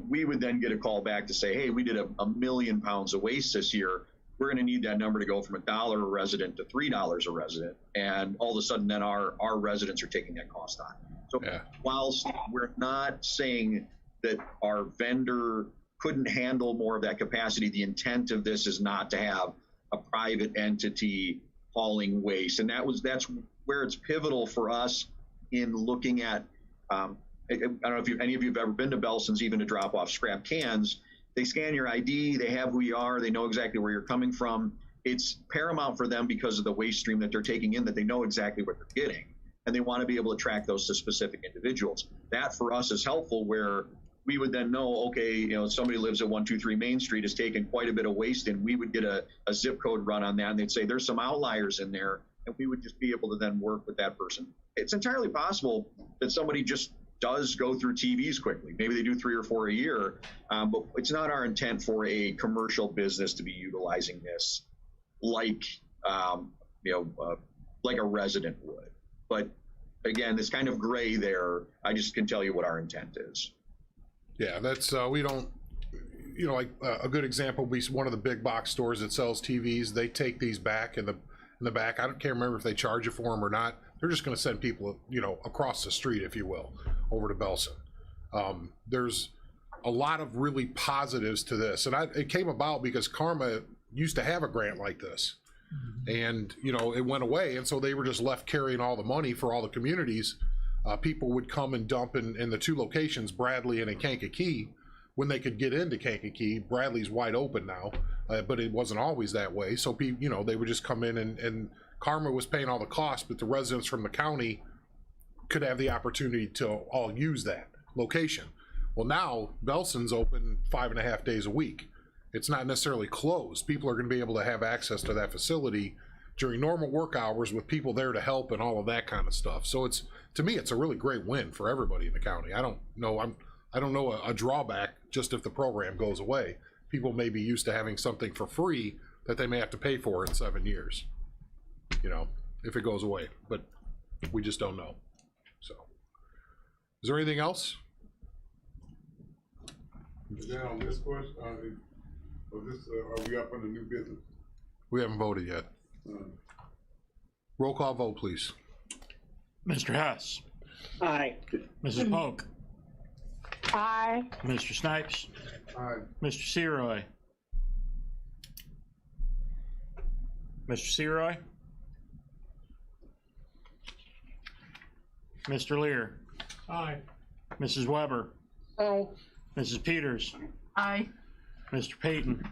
we would then get a call back to say, hey, we did a million pounds of waste this year. We're going to need that number to go from $1 a resident to $3 a resident. And all of a sudden then our residents are taking that cost on. So whilst we're not saying that our vendor couldn't handle more of that capacity, the intent of this is not to have a private entity hauling waste. And that's where it's pivotal for us in looking at, I don't know if any of you have ever been to Belson's, even to drop off scrap cans. They scan your ID, they have who you are, they know exactly where you're coming from. It's paramount for them, because of the waste stream that they're taking in, that they know exactly what they're getting. And they want to be able to track those to specific individuals. That for us is helpful, where we would then know, okay, somebody lives at 123 Main Street, has taken quite a bit of waste in. We would get a zip code run on that, and they'd say there's some outliers in there, and we would just be able to then work with that person. It's entirely possible that somebody just does go through TVs quickly. Maybe they do 3 or 4 a year, but it's not our intent for a commercial business to be utilizing this like a resident would. But again, it's kind of gray there. I just can tell you what our intent is. Yeah, that's, we don't, like a good example would be one of the big box stores that sells TVs. They take these back in the back. I can't remember if they charge you for them or not. They're just going to send people, across the street, if you will, over to Belson. There's a lot of really positives to this. And it came about because Karma used to have a grant like this. And, it went away. And so they were just left carrying all the money for all the communities. People would come and dump in the 2 locations, Bradley and in Kankakee, when they could get into Kankakee. Bradley's wide open now, but it wasn't always that way. So, they would just come in and Karma was paying all the costs, but the residents from the county could have the opportunity to all use that location. Well, now Belson's open 5.5 days a week. It's not necessarily closed. People are going to be able to have access to that facility during normal work hours with people there to help and all of that kind of stuff. So to me, it's a really great win for everybody in the county. I don't know a drawback just if the program goes away. People may be used to having something for free that they may have to pay for in 7 years, if it goes away, but we just don't know. So, is there anything else? Then on this question, are we up on the new business? We haven't voted yet. Roll call vote, please. Mr. Hess. Aye. Mrs. Polk. Aye. Mr. Snipes. Aye. Mr. Seroy. Mr. Seroy. Mr. Lear. Aye. Mrs. Weber. Aye. Mrs. Peters. Aye. Mr. Payton.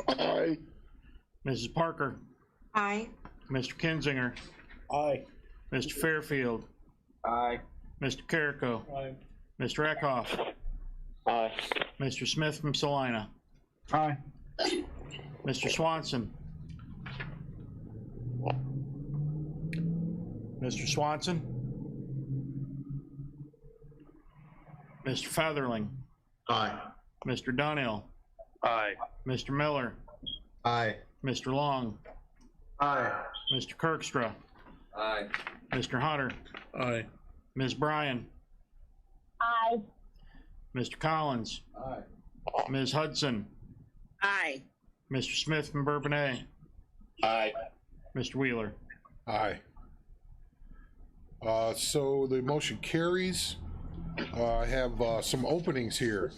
Aye. Mrs. Parker. Aye. Mr. Kinzinger. Aye. Mr. Fairfield. Aye. Mr. Carrico. Aye. Mr. Eckhoff. Aye. Mr. Smith from Salina. Aye. Mr. Swanson. Mr. Swanson? Mr. Featherling? Aye. Mr. Dunhill? Aye. Mr. Miller? Aye. Mr. Long? Aye. Mr. Kirkstra? Aye. Mr. Hunter? Aye. Ms. Bryan? Aye. Mr. Collins? Aye. Ms. Hudson? Aye. Mr. Smith from Bourbonnais? Aye. Mr. Wheeler? Aye. So the motion carries. I have some openings here.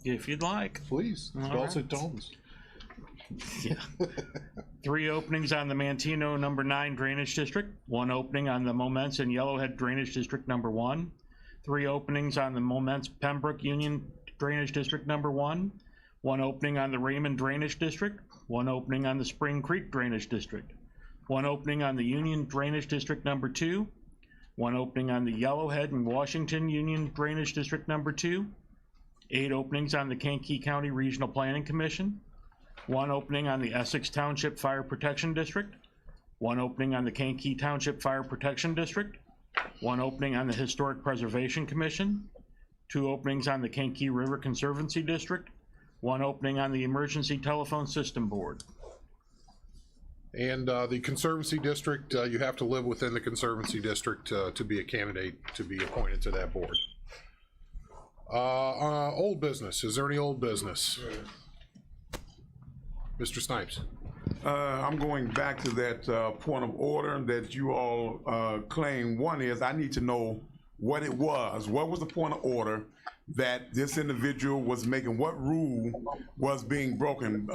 If you'd like. Please, All dulcet right. tones. Yeah. 3 openings on the Mantino number 9 Drainage District, 1 opening on the Moments and Yellowhead Drainage District number 1, 3 openings on the Moments Pembroke Union Drainage District number 1, 1 opening on the Raymond Drainage District, 1 opening on the Spring Creek Drainage District, 1 opening on the Union Drainage District number 2, 1 opening on the Yellowhead and Washington Union Drainage District number 2, 8 openings on the Kankakee County Regional Planning Commission, 1 opening on the Essex Township Fire Protection District, 1 opening on the Kankakee Township Fire Protection District, 1 opening on the Historic Preservation Commission, 2 openings on the Kankakee River Conservancy District, 1 opening on the Emergency Telephone System Board. And the Conservancy District, you have to live within the Conservancy District to be a candidate to be appointed to that board. Old business, is there any old business? Mr. Snipes. I'm going back to that point of order that you all claim. One is I need to know what it was. What was the point of order that this individual was making? What rule was being broken?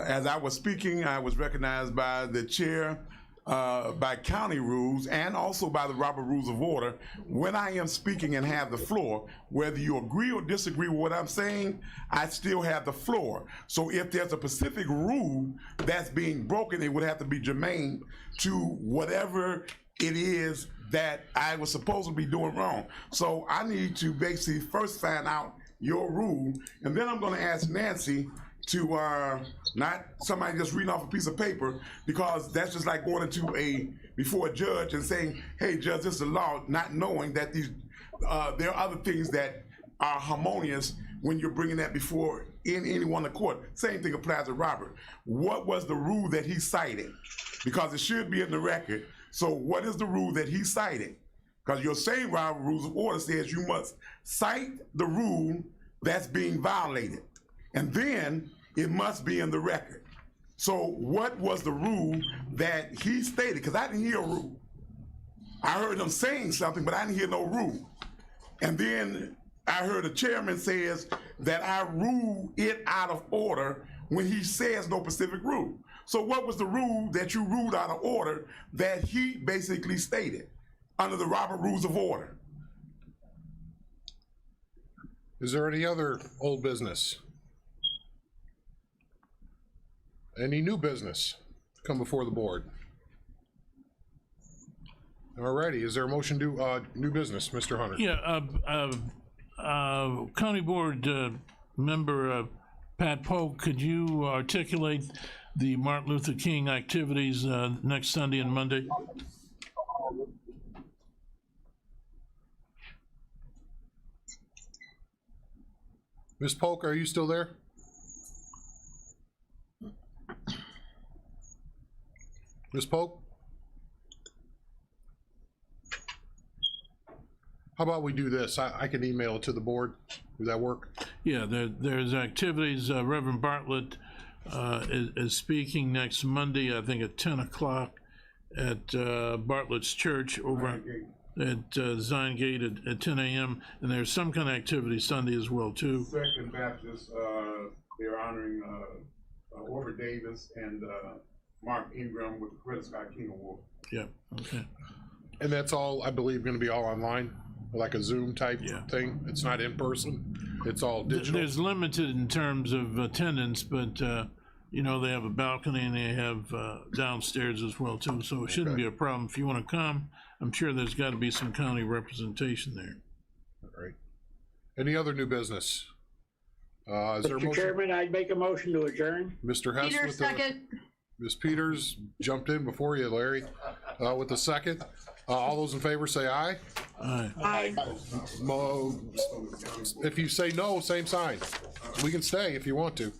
As I was speaking, I was recognized by the chair, by county rules, and also by the Robert Rules of Order. When I am speaking and have the floor, whether you agree or disagree with what I'm saying, I still have the floor. So if there's a specific rule that's being broken, it would have to be germane to whatever it is that I was supposed to be doing wrong. So I need to basically first find out your rule, and then I'm going to ask Nancy to not somebody just reading off a piece of paper, because that's just like going into before a judge and saying, hey judge, this is the law, not knowing that these there are other things that are harmonious when you're bringing that before anyone in the court. Same thing applies to Robert. What was the rule that he cited? Because it should be in the record. So what is the rule that he cited? Because your same Robert Rules of Order says you must cite the rule that's being violated, and then it must be in the record. So what was the rule that he stated? Because I didn't hear a rule. I heard him saying something, but I didn't hear no rule. And then I heard the chairman says that I rule it out of order when he says no specific rule. So what was the rule that you ruled out of order that he basically stated under the Robert Rules of Order? Is there any other old business? Any new business come before the board? Alrighty, is there a motion to new business, Mr. Hunter? Yeah, County Board member Pat Polk, could you articulate the Martin Luther King activities next Sunday and Monday? Ms. Polk, are you still there? Ms. Polk? How about we do this? I can email it to the board. Does that work? Yeah, there's activities. Reverend Bartlett is speaking next Monday, I think at 10 o'clock at Bartlett's Church over at Zion Gate at 10 a.m. And there's some kind of activity Sunday as well, too. Second Baptist, they're honoring Orver Davis and Mark Ingram with the Credit Sky King Award. Yeah, okay. And that's all, I believe, going to be all online, like a Zoom type thing? It's not in person? It's all digital? There's limited in terms of attendance, but, you know, they have a balcony and they have downstairs as well, too, so it shouldn't be a problem. If you want to come, I'm sure there's got to be some county representation there. All right. Any other new business? Is there a Mr. motion? Chairman, I'd make a motion to adjourn. Mr. Hess Peter, with second. Ms. Peters jumped in before you, Larry, with the second. All those in favor say aye. Aye. Aye. If you say no, same sign. We can stay if you want to.